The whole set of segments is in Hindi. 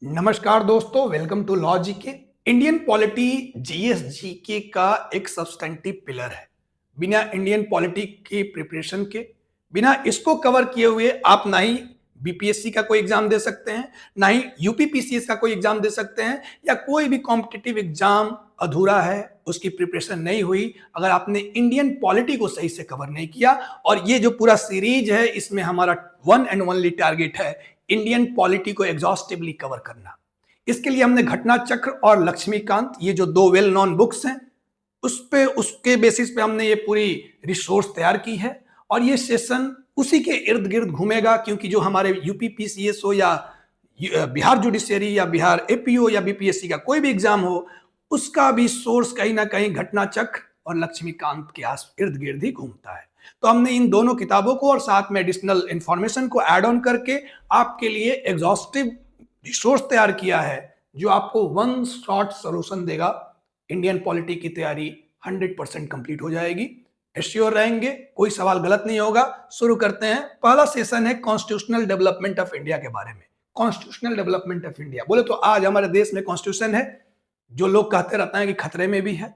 नमस्कार दोस्तों, welcome to law GK. Indian polity GS GK का एक सब्सटेंटिव पिलर है। बिना इंडियन पॉलिटी की प्रिपरेशन के, बिना इसको कवर किए हुए आप ना ही बीपीएससी का कोई एग्जाम दे सकते हैं, ना ही यूपीपीसीएस का कोई एग्जाम दे सकते हैं, या कोई भी कॉम्पिटिटिव एग्जाम अधूरा है, उसकी प्रिपरेशन नहीं हुई अगर आपने इंडियन पॉलिटी को सही से कवर नहीं किया। और ये जो पूरा सीरीज है, इसमें हमारा वन एंड ओनली टारगेट है इंडियन पॉलिटी को एग्जॉस्टिवली कवर करना। इसके लिए हमने घटना चक्र और लक्ष्मीकांत, ये जो दो वेल नोन बुक्स हैं, उसके बेसिस पे हमने ये पूरी रिसोर्स तैयार की है। और ये सेशन उसी के इर्द गिर्द घूमेगा, क्योंकि जो हमारे यूपीपीसीएस हो या बिहार जुडिशियरी या बिहार एपीओ या बीपीएससी का कोई भी एग्जाम हो, उसका भी सोर्स कहीं ना कहीं घटना चक्र और लक्ष्मीकांत के आस इर्द गिर्द ही घूमता है। तो हमने इन दोनों किताबों को और साथ में एडिशनल इंफॉर्मेशन को ऐड ऑन करके आपके लिए एग्जॉस्टिव रिसोर्स तैयार किया है, जो आपको वन शॉट सॉल्यूशन देगा। इंडियन पॉलिटी की तैयारी 100% कंप्लीट हो जाएगी, एश्योर रहेंगे, कोई सवाल गलत नहीं होगा। शुरू करते हैं। पहला सेशन है कॉन्स्टिट्यूशनल डेवलपमेंट ऑफ इंडिया के बारे में। कॉन्स्टिट्यूशनल डेवलपमेंट ऑफ इंडिया बोले तो आज हमारे देश में कॉन्स्टिट्यूशन है जो लोग कहते रहते हैं कि खतरे में भी है।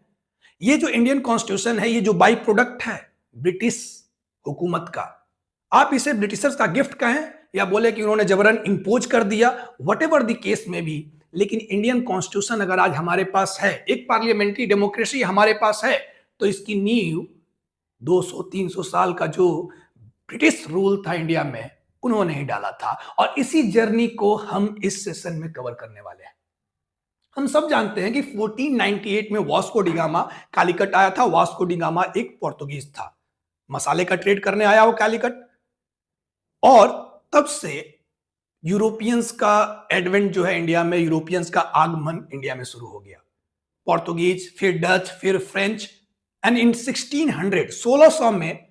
ये जो इंडियन कॉन्स्टिट्यूशन है, ये जो बाई प्रोडक्ट है ब्रिटिश हुकूमत का, आप इसे ब्रिटिशर्स का गिफ्ट कहें या बोले कि उन्होंने जबरन इंपोज कर दिया, वट एवर द केस में भी, लेकिन इंडियन कॉन्स्टिट्यूशन अगर आज हमारे पास है, एक पार्लियामेंट्री डेमोक्रेसी हमारे पास है, तो इसकी नींव 200-300 साल का जो ब्रिटिश रूल था इंडिया में, उन्होंने ही डाला था। और इसी जर्नी को हम इस सेशन में कवर करने वाले हैं। हम सब जानते हैं कि 1498 में वास्को डिगामा कालीकट आया था। वास्को डिगामा एक पोर्तुगीज था, मसाले का ट्रेड करने आया वो कालीकट, और तब से यूरोपियंस का एडवेंट जो है इंडिया में, यूरोपियंस का आगमन इंडिया में शुरू हो गया। पोर्तुगीज, फिर डच, फिर फ्रेंच, एंड इन 1600 में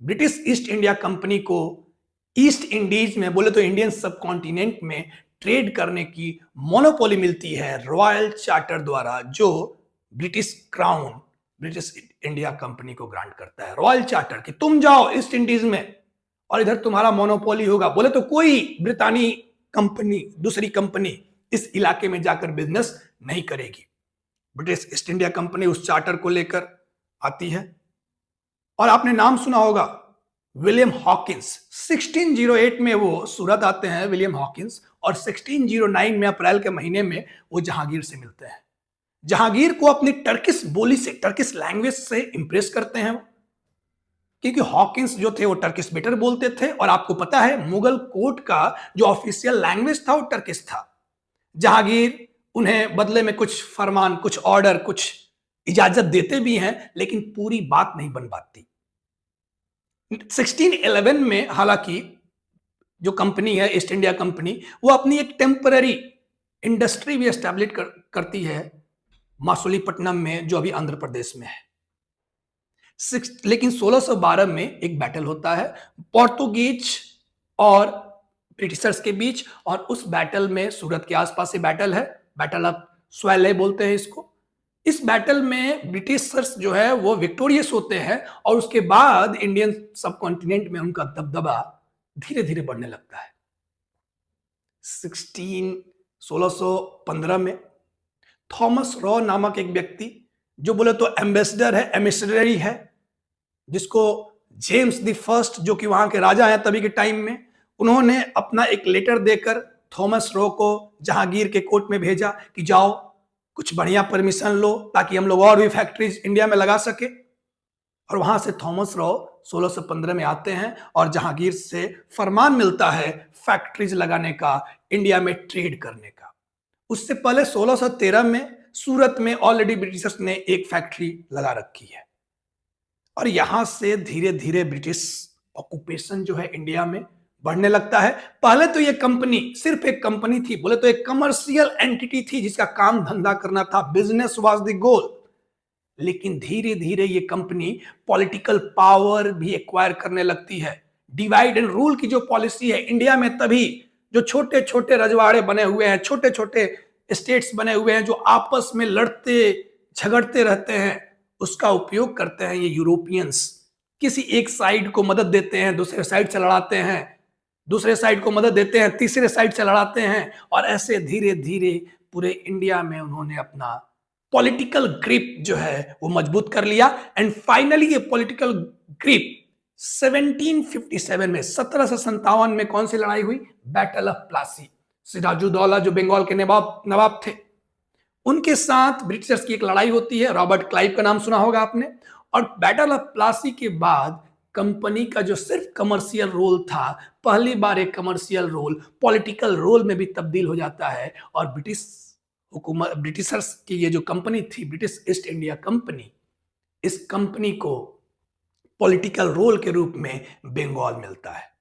ब्रिटिश ईस्ट इंडिया कंपनी को ईस्ट इंडीज में, बोले तो इंडियन सब कॉन्टिनेंट में ट्रेड करने की मोनोपोली मिलती है रॉयल चार्टर द्वारा, जो British crown British India company को ग्रांट करता है। रॉयल चार्टर कि तुम जाओ ईस्ट इंडीज में और इधर तुम्हारा मोनोपोली होगा। बोले तो कोई ब्रितानी कंपनी, दूसरी कंपनी इस इलाके में जाकर बिजनेस नहीं करेगी। ब्रिटिश ईस्ट इंडिया कंपनी उस चार्टर को लेकर आती है। और आपने नाम सुना होगा विलियम हॉकिंस। 1608 में वो सूरत आते हैं विलियम हॉकिंस, और 1609 में अप्रैल के महीने में वो जहांगीर से मिलते हैं। जहांगीर को अपनी टर्किश बोली से, टर्किश लैंग्वेज से इंप्रेस करते हैं, क्योंकि हॉकिंस जो थे वो टर्किश बेटर बोलते थे। और आपको पता है मुगल कोर्ट का जो ऑफिशियल लैंग्वेज था वो टर्किश था। जहांगीर उन्हें बदले में कुछ फरमान, कुछ ऑर्डर, कुछ इजाजत देते भी हैं, लेकिन पूरी बात नहीं बन पाती। 1611 में हालांकि जो कंपनी है ईस्ट इंडिया कंपनी, वो अपनी एक टेम्पररी इंडस्ट्री भी एस्टैब्लिश करती है मासुलीपट्टनम में, जो अभी आंध्र प्रदेश में है। लेकिन 1612 में एक बैटल होता है पोर्तुगीज और ब्रिटिशर्स के बीच, और उस बैटल में सूरत के आसपास से बैटल है, बैटल ऑफ स्वाले बोलते हैं इसको। इस बैटल में ब्रिटिशर्स जो है वो विक्टोरियस होते हैं, और उसके बाद इंडियन सब कॉन्टिनेंट में उनका दबदबा धीरे धीरे बढ़ने लगता है। 1615 में थॉमस रॉ नामक एक व्यक्ति, जो बोले तो एम्बेसडर है, एमिसरी है, जिसको जेम्स द फर्स्ट, जो कि वहां के राजा हैं तभी के टाइम में, उन्होंने अपना एक लेटर देकर थॉमस रॉ को जहांगीर के कोर्ट में भेजा कि जाओ कुछ बढ़िया परमिशन लो ताकि हम लोग और भी फैक्ट्रीज इंडिया में लगा सके। और वहां से थॉमस रॉ 1615 में आते हैं और जहांगीर से फरमान मिलता है फैक्ट्रीज लगाने का, इंडिया में ट्रेड करने का। उससे पहले 1613 में सूरत में ऑलरेडी ब्रिटिशर्स ने एक फैक्ट्री लगा रखी है। और यहां से धीरे धीरे ब्रिटिश ऑक्यूपेशन जो है इंडिया में बढ़ने लगता है। पहले तो ये कंपनी सिर्फ एक कंपनी थी, बोले तो एक कमर्शियल एंटिटी थी जिसका काम धंधा करना था, बिजनेस वाज द गोल। लेकिन धीरे धीरे ये कंपनी पॉलिटिकल पावर भी एक्वायर करने लगती है। डिवाइड एंड रूल की जो पॉलिसी है इंडिया में, तभी जो छोटे छोटे रजवाड़े बने हुए हैं, छोटे छोटे स्टेट्स बने हुए हैं, जो आपस में लड़ते झगड़ते रहते हैं, उसका उपयोग करते हैं ये यूरोपियंस। किसी एक साइड को मदद देते हैं, दूसरे साइड से लड़ाते हैं, दूसरे साइड को मदद देते हैं, तीसरे साइड से लड़ाते हैं, और ऐसे धीरे धीरे पूरे इंडिया में उन्होंने अपना पॉलिटिकल ग्रिप जो है वो मजबूत कर लिया। एंड फाइनली ये पॉलिटिकल ग्रिप 1757 में 1757 में कौन सी लड़ाई हुई? Battle of Plassey. सिराजुद्दौला जो बंगाल के नवाब थे, उनके साथ ब्रिटिशर्स की एक लड़ाई होती है। रॉबर्ट क्लाइव का नाम सुना होगा आपने। और बैटल ऑफ प्लासी के बाद कंपनी का जो सिर्फ कमर्शियल रोल था, पहली बार एक कमर्शियल रोल पॉलिटिकल रोल में भी तब्दील हो जाता है, और ब्रिटिशर्स की ये जो कंपनी थी, ब्रिटिश ईस्ट इंडिया कंपनी, इस कंपनी को पॉलिटिकल रोल के रूप में बंगाल मिलता है।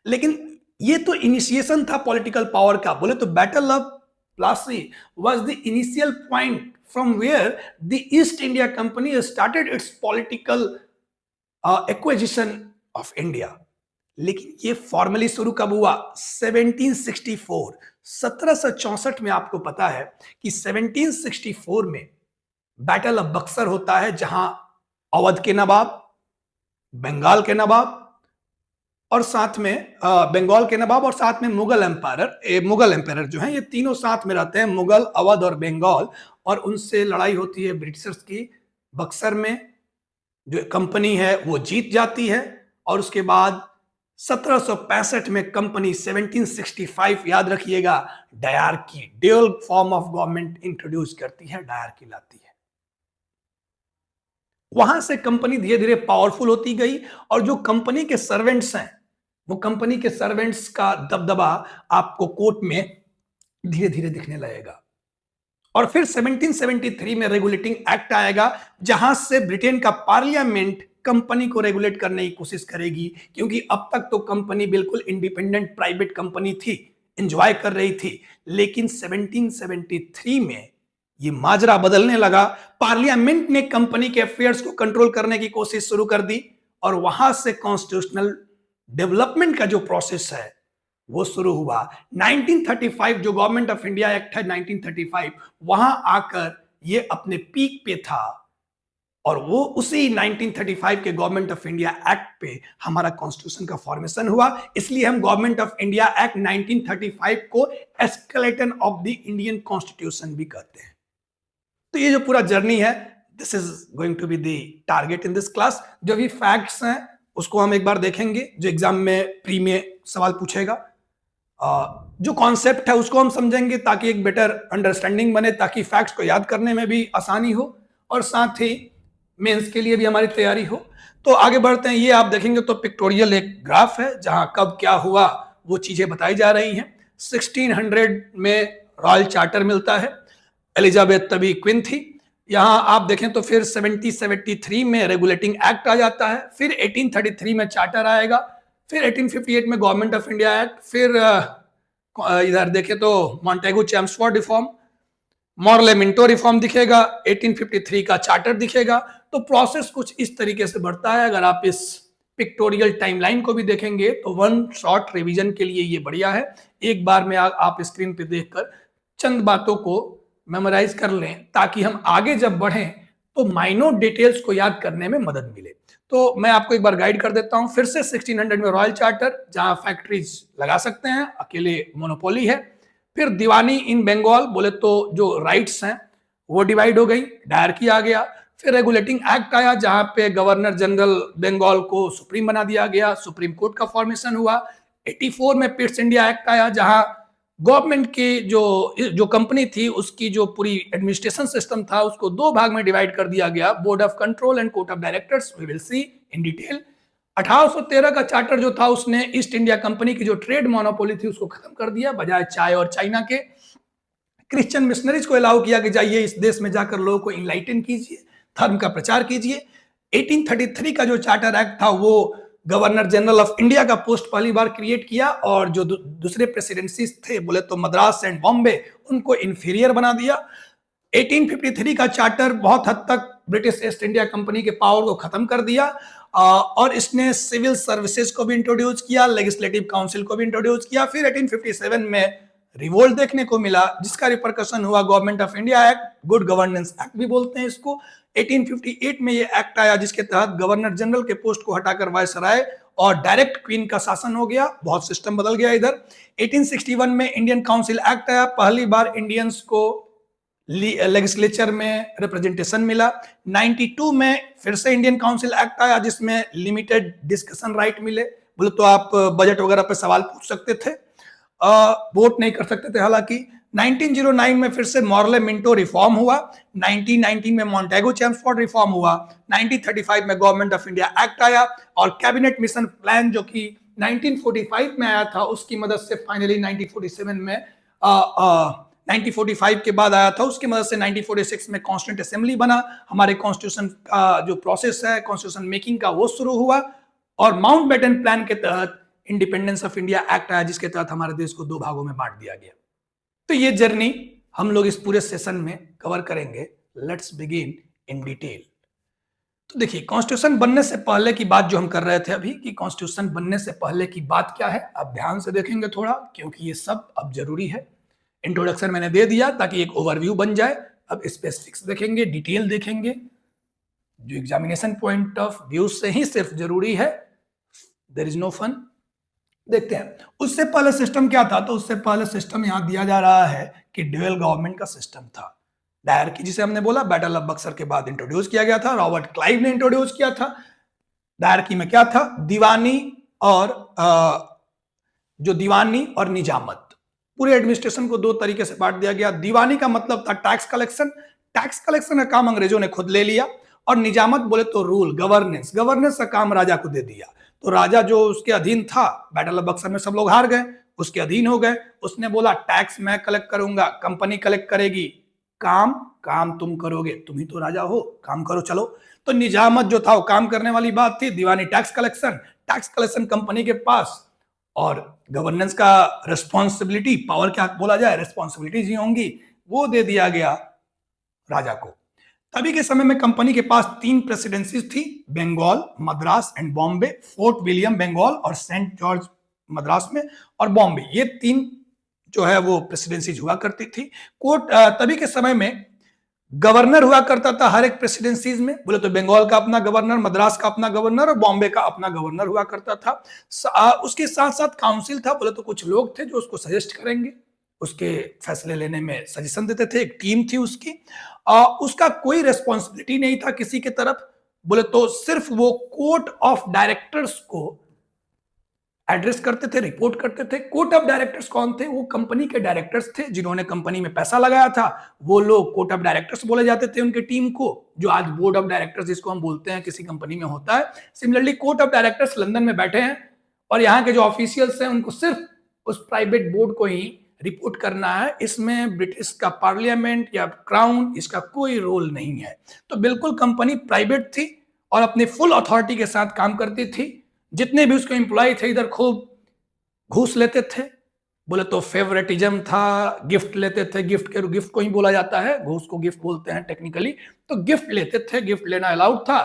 लेकिन ये तो इनिशिएशन था पॉलिटिकल पावर का। बोले तो battle of Plassey was the initial point from where the East India Company started its political acquisition of India. लेकिन ये फॉर्मली शुरू कब हुआ? 1764, 1764 में। आपको पता है कि 1764 में बैटल ऑफ बक्सर होता है, जहां अवध के नवाब, बंगाल के नवाब और साथ में बंगाल के नवाब और साथ में मुगल एम्पायर जो हैं, ये तीनों साथ में रहते हैं, मुगल, अवध और बंगाल। और उनसे लड़ाई होती है ब्रिटिशर्स की बक्सर में। जो कंपनी है वो जीत जाती है, और उसके बाद 1765 में कंपनी 1765, याद रखिएगा, dyarchy, dual form of government introduce करती है, डायरकी लाती है। वहां से कंपनी धीरे धीरे पावरफुल होती गई, और जो कंपनी के सर्वेंट्स हैं, वो कंपनी के सर्वेंट्स का दबदबा आपको कोर्ट में धीरे धीरे दिखने लगेगा। और फिर 1773 में रेगुलेटिंग एक्ट आएगा, जहां से ब्रिटेन का पार्लियामेंट कंपनी को रेगुलेट करने की कोशिश करेगी, क्योंकि अब तक तो कंपनी बिल्कुल इंडिपेंडेंट प्राइवेट कंपनी थी, एंजॉय कर रही थी। लेकिन 1773 में ये माजरा बदलने लगा। पार्लियामेंट ने कंपनी के अफेयर्स को कंट्रोल करने की कोशिश शुरू कर दी, और वहां से कॉन्स्टिट्यूशनल डेवलपमेंट का जो प्रोसेस है वो शुरू हुआ। 1935 जो गवर्नमेंट ऑफ इंडिया एक्ट है 1935, वहां आकर ये अपने पीक पे था, और वो उसी 1935 के गवर्नमेंट ऑफ इंडिया एक्ट पे हमारा कॉन्स्टिट्यूशन का फॉर्मेशन हुआ। इसलिए हम गवर्नमेंट ऑफ इंडिया एक्ट 1935 को skeleton of the Indian constitution भी कहते हैं। तो ये जो पूरा जर्नी है, this is going to be the target in this class. जो भी फैक्ट्स हैं उसको हम एक बार देखेंगे, जो एग्जाम में प्री में सवाल पूछेगा। जो कॉन्सेप्ट है उसको हम समझेंगे, ताकि एक बेटर अंडरस्टैंडिंग बने, ताकि फैक्ट्स को याद करने में भी आसानी हो, और साथ ही मेंस के लिए भी हमारी तैयारी हो। तो आगे बढ़ते हैं। ये आप देखेंगे तो पिक्टोरियल एक ग्राफ है, जहां कब क्या हुआ वो चीजें बताई जा रही हैं। 1600 में रॉयल चार्टर मिलता है, एलिजाबेथ तभी क्वीन थी। यहां आप देखें तो फिर 1773 में रेगुलेटिंग एक्ट आ जाता है, फिर 1833 में चार्टर आएगा, फिर 1858 में गवर्नमेंट ऑफ इंडिया एक्ट, फिर इधर देखें तो Montagu Chelmsford reform, Morley Minto reform दिखेगा, 1853 का चार्टर दिखेगा। तो प्रोसेस कुछ इस तरीके से बढ़ता है। अगर आप इस पिक्टोरियल टाइमलाइन को भी देखेंगे तो वन शॉर्ट रिवीजन के लिए ये बढ़िया है। एक बार में आप स्क्रीन पे देखकर चंद बातों को मेमोराइज कर लें, ताकि हम आगे जब बढ़ें तो माइनर डिटेल्स को याद करने में मदद मिले। तो मैं आपको एक बार गाइड कर देता हूं। फिर से 1600 में रॉयल चार्टर, जहां फैक्ट्रीज लगा सकते हैं, अकेले मोनोपोली है। फिर दीवानी इन बंगाल, बोले तो जो राइट्स हैं वो डिवाइड हो गई, डायरकी आ गया। फिर रेगुलेटिंग एक्ट आया, जहां पे गवर्नर जनरल बंगाल को सुप्रीम बना दिया गया, सुप्रीम कोर्ट का फॉर्मेशन हुआ। 84 में पिट्स इंडिया एक्ट आया, जहां गवर्नमेंट की जो कंपनी थी उसकी जो पूरी एडमिनिस्ट्रेशन सिस्टम था उसको दो भाग में डिवाइड कर दिया गया, board of control and court of directors. We will see in detail. 1813 का चार्टर जो था उसने ईस्ट इंडिया कंपनी की जो ट्रेड मोनोपोली थी उसको खत्म कर दिया, बजाय चाय और चाइना के। क्रिश्चियन मिशनरीज को अलाउ किया कि जाइए इस देश में जाकर लोगों को इनलाइटन कीजिए, धर्म का प्रचार कीजिए। 1833 का जो चार्टर एक्ट था वो गवर्नर जनरल ऑफ इंडिया का पोस्ट पहली बार क्रिएट किया, और जो दूसरे प्रेसिडेंसीज थे, बोले तो मद्रास एंड बॉम्बे, उनको इंफीरियर बना दिया। 1853 का चार्टर बहुत हद तक ब्रिटिश ईस्ट इंडिया कंपनी के पावर को खत्म कर दिया, और इसने सिविल सर्विसेज को भी इंट्रोड्यूस किया, लेजिस्लेटिव काउंसिल को भी इंट्रोड्यूस किया। फिर 1857 में रिवोल्ट देखने को मिला, जिसका रिपरकशन हुआ government of India act, good governance act भी बोलते हैं इसको। 1858 में ये एक्ट आया, जिसके तहत गवर्नर जनरल के पोस्ट को हटाकर वायसराय और डायरेक्ट क्वीन का शासन हो गया, बहुत सिस्टम बदल गया इधर। 1861 में इंडियन काउंसिल एक्ट आया, पहली बार इंडियंस को लेजिस्लेचर में रिप्रेजेंटेशन मिला। 92 में फिर से इंडियन काउंसिल एक्ट आया जिसमें लिमिटेड डिस्कशन राइट मिले, बोले तो आप बजट वगैरह पे सवाल पूछ सकते थे, वोट नहीं कर सकते थे हालांकि। 1909 में फिर से मॉर्ले मिंटो रिफॉर्म हुआ, 1919 में मॉन्टेगो चेम्सफोर्ड रिफॉर्म हुआ, 1935 में गवर्नमेंट ऑफ इंडिया एक्ट आया और कैबिनेट मिशन प्लान जो कि 1945 में आया था उसकी मदद से फाइनली 1947 में 1945 के बाद आया था, उसकी मदद से 1946 में कॉन्स्टिट्यूंट असेंबली बना, हमारे कॉन्स्टिट्यूशन का जो प्रोसेस है कॉन्स्टिट्यूशन मेकिंग का वो शुरू हुआ और माउंटबेटन प्लान के तहत इंडिपेंडेंस ऑफ इंडिया एक्ट आया जिसके तहत हमारे देश को 2 भागों में बांट दिया गया। तो ये जर्नी हम लोग इस पूरे सेशन में कवर करेंगे। Let's begin in detail. तो देखिए, कॉन्स्टिट्यूशन बनने से पहले की बात जो हम कर रहे थे अभी कि कॉन्स्टिट्यूशन बनने से पहले की बात क्या है, अब ध्यान से देखेंगे थोड़ा क्योंकि ये सब अब जरूरी है। इंट्रोडक्शन मैंने दे दिया ताकि एक ओवरव्यू बन जाए, अब स्पेसिफिक्स देखेंगे, डिटेल देखेंगे, जो एग्जामिनेशन पॉइंट ऑफ व्यू से ही सिर्फ जरूरी है, देयर इज नो फन। देखते हैं उससे पहले सिस्टम क्या था। तो उससे पहले सिस्टम यहां दिया जा रहा है कि ड्यूअल गवर्नमेंट का सिस्टम था। डायरकी जिसे हमने बोला बैटल ऑफ बक्सर के बाद इंट्रोड्यूस किया गया था, रॉबर्ट क्लाइव ने इंट्रोड्यूस किया था। डायरकी में क्या था, दीवानी और निजामत। पूरे एडमिनिस्ट्रेशन को 2 तरीके से बांट दिया गया। दीवानी का मतलब था टैक्स कलेक्शन, टैक्स कलेक्शन का काम अंग्रेजों ने खुद ले लिया, और निजामत बोले तो रूल, गवर्नेंस का काम राजा को दे दिया। तो राजा जो उसके अधीन था, बैटल ऑफ बक्सर में सब लोग हार गए, उसके अधीन हो गए। उसने बोला टैक्स मैं कलेक्ट करूंगा, कंपनी कलेक्ट करेगी, काम तुम करोगे, तुम ही तो राजा हो, काम करो चलो। तो निजामत जो था वो काम करने वाली बात थी, दीवानी टैक्स कलेक्शन कंपनी के पास, और गवर्नेंस का रिस्पॉन्सिबिलिटी, पावर क्या बोला जाए, रिस्पॉन्सिबिलिटीज ही होंगी, वो दे दिया गया राजा को। तभी के समय में कंपनी के पास 3 प्रेसिडेंसीज थी, Bengal, Madras and Bombay. Fort William Bengal और सेंट जॉर्ज मद्रास में, और बॉम्बे, ये 3 जो है वो प्रेसिडेंसीज हुआ करती थी। कोर्ट तभी के समय में गवर्नर हुआ करता था हर एक प्रेसिडेंसीज में, बोले तो बंगाल का अपना गवर्नर, मद्रास का अपना गवर्नर और बॉम्बे का अपना गवर्नर हुआ करता था। उसके साथ साथ काउंसिल था, बोले तो कुछ लोग थे जो उसको सजेस्ट करेंगे, उसके फैसले लेने में सजेशन देते थे, एक टीम थी उसकी। उसका कोई रेस्पॉन्सिबिलिटी नहीं था किसी के तरफ, बोले तो सिर्फ वो कोर्ट ऑफ डायरेक्टर्स को एड्रेस करते थे, रिपोर्ट करते थे। कोर्ट ऑफ डायरेक्टर्स कौन थे, वो कंपनी के डायरेक्टर्स थे जिन्होंने कंपनी में पैसा लगाया था, वो लोग कोर्ट ऑफ डायरेक्टर्स बोले जाते थे उनके टीम को, जो आज बोर्ड ऑफ डायरेक्टर्स जिसको हम बोलते हैं किसी कंपनी में होता है। Similarly court of directors London में बैठे हैं और यहाँ के जो ऑफिशियल्स हैं उनको सिर्फ उस प्राइवेट बोर्ड को ही रिपोर्ट करना है। इसमें ब्रिटिश का पार्लियामेंट या क्राउन, इसका कोई रोल नहीं है। तो बिल्कुल कंपनी प्राइवेट थी और अपनी फुल अथॉरिटी के साथ काम करती थी। जितने भी उसके एम्प्लॉय थे इधर खूब घूस लेते थे, बोले तो फेवरेटिज्म था, गिफ्ट लेते थे, गिफ्ट को ही बोला जाता है, घूस को गिफ्ट बोलते हैं टेक्निकली। तो गिफ्ट लेते थे, गिफ्ट लेना अलाउड था।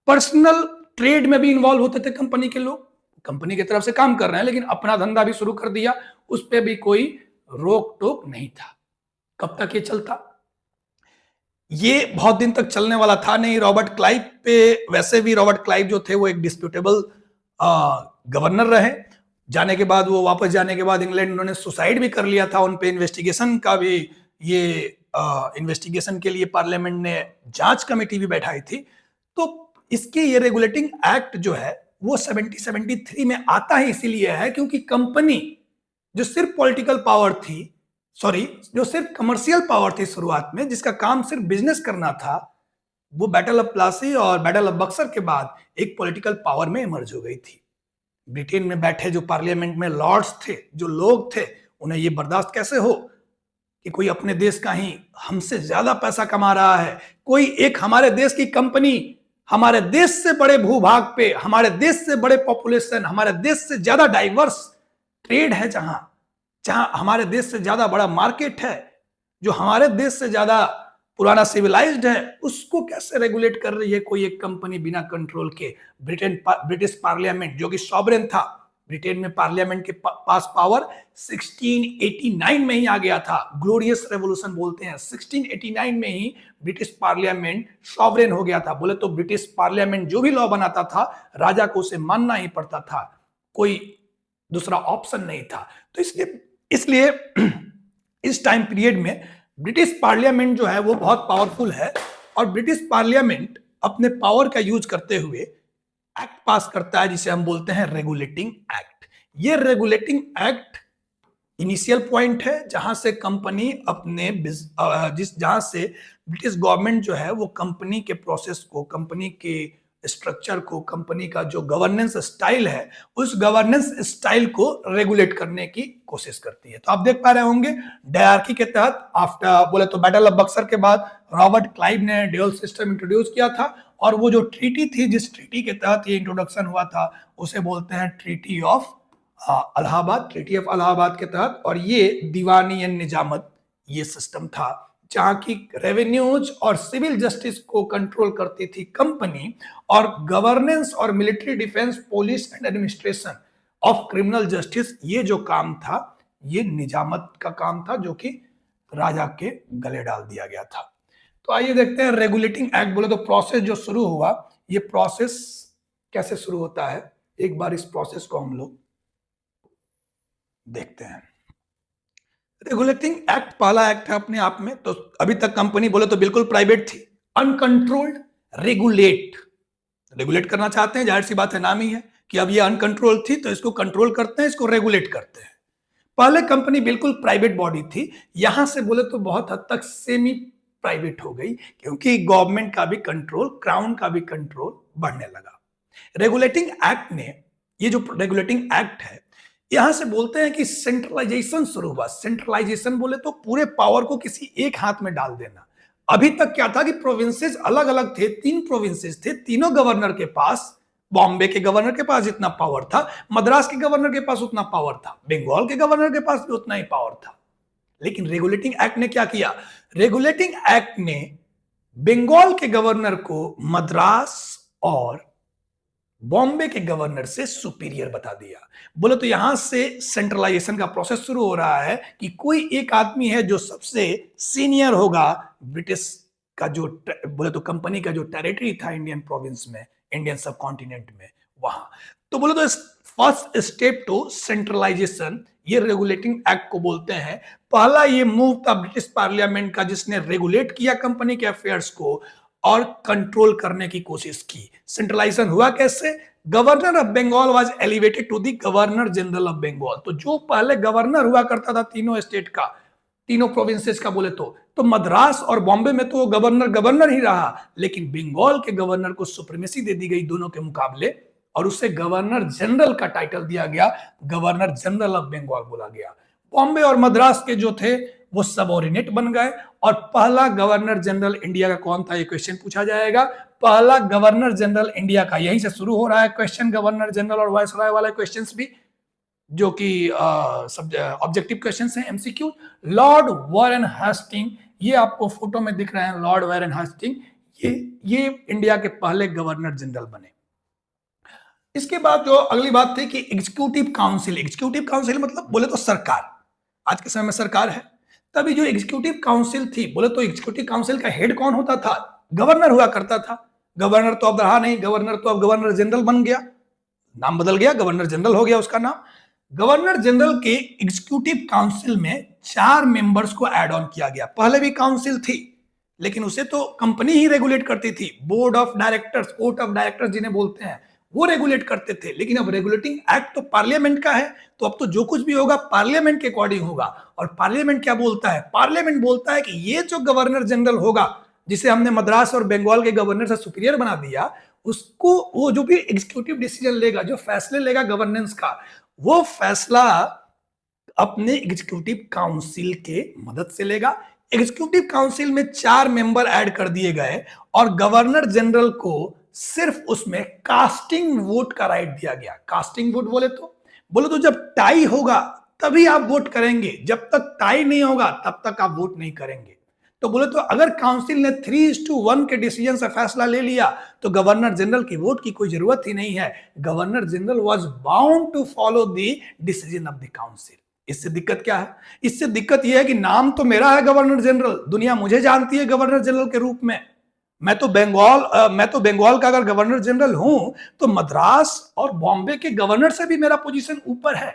पर्सनल ट्रेड में भी इन्वॉल्व होते थे कंपनी के लोग, कंपनी की तरफ से काम कर रहे हैं लेकिन अपना धंधा भी शुरू कर दिया, उस पर भी कोई रोक टोक नहीं था। कब तक ये चलता, ये बहुत दिन तक चलने वाला था नहीं। रॉबर्ट क्लाइव पे, वैसे भी रॉबर्ट क्लाइव जो थे वो एक डिस्प्यूटेबल गवर्नर रहे। जाने के बाद, वो वापस जाने के बाद इंग्लैंड उन्होंने सुसाइड भी कर लिया था। उन पे इन्वेस्टिगेशन का भी, ये इन्वेस्टिगेशन के लिए पार्लियामेंट ने जांच कमेटी भी बैठाई थी। तो इसके ये रेगुलेटिंग एक्ट जो है वो 1773 में आता ही इसीलिए है क्योंकि कंपनी जो सिर्फ पॉलिटिकल पावर थी, जो सिर्फ कमर्शियल पावर थी शुरुआत में, जिसका काम सिर्फ बिजनेस करना था, वो बैटल ऑफ प्लासी और बैटल ऑफ बक्सर के बाद एक पॉलिटिकल पावर में इमर्ज हो गई थी। ब्रिटेन में बैठे जो पार्लियामेंट में लॉर्ड्स थे, जो लोग थे, उन्हें ये बर्दाश्त कैसे हो कि कोई अपने देश का ही हमसे ज्यादा पैसा कमा रहा है, कोई एक हमारे देश की कंपनी, हमारे देश से बड़े भूभाग पे, हमारे देश से बड़े पॉपुलेशन, हमारे देश से ज्यादा डाइवर्स ट्रेड है, जहां हमारे देश से ज्यादा बड़ा मार्केट है, जो हमारे देश से ज्यादा पुराना सिविलाइज्ड है, उसको कैसे रेगुलेट कर रही है कोई एक कंपनी बिना कंट्रोल के। ब्रिटिश पार्लियामेंट जो कि सॉवरेन था, ब्रिटेन में पार्लियामेंट के पास पावर 1689 में ही आ गया था। ग्लोरियस रेवोल्यूशन बोलते हैं। 1689 में ही ब्रिटिश पार्लियामेंट सॉवरेन हो गया था। बोले तो ब्रिटिश पार्लियामेंट जो भी लॉ बनाता था राजा को उसे मानना ही पड़ता था, कोई दूसरा ऑप्शन नहीं था। तो इसलिए इस टाइम पीरियड में ब्रिटिश पार्लियामेंट जो है वो बहुत पावरफुल है, और ब्रिटिश पार्लियामेंट अपने पावर का यूज करते हुए एक्ट पास करता है जिसे हम बोलते हैं रेगुलेटिंग एक्ट। ये रेगुलेटिंग एक्ट इनिशियल पॉइंट है जहां से कंपनी अपने जहां से ब्रिटिश गवर्नमेंट जो है वो कंपनी के प्रोसेस को, कंपनी के स्ट्रक्चर को, कंपनी का जो गवर्नेंस स्टाइल है उस गवर्नेंस स्टाइल को रेगुलेट करने की कोशिश करती है। तो आप देख पा रहे होंगे डायरार्की के तहत आफ्टर बोले तो बैटल ऑफ बक्सर के बाद रॉबर्ट क्लाइव ने ड्यूअल सिस्टम इंट्रोड्यूस किया था, और वो जो ट्रीटी थी, जिस ट्रीटी के तहत ये इंट्रोडक्शन हुआ था उसे बोलते हैं treaty of Allahabad. Treaty of Allahabad के तहत, और ये दीवानी एंड निजामत ये सिस्टम था जहां की रेवेन्यूज और सिविल जस्टिस को कंट्रोल करती थी कंपनी, और गवर्नेंस और military defence, police and administration of criminal justice ये जो काम था ये निजामत का काम था, जो कि राजा के गले डाल दिया गया था। तो आइए देखते हैं रेगुलेटिंग एक्ट। बोले तो प्रोसेस जो शुरू हुआ, ये प्रोसेस कैसे शुरू होता है, एक बार इस प्रोसेस को हम लोग देखते हैं। रेगुलेटिंग एक्ट पहला एक्ट है अपने आप में। तो अभी तक कंपनी बोले तो बिल्कुल प्राइवेट थी, अनकंट्रोल्ड। रेगुलेट करना चाहते हैं, जाहिर सी बात है, नाम ही है कि अब ये अनकंट्रोल थी तो इसको कंट्रोल करते हैं, इसको रेगुलेट करते हैं। पहले कंपनी बिल्कुल प्राइवेट बॉडी थी, यहां से बोले तो बहुत हद तक सेमी प्राइवेट हो गई, क्योंकि गवर्नमेंट का भी कंट्रोल, क्राउन का भी कंट्रोल बढ़ने लगा। रेगुलेटिंग एक्ट ने, ये जो रेगुलेटिंग एक्ट है, यहां से बोलते हैं कि सेंट्रलाइजेशन शुरू हुआ। सेंट्रलाइजेशन बोले तो पूरे पावर को किसी एक हाथ में डाल देना। अभी तक क्या था कि प्रोविंसेस अलग अलग थे, 3 प्रोविंसेस थे, तीनों गवर्नर के पास, बॉम्बे के गवर्नर के पास जितना पावर था, मद्रास के गवर्नर के पास उतना पावर था, बंगाल के गवर्नर के पास भी उतना ही पावर था। लेकिन रेगुलेटिंग एक्ट ने क्या किया? रेगुलेटिंग एक्ट ने बंगाल के गवर्नर को मद्रास और बॉम्बे के गवर्नर से सुपीरियर बता दिया। बोले तो यहां से सेंट्रलाइजेशन का प्रोसेस शुरू हो रहा है कि कोई एक आदमी है जो सबसे सीनियर होगा ब्रिटिश का, जो बोले तो कंपनी का जो टेरिटरी था इंडियन प्रोविंस में, इंडियन सब कॉन्टिनेंट में, वहां। तो बोले तो फर्स्ट स्टेप टू सेंट्रलाइजेशन ये रेगुलेटिंग एक्ट को बोलते हैं। पहला ये मूव था ब्रिटिश पार्लियामेंट का, जिसने रेगुलेट किया कंपनी के अफेयर्स को और कंट्रोल करने की कोशिश की। सेंट्रलाइजेशन हुआ कैसे? Governor of Bengal was elevated to the governor general of Bengal. तो जो पहले गवर्नर हुआ करता था तीनों स्टेट का, तीनों प्रोविंसेस का, बोले तो मद्रास और बॉम्बे में तो गवर्नर ही रहा, लेकिन बंगाल के गवर्नर को सुप्रीमेसी दे दी गई दोनों के मुकाबले, और उससे गवर्नर जनरल का टाइटल दिया गया, गवर्नर जनरल ऑफ बंगाल बोला गया। बॉम्बे और मद्रास के जो थे वो सबऑर्डिनेट बन गए। और पहला गवर्नर जनरल इंडिया का कौन था, ये क्वेश्चन पूछा जाएगा। पहला गवर्नर जनरल इंडिया का, यहीं से शुरू हो रहा है क्वेश्चन, गवर्नर जनरल और वायसराय वाले क्वेश्चंस भी, जो कि ऑब्जेक्टिव क्वेश्चंस हैं, एमसीक्यू। लॉर्ड वारेन हेस्टिंग, ये आपको फोटो में दिख रहे हैं, लॉर्ड वारेन हेस्टिंग, ये इंडिया के पहले गवर्नर जनरल बने। इसके बाद जो अगली बात थी कि एग्जीक्यूटिव काउंसिल। एग्जीक्यूटिव काउंसिल मतलब बोले तो सरकार, आज के समय में सरकार है। तभी जो एग्जीक्यूटिव काउंसिल थी, बोले तो एग्जीक्यूटिव काउंसिल का हेड कौन होता था? गवर्नर हुआ करता था। गवर्नर तो अब रहा नहीं, गवर्नर तो अब गवर्नर जनरल बन गया, नाम बदल गया, गवर्नर जनरल हो गया उसका नाम। गवर्नर जनरल के एग्जीक्यूटिव काउंसिल में 4 मेंबर्स को ऐड ऑन किया गया। पहले भी काउंसिल थी, लेकिन उसे तो कंपनी ही रेगुलेट करती थी। Board of directors, court of directors जिन्हें बोलते हैं, वो रेगुलेट करते थे। लेकिन अब रेगुलेटिंग एक्ट तो पार्लियामेंट का है, तो अब तो जो कुछ भी होगा पार्लियामेंट के अकॉर्डिंग होगा। और पार्लियामेंट क्या बोलता है? पार्लियामेंट बोलता है कि ये जो गवर्नर जनरल होगा, जिसे हमने मद्रास और बंगाल के गवर्नर से सुपीरियर बना दिया, उसको वो जो भी एग्जीक्यूटिव डिसीजन लेगा, जो फैसले लेगा गवर्नेंस का, वो फैसला अपने एग्जीक्यूटिव काउंसिल के मदद से लेगा। एग्जीक्यूटिव काउंसिल में 4 मेंबर ऐड कर दिए गए, और गवर्नर जनरल को सिर्फ उसमें कास्टिंग वोट का राइट दिया गया। कास्टिंग वोट बोले तो जब टाई होगा तभी आप वोट करेंगे, जब तक टाई नहीं होगा तब तक आप वोट नहीं करेंगे। तो बोले तो अगर काउंसिल ने 3:1 के डिसीजन से फैसला ले लिया तो गवर्नर जनरल की वोट की कोई जरूरत ही नहीं है। Governor general was bound to follow the decision of the council. इससे दिक्कत क्या है? इससे दिक्कत यह है कि नाम तो मेरा है गवर्नर जनरल, दुनिया मुझे जानती है गवर्नर जनरल के रूप में। मैं तो बंगाल का अगर गवर्नर जनरल हूं तो मद्रास और बॉम्बे के गवर्नर से भी मेरा पोजीशन ऊपर है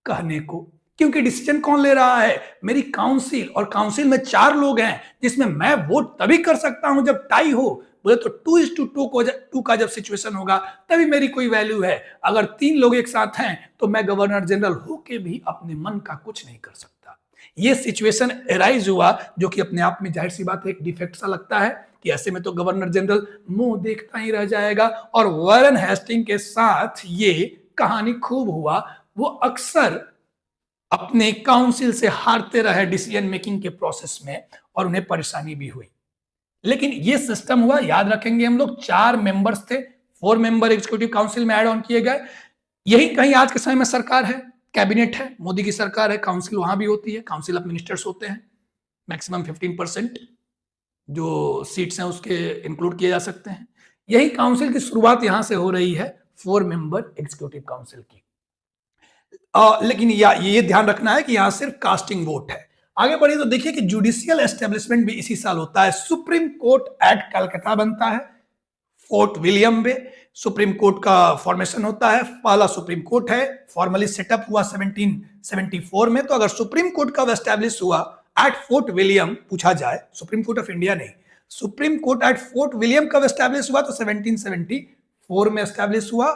कहने को, क्योंकि डिसीजन कौन ले रहा है? मेरी काउंसिल, और काउंसिल में 4 लोग हैं जिसमें मैं वोट तभी कर सकता हूं जब टाई हो। बोले तो 2:2 का जब सिचुएशन होगा तभी मेरी कोई वैल्यू है। अगर 3 लोग एक साथ हैं तो मैं गवर्नर जनरल होके भी अपने मन का कुछ नहीं कर सकता। ये सिचुएशन एराइज हुआ, जो कि अपने आप में जाहिर सी बात है एक डिफेक्ट सा लगता है कि ऐसे में तो गवर्नर जनरल मुंह देखता ही रह जाएगा। और वॉरेन हेस्टिंग के साथ ये कहानी खूब हुआ। वो अक्सर अपने काउंसिल से हारते रहे डिसीजन मेकिंग के प्रोसेस में और उन्हें परेशानी भी हुई। लेकिन ये सिस्टम हुआ, याद रखेंगे हम लोग, 4 मेंबर्स थे, 4 मेंबर एग्जीक्यूटिव काउंसिल में ऐड ऑन किए गए। यही कहीं आज के समय में सरकार है, कैबिनेट है, मोदी की सरकार है, काउंसिल वहां भी होती है, काउंसिल ऑफ मिनिस्टर्स होते हैं। मैक्सिमम 15% जो सीट्स हैं उसके इंक्लूड किए जा सकते हैं। यही काउंसिल की शुरुआत यहां से हो रही है, 4 मेंबर एग्जीक्यूटिव काउंसिल की। लेकिन ये ध्यान रखना है कि यहां सिर्फ कास्टिंग वोट है। आगे बढ़िए तो देखिए कि जुडिशियल एस्टेब्लिशमेंट भी इसी साल होता है। सुप्रीम कोर्ट एट कलकत्ता बनता है, फोर्ट विलियम में सुप्रीम कोर्ट का फॉर्मेशन होता है। पहला सुप्रीम कोर्ट है, फॉर्मली सेटअप हुआ 1774 में। तो अगर सुप्रीम कोर्ट का एस्टैब्लिश हुआ एट फोर्ट विलियम, पूछा जाए सुप्रीम कोर्ट ऑफ इंडिया नहीं, supreme court at fort William कब एस्टैब्लिश हुआ? तो 1774 में एस्टैब्लिश हुआ।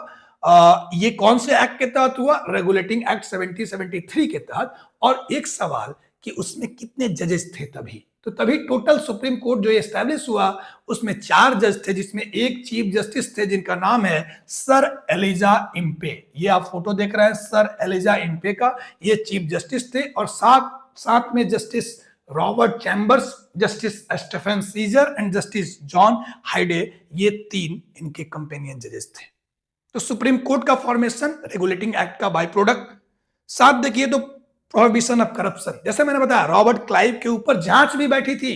ये कौन से एक्ट के तहत हुआ? रेगुलेटिंग एक्ट 1773 के तहत। और एक सवाल कि उसमें कितने जजेस थे तभी? तो तभी टोटल सुप्रीम कोर्ट जो एस्टैब्लिश हुआ उसमें 4 जज थे, जिसमें एक चीफ जस्टिस थे जिनका नाम है सर एलिजा इम्पे। ये आप फोटो देख रहे हैं सर एलिजा इम्पे का, ये चीफ जस्टिस थे। और साथ में justice Robert Chambers, justice Stephen Caesar and justice John Hyde, ये 3 इनके कंपेनियन जजेस थे। तो सुप्रीम कोर्ट का फॉर्मेशन रेगुलेटिंग एक्ट का बाय प्रोडक्ट। साथ देखिए तो प्रोहिबिशन ऑफ करप्शन, जैसे मैंने बताया रॉबर्ट क्लाइव के ऊपर जांच भी बैठी थी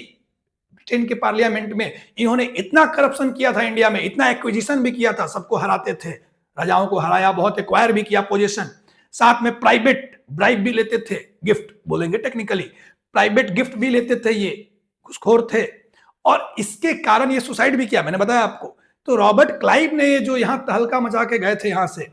ब्रिटेन के पार्लियामेंट में। इन्होंने इतना करप्शन किया था इंडिया में, इतना एक्विजिशन भी किया था, सबको हराते थे, राजाओं को हराया, बहुत एक्वायर भी किया पोजीशन। साथ में प्राइवेट ब्राइब भी लेते थे, गिफ्ट बोलेंगे टेक्निकली, प्राइवेट गिफ्ट भी लेते थे, ये घूसखोर थे। और इसके कारण ये सुसाइड भी किया, मैंने बताया आपको। तो रॉबर्ट क्लाइव ने जो यहां तहलका मचा के गए थे यहां से,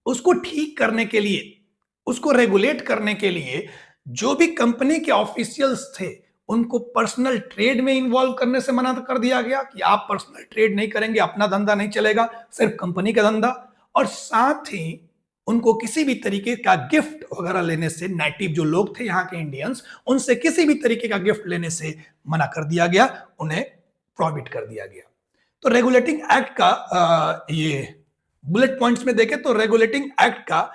उसको ठीक करने के लिए, उसको रेगुलेट करने के लिए जो भी कंपनी के ऑफिशियल्स थे उनको पर्सनल ट्रेड में इन्वॉल्व करने से मना कर दिया गया कि आप पर्सनल ट्रेड नहीं करेंगे, अपना धंधा नहीं चलेगा, सिर्फ कंपनी का धंधा। और साथ ही उनको किसी भी तरीके का गिफ्ट वगैरह लेने से, नेटिव जो लोग थे यहाँ के इंडियंस, उनसे किसी भी तरीके का गिफ्ट लेने से मना कर दिया गया, उन्हें प्रोहिबिट कर दिया गया। तो रेगुलेटिंग एक्ट का ये बुलेट पॉइंट्स में देखें तो रेगुलेटिंग एक्ट का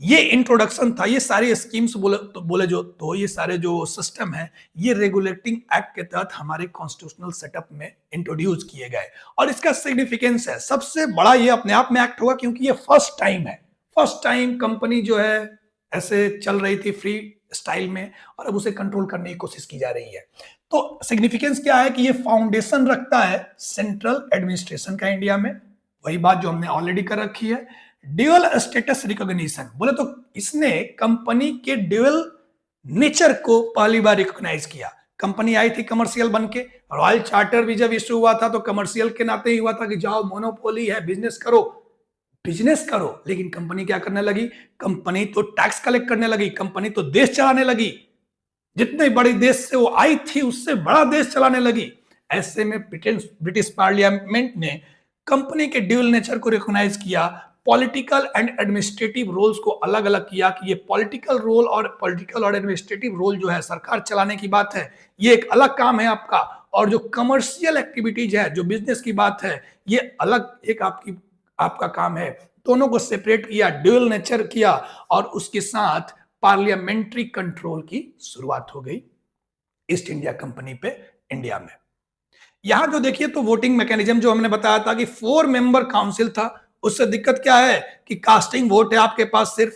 ये इंट्रोडक्शन था। ये सारी स्कीम्स बोले जो, तो ये सारे जो सिस्टम है ये रेगुलेटिंग एक्ट के तहत हमारे कॉन्स्टिट्यूशनल सेटअप में इंट्रोड्यूस किए गए। और इसका सिग्निफिकेंस है, सबसे बड़ा ये अपने आप में एक्ट हुआ क्योंकि ये फर्स्ट टाइम है, फर्स्ट टाइम कंपनी जो है ऐसे चल रही थी फ्री स्टाइल में, और अब उसे कंट्रोल करने की कोशिश की जा रही है। तो सिग्निफिकेंस क्या है कि ये फाउंडेशन रखता है सेंट्रल एडमिनिस्ट्रेशन का इंडिया में, वही बात जो हमने ऑलरेडी कर रखी है। ड्यूअल स्टेटस रिकॉग्निशन, बोले तो इसने कंपनी के ड्यूअल नेचर को पहली बार रिकॉग्नाइज किया। कंपनी आई थी कमर्शियल बन के, रॉयल चार्टर भी जब इश्यू हुआ था तो कमर्शियल के नाते ही हुआ था कि जाओ मोनोपोली है, बिजनेस करो, बिजनेस करो। लेकिन कंपनी क्या करने लगी? कंपनी तो टैक्स कलेक्ट करने लगी, कंपनी तो देश चलाने लगी, जितने बड़े देश से वो आई थी उससे बड़ा देश चलाने लगी। ऐसे में ब्रिटिश पार्लियामेंट ने कंपनी के ड्यूअल नेचर को रिकॉग्नाइज किया, पॉलिटिकल एंड एडमिनिस्ट्रेटिव रोल्स को अलग अलग किया कि ये पॉलिटिकल और एडमिनिस्ट्रेटिव रोल जो है सरकार चलाने की बात है, ये एक अलग काम है आपका, और जो कमर्शियल एक्टिविटीज है, जो बिजनेस की बात है, ये अलग एक आपका काम है। दोनों को सेपरेट किया, ड्यूअल नेचर किया, और उसके साथ पार्लियामेंट्री कंट्रोल की शुरुआत हो गई ईस्ट इंडिया कंपनी पे इंडिया में। यहां जो देखिए तो वोटिंग मैकेनिज्म जो हमने बताया था कि 4 मेंबर काउंसिल था, उससे दिक्कत क्या है कि कास्टिंग वोट है आपके पास, सिर्फ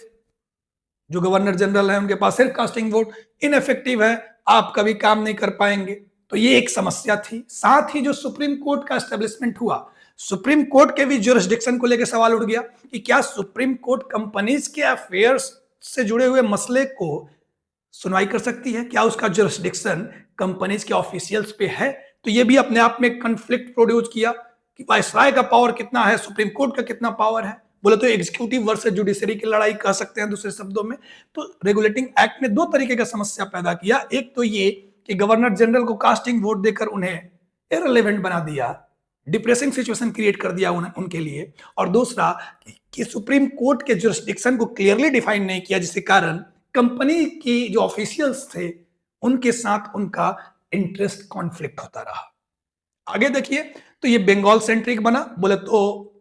जो गवर्नर जनरल है उनके पास सिर्फ कास्टिंग वोट, इनइफेक्टिव है। आप कभी काम नहीं कर पाएंगे। तो ये एक समस्या थी। साथ ही जो सुप्रीम कोर्ट का एस्टेब्लिशमेंट हुआ, सुप्रीम कोर्ट के भी जुरिस्डिक्शन को लेकर सवाल उठ गया कि क्या सुप्रीम कोर्ट कंपनीज के अफेयर्स से जुड़े हुए मसले को सुनवाई कर सकती है, क्या उसका जुरिस्डिक्शन कंपनीज के ऑफिशियल्स पे है। तो ये भी अपने आप में कंफ्लिक्ट प्रोड्यूस किया कि वायसराय का पावर कितना है, सुप्रीम कोर्ट का कितना पावर है। बोले तो एग्जीक्यूटिव वर्सेस जुडिशरी की लड़ाई कह सकते हैं दूसरे शब्दों में। तो रेगुलेटिंग एक्ट ने दो तरीके का समस्या पैदा किया। एक तो ये कि गवर्नर जनरल को कास्टिंग वोट देकर उन्हें इररिलेवेंट बना दिया, डिप्रेसिंग सिचुएशन क्रिएट कर दिया उनके लिए। और दूसरा कि सुप्रीम कोर्ट के जुरिस्डिक्शन को क्लियरली डिफाइन नहीं किया, जिसके कारण कंपनी की जो ऑफिशियल्स थे उनके साथ उनका इंटरेस्ट कॉन्फ्लिक्ट होता रहा। आगे देखिए, तो ये बंगाल सेंट्रिक बना। बोले तो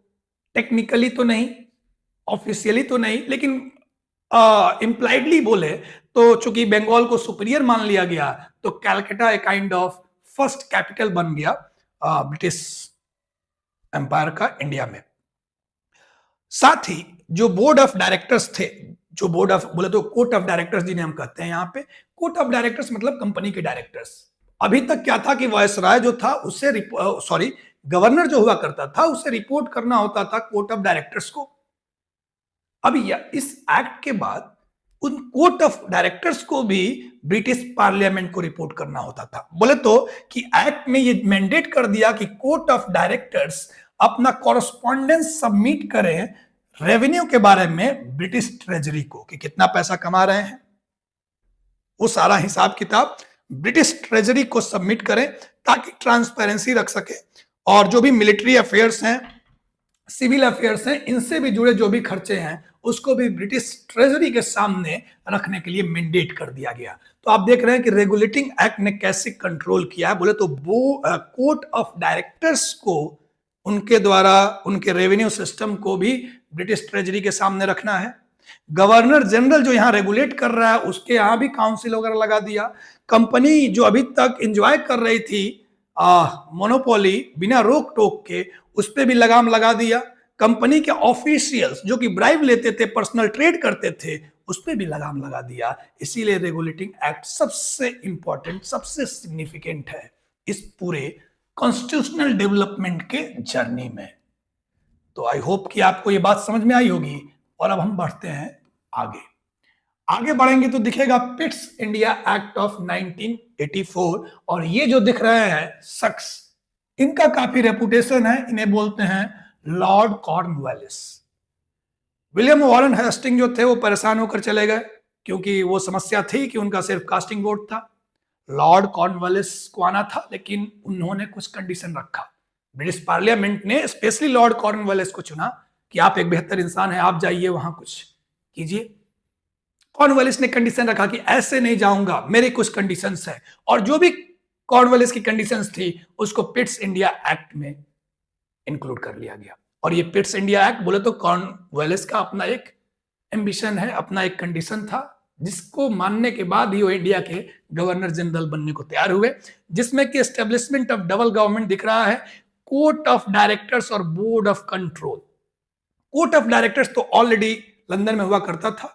टेक्निकली तो नहीं, ऑफिशियली तो नहीं, लेकिन इंप्लाइडली बोले तो चूंकि बंगाल को सुपीरियर मान लिया गया, तो कैलकाटा एक काइंड ऑफ फर्स्ट कैपिटल बन गया ब्रिटिश एम्पायर का इंडिया में। साथ ही जो बोर्ड ऑफ डायरेक्टर्स थे, जो बोर्ड ऑफ बोले तो कोर्ट ऑफ डायरेक्टर्स जिन्हें हम कहते हैं, यहाँ पे कोर्ट ऑफ डायरेक्टर्स मतलब कंपनी के डायरेक्टर्स। अभी तक क्या था कि वायसराय जो था उससे गवर्नर जो हुआ करता था उसे रिपोर्ट करना होता था कोर्ट ऑफ डायरेक्टर्स को। अब इस एक्ट के बाद उन कोर्ट ऑफ डायरेक्टर्स को भी ब्रिटिश पार्लियामेंट को रिपोर्ट करना होता था। बोले तो कि एक्ट में ये मैंडेट कर दिया कि कोर्ट ऑफ डायरेक्टर्स अपना कॉरस्पॉन्डेंस सबमिट करें रेवेन्यू के बारे में ब्रिटिश ट्रेजरी को, कि कितना पैसा कमा रहे हैं, वो सारा हिसाब किताब ब्रिटिश ट्रेजरी को सबमिट करें ताकि ट्रांसपेरेंसी रख सके। और जो भी मिलिट्री अफेयर्स हैं, सिविल अफेयर्स हैं, इनसे भी जुड़े जो भी खर्चे हैं उसको भी ब्रिटिश ट्रेजरी के सामने रखने के लिए मैंडेट कर दिया गया। तो आप देख रहे हैं कि रेगुलेटिंग एक्ट ने कैसे कंट्रोल किया है। बोले तो वो कोर्ट ऑफ डायरेक्टर्स को उनके द्वारा उनके रेवेन्यू सिस्टम को भी ब्रिटिश ट्रेजरी के सामने रखना है। गवर्नर जनरल जो यहाँ रेगुलेट कर रहा है उसके यहाँ भी काउंसिल वगैरह लगा दिया। कंपनी जो अभी तक एंजॉय कर रही थी मोनोपोली बिना रोक टोक के, उस पर भी लगाम लगा दिया। कंपनी के ऑफिशियल्स जो कि ब्राइब लेते थे, पर्सनल ट्रेड करते थे, उस पर भी लगाम लगा दिया। इसीलिए रेगुलेटिंग एक्ट सबसे इंपॉर्टेंट, सबसे सिग्निफिकेंट है इस पूरे कॉन्स्टिट्यूशनल डेवलपमेंट के जर्नी में। तो आई होप कि आपको ये बात समझ में आई होगी। और अब हम बढ़ते हैं आगे। आगे बढ़ेंगे तो दिखेगा पिट्स इंडिया एक्ट ऑफ 1984। और ये जो दिख रहे हैं शख्स, इनका काफी रेपुटेशन है। इन्हें बोलते हैं Lord Cornwallis. William Warren Hasting जो थे वो परेशान होकर चले गए क्योंकि वो समस्या थी कि उनका सिर्फ कास्टिंग वोट था। लॉर्ड कॉर्नवालिस को आना था, लेकिन उन्होंने कुछ कंडीशन रखा। ब्रिटिश पार्लियामेंट ने स्पेशली लॉर्ड कॉर्नवालिस को चुना कि आप एक बेहतर इंसान हैं, आप जाइए वहां कुछ कीजिए। कॉर्नवालिस ने कंडीशन रखा कि ऐसे नहीं जाऊंगा, मेरी कुछ कंडीशंस है। और जो भी कॉर्नवालिस की कंडीशंस थी उसको पिट्स इंडिया एक्ट में इंक्लूड कर लिया गया। और ये पिट्स इंडिया एक्ट बोले तो कॉर्नवालिस का अपना एक एम्बिशन है, अपना एक कंडीशन था, जिसको मानने के बाद ही वो इंडिया के गवर्नर जनरल बनने को तैयार हुए, जिसमें कि एस्टेब्लिशमेंट ऑफ डबल गवर्नमेंट दिख रहा है, कोर्ट ऑफ डायरेक्टर्स और board of control. Court of directors तो ऑलरेडी लंदन में हुआ करता था,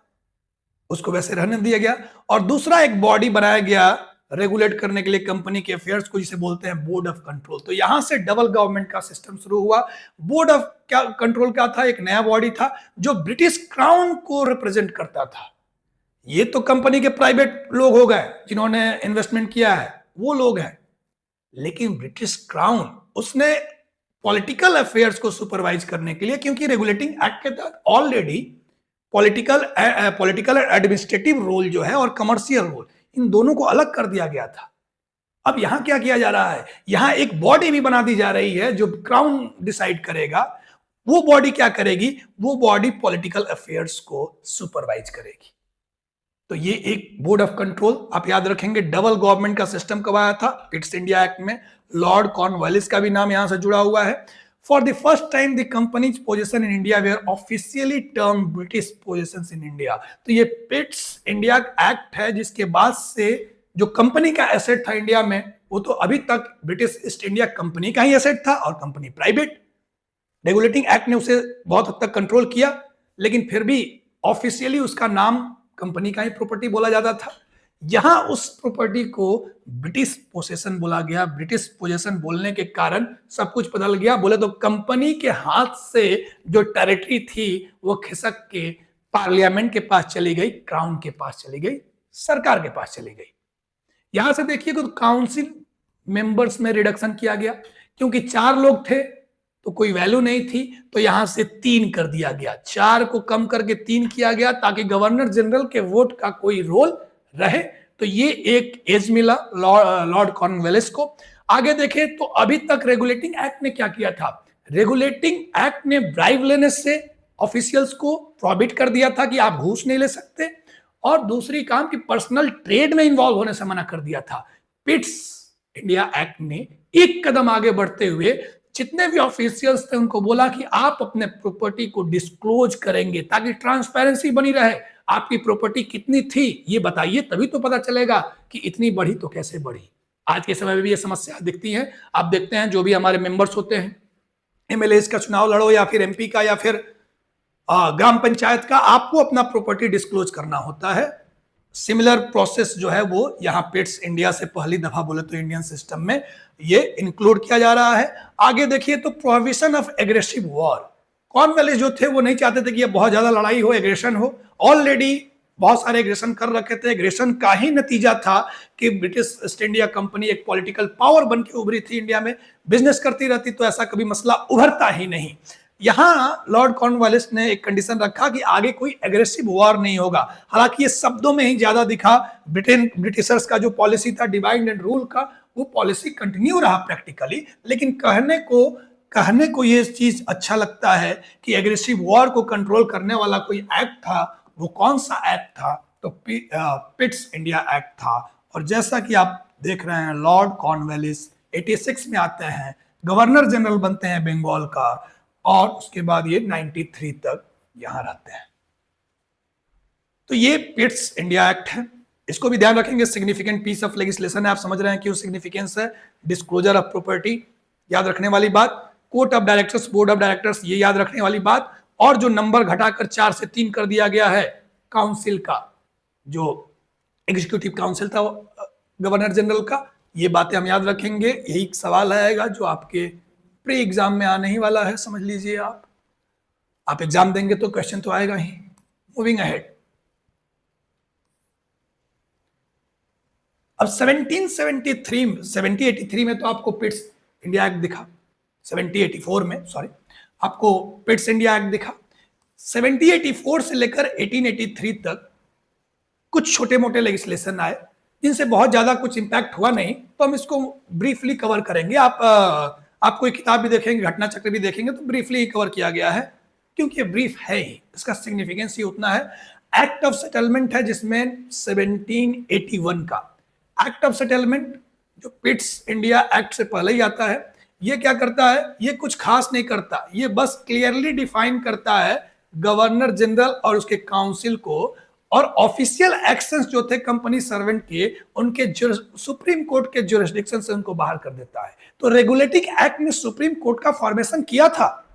उसको वैसे रहने दिया गया। और दूसरा एक बॉडी बनाया गया रेगुलेट करने के लिए कंपनी के अफेयर्स को, जिसे बोलते हैं बोर्ड ऑफ कंट्रोल। तो यहां से डबल गवर्नमेंट का सिस्टम शुरू हुआ। बोर्ड ऑफ कंट्रोल क्या था? एक नया बॉडी था जो ब्रिटिश क्राउन को रिप्रेजेंट करता था। ये तो कंपनी के प्राइवेट लोग हो गए जिन्होंने इन्वेस्टमेंट किया है, वो लोग हैं, लेकिन ब्रिटिश क्राउन उसने पॉलिटिकल अफेयर्स को सुपरवाइज करने के लिए, क्योंकि रेगुलेटिंग एक्ट के तहत ऑलरेडी पॉलिटिकल एडमिनिस्ट्रेटिव रोल जो है और कमर्शियल रोल, इन दोनों को अलग कर दिया गया था। अब यहां क्या किया जा रहा है? यहां एक बॉडी भी बना दी जा रही है जो क्राउन डिसाइड करेगा। वो बॉडी क्या करेगी? वो बॉडी पॉलिटिकल अफेयर्स को सुपरवाइज करेगी। तो ये एक बोर्ड ऑफ कंट्रोल, आप याद रखेंगे, डबल गवर्नमेंट का सिस्टम कब आया था? पिट्स इंडिया एक्ट में। लॉर्ड कॉर्नवालिस का भी नाम यहां से जुड़ा हुआ है। For the first time the company's position in India were officially term British positions in India. तो ये पिट्स इंडिया एक्ट है जिसके बाद से जो कंपनी का एसेट था इंडिया में, वो तो अभी तक ब्रिटिश ईस्ट इंडिया कंपनी का ही एसेट था और कंपनी प्राइवेट। रेगुलेटिंग एक्ट ने उसे बहुत हद तक कंट्रोल किया, लेकिन फिर भी ऑफिशियली उसका नाम कंपनी का ही प्रॉपर्टी बोला जाता था। यहां उस प्रॉपर्टी को ब्रिटिश पोसेशन बोला गया। ब्रिटिश पोजेशन बोलने के कारण सब कुछ बदल गया। बोले तो कंपनी के हाथ से जो टेरिटरी थी वो खिसक के पार्लियामेंट के पास चली गई, क्राउन के पास चली गई, सरकार के पास चली गई। यहां से देखिए तो काउंसिल मेंबर्स में रिडक्शन किया गया, क्योंकि 4 लोग थे तो कोई वैल्यू नहीं थी, तो यहां से 3 कर दिया गया। 4 को कम करके 3 किया गया ताकि गवर्नर जनरल के वोट का कोई रोल रहे। तो ये एक एज मिला लॉर्ड कॉर्नवालिस को। आगे देखें तो अभी तक रेगुलेटिंग एक्ट ने क्या किया था? रेगुलेटिंग एक्ट ने ब्राइब लेने से ऑफिशियल्स को प्रोहिबिट कर दिया था कि आप घूस नहीं ले सकते, और दूसरी काम कि पर्सनल ट्रेड में इन्वॉल्व होने से मना कर दिया था। पिट्स इंडिया एक्ट ने एक कदम आगे बढ़ते हुए जितने भी ऑफिशियल्स थे उनको बोला कि आप अपने प्रॉपर्टी को डिस्क्लोज करेंगे ताकि ट्रांसपेरेंसी बनी रहे। आपकी प्रॉपर्टी कितनी थी ये बताइए, तभी तो पता चलेगा कि इतनी बढ़ी तो कैसे बढ़ी। आज के समय में भी ये समस्या दिखती है। आप देखते हैं जो भी हमारे मेंबर्स होते हैं, एमएलए का चुनाव लड़ो या फिर एमपी का या फिर ग्राम पंचायत का, आपको अपना प्रॉपर्टी डिस्क्लोज करना होता है। सिमिलर प्रोसेस जो है वो यहाँ पिट्स इंडिया से पहली दफा बोले तो इंडियन सिस्टम में ये इंक्लूड किया जा रहा है। आगे देखिए तो prohibition of aggressive war. Cornwallis जो थे वो नहीं चाहते थे कि ये बहुत ज्यादा लड़ाई हो, एग्रेशन हो। ऑलरेडी बहुत सारे एग्रेशन कर रखे थे। एग्रेशन का ही नतीजा था कि ब्रिटिश ईस्ट इंडिया कंपनी एक पॉलिटिकल पावर बन के उभरी थी इंडिया में, बिजनेस करती रहती, तो ऐसा कभी मसला उभरता ही नहीं। यहां लॉर्ड कॉर्नवालिस ने एक कंडीशन रखा कि आगे कोई एग्रेसिव वॉर नहीं होगा। हालांकि ये शब्दों में ही ज्यादा दिखा। ब्रिटिशर्स का जो पॉलिसी था डिवाइड एंड रूल का, वो पॉलिसी कंटिन्यू रहा प्रैक्टिकली, लेकिन कहने को ये चीज अच्छा लगता है कि एग्रेसिव वॉर को कंट्रोल करने वाला कोई एक्ट था। वो कौन सा एक्ट था? तो पिट्स इंडिया एक्ट था। और जैसा कि आप देख रहे हैं लॉर्ड कॉर्नवालिस 86 में आते हैं, गवर्नर जनरल बनते हैं बंगाल का, और उसके बाद ये 93 तक यहां रहते हैं। तो ये पिट्स इंडिया एक्ट है, इसको भी ध्यान रखेंगे। सिग्निफिकेंट पीस ऑफ लेजिस्लेशन है, आप समझ रहे हैं क्यों सिग्निफिकेंस है। डिस्क्लोजर ऑफ प्रॉपर्टी याद रखने वाली बात, court of directors, board of directors ये याद रखने वाली बात, और जो नंबर घटाकर 4 से 3 कर दिया गया है काउंसिल का, जो एग्जीक्यूटिव काउंसिल था गवर्नर जनरल का, ये बातें हम याद रखेंगे। यही सवाल आएगा जो आपके प्री एग्जाम में आने ही वाला है, समझ लीजिए। आप एग्जाम देंगे तो क्वेश्चन तो आएगा ही। मूविंग अहेड, अब 1783 में तो आपको पिट्स इंडिया एक्ट दिखा, 1784 में सॉरी आपको पिट्स इंडिया एक्ट दिखा। 1784 से लेकर 1883 तक कुछ छोटे मोटे लेजिस्लेशन आए जिनसे बहुत ज्यादा कुछ इंपैक्ट हुआ नहीं, तो हम इसको ब्रीफली कवर करेंगे। आप कोई किताब भी देखेंगे, घटना चक्र भी देखेंगे तो ब्रीफली ही कवर किया गया है, क्योंकि ये ब्रीफ है ही, इसका सिग्निफिकेंस ही उतना है। एक्ट ऑफ सेटलमेंट है जिसमें 1781 का एक्ट ऑफ सेटलमेंट, जो पिट्स इंडिया एक्ट से पहले ही आता है। ये क्या करता है? ये कुछ खास नहीं करता, ये बस क्लियरली डिफाइन करता है गवर्नर जनरल और उसके काउंसिल को, और ऑफिशियल एक्शंस जो थे कंपनी सर्वेंट के, उनके सुप्रीम कोर्ट के ज्यूरिसडिक्शन से उनको बाहर कर देता है। तो रेगुलेटिंग एक्ट ने सुप्रीम कोर्ट का फॉर्मेशन किया था,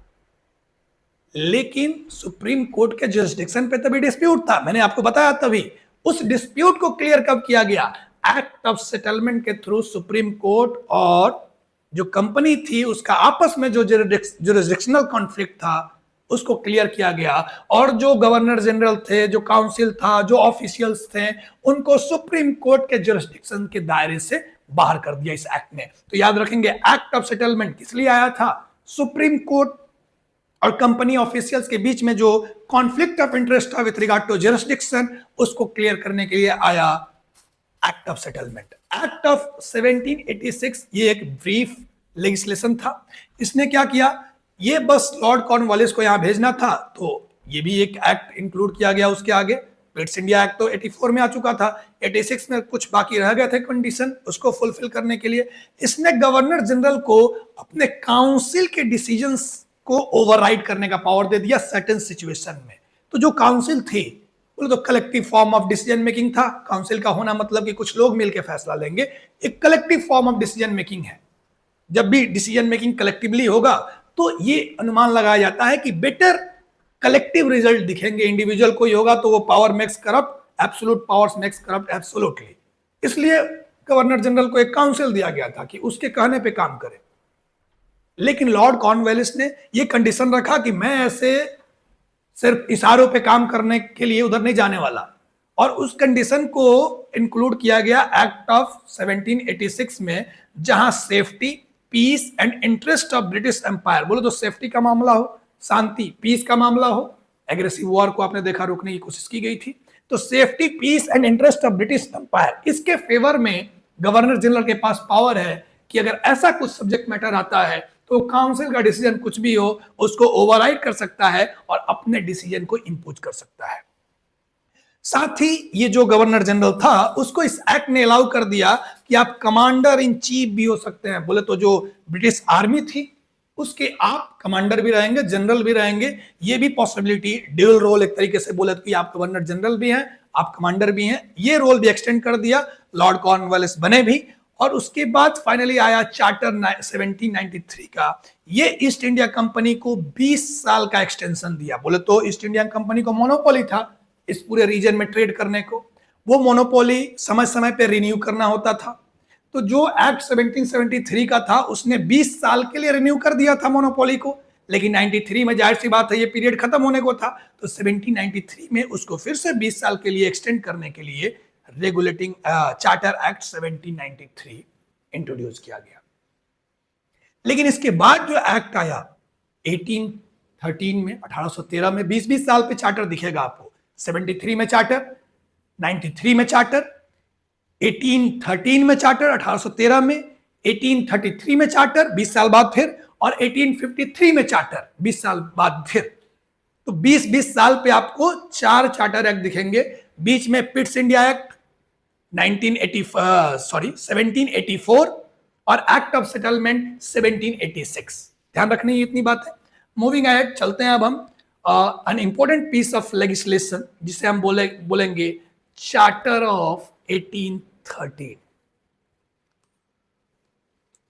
लेकिन सुप्रीम कोर्ट के ज्यूरिसडिक्शन पे तभी डिस्प्यूट था, मैंने आपको बताया तभी। उस डिस्प्यूट को क्लियर कब किया गया? एक्ट ऑफ सेटलमेंट के थ्रू सुप्रीम कोर्ट और जो कंपनी थी उसका आपस में जो ज्यूरिसडिक्शनल कॉन्फ्लिक्ट था उसको क्लियर किया गया, और जो गवर्नर जनरल थे, जो काउंसिल था, जो ऑफिशियल्स थे, उनको सुप्रीम कोर्ट के ज्यूरिसडिक्शन के दायरे से बाहर कर दिया इस एक्ट ने। तो याद रखेंगे एक्ट ऑफ सेटलमेंट किस लिए आया था? सुप्रीम कोर्ट और कंपनी ऑफिशियल्स के बीच में जो कॉन्फ्लिक्ट ऑफ इंटरेस्ट था विथ रिगार्ड टू ज्यूरिसडिक्शन, उसको क्लियर करने के लिए आया act of settlement. Act of 1786 ये एक ब्रीफ लेजिस्लेशन था। इसने क्या किया? ये बस लॉर्ड कॉर्नवालिस को यहां भेजना था, तो ये भी एक एक्ट इंक्लूड किया गया उसके आगे। पिट्स इंडिया एक्ट तो 84 में आ चुका था, 86 में कुछ बाकी रह गए थे कंडीशन, उसको फुलफिल करने के लिए इसने गवर्नर जनरल को अपने काउंसिल के डिसीजंस को ओवरराइड करने का पावर दे दिया सर्टेन सिचुएशन में। तो जो काउंसिल थी बोले तो collective form of decision making था। काउंसिल का होना मतलब कि कुछ लोग मिलकर फैसला लेंगे, एक collective form of decision making है। जब भी डिसीजन मेकिंग कलेक्टिवली होगा तो ये अनुमान लगाया जाता है कि बेटर कलेक्टिव रिजल्ट दिखेंगे। इंडिविजुअल कोई होगा तो वो power makes corrupt, absolute powers makes corrupt absolutely. इसलिए गवर्नर जनरल को एक काउंसिल दिया गया था कि उसके कहने पे काम करे। लेकिन लॉर्ड कॉर्नवालिस ने यह कंडीशन रखा कि मैं ऐसे सिर्फ इशारों पे काम करने के लिए उधर नहीं जाने वाला, और उस कंडीशन को इंक्लूड किया गया एक्ट ऑफ 1786 में, जहां safety, peace and interest of British empire, बोलो तो सेफ्टी का मामला हो, शांति पीस का मामला हो, एग्रेसिव वॉर को आपने देखा रोकने की कोशिश की गई थी, तो safety, peace and interest of British empire, इसके फेवर में गवर्नर जनरल के पास पावर है कि अगर ऐसा कुछ सब्जेक्ट मैटर आता है तो काउंसिल का डिसीजन कुछ भी हो उसको ओवरराइड कर सकता है और अपने डिसीजन को इंपोज कर सकता है। साथ ही ये जो गवर्नर जनरल था उसको इस एक्ट ने अलाउ कर दिया कि आप कमांडर इन चीफ भी हो सकते हैं। बोले तो जो ब्रिटिश आर्मी थी उसके आप कमांडर भी रहेंगे, जनरल भी रहेंगे, ये भी पॉसिबिलिटी, ड्यूल रोल एक तरीके से बोले तो कि आप गवर्नर जनरल भी हैं, आप कमांडर भी हैं, ये रोल भी एक्सटेंड कर दिया। लॉर्ड कॉर्नवालिस बने भी, और उसके बाद फाइनली आया चार्टर 1793 का। ये ईस्ट इंडिया कंपनी को 20 साल का एक्सटेंशन दिया। बोले तो ईस्ट इंडिया कंपनी को मोनोपोली था इस पूरे रीजन में ट्रेड करने को, वो मोनोपोली समय समय पे रिन्यू करना होता था। तो जो एक्ट 1773 का था उसने 20 साल के लिए रिन्यू कर दिया था मोनोपोली को, लेकिन 93 में जाहिर सी बात है ये पीरियड खत्म होने को था, तो 1793 में उसको फिर से 20 साल के लिए एक्सटेंड करने के लिए रेगुलेटिंग चार्टर एक्ट 1793 इंट्रोड्यूस किया गया। लेकिन इसके बाद जो एक्ट आया 1813 में, 1813 में, 20-20 साल पे चार्टर दिखेगा आपको। 73 में चार्टर, 93 में चार्टर, 1813 में चार्टर 1813 में, 1833 में चार्टर 20 साल बाद फिर, और 1853 में चार्टर 20 साल बाद फिर। तो 20-20 साल पे आपको 4 चार्टर एक्ट दिखेंगे। बीच में पिट्स इंडिया एक्ट 1784 और एक्ट ऑफ सेटलमेंट 1786। ध्यान रखनी है इतनी बात है। मूविंग अहेड, चलते हैं अब हम an important piece of legislation जिसे हम बोलेंगे charter of 1813।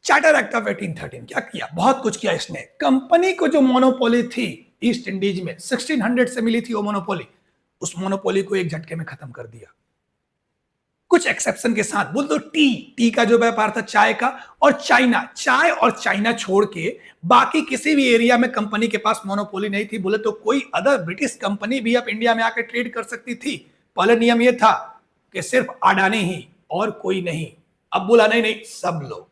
Charter act of 1813 क्या किया? बहुत कुछ किया इसने। कंपनी को जो मोनोपोली थी ईस्ट इंडीज में 1600 से मिली थी वो मोनोपोली, उस मोनोपोली को एक झटके में खत्म कर दिया, कुछ एक्सेप्शन के साथ। बोल दो टी का जो व्यापार था चाय का, और चाय और चाइना छोड़ के बाकी किसी भी एरिया में कंपनी के पास मोनोपोली नहीं थी। बोले तो कोई अदर ब्रिटिश कंपनी भी अब इंडिया में आकर ट्रेड कर सकती थी। पहले नियम यह था कि सिर्फ अडानी ही और कोई नहीं, अब बोला नहीं सब लोग।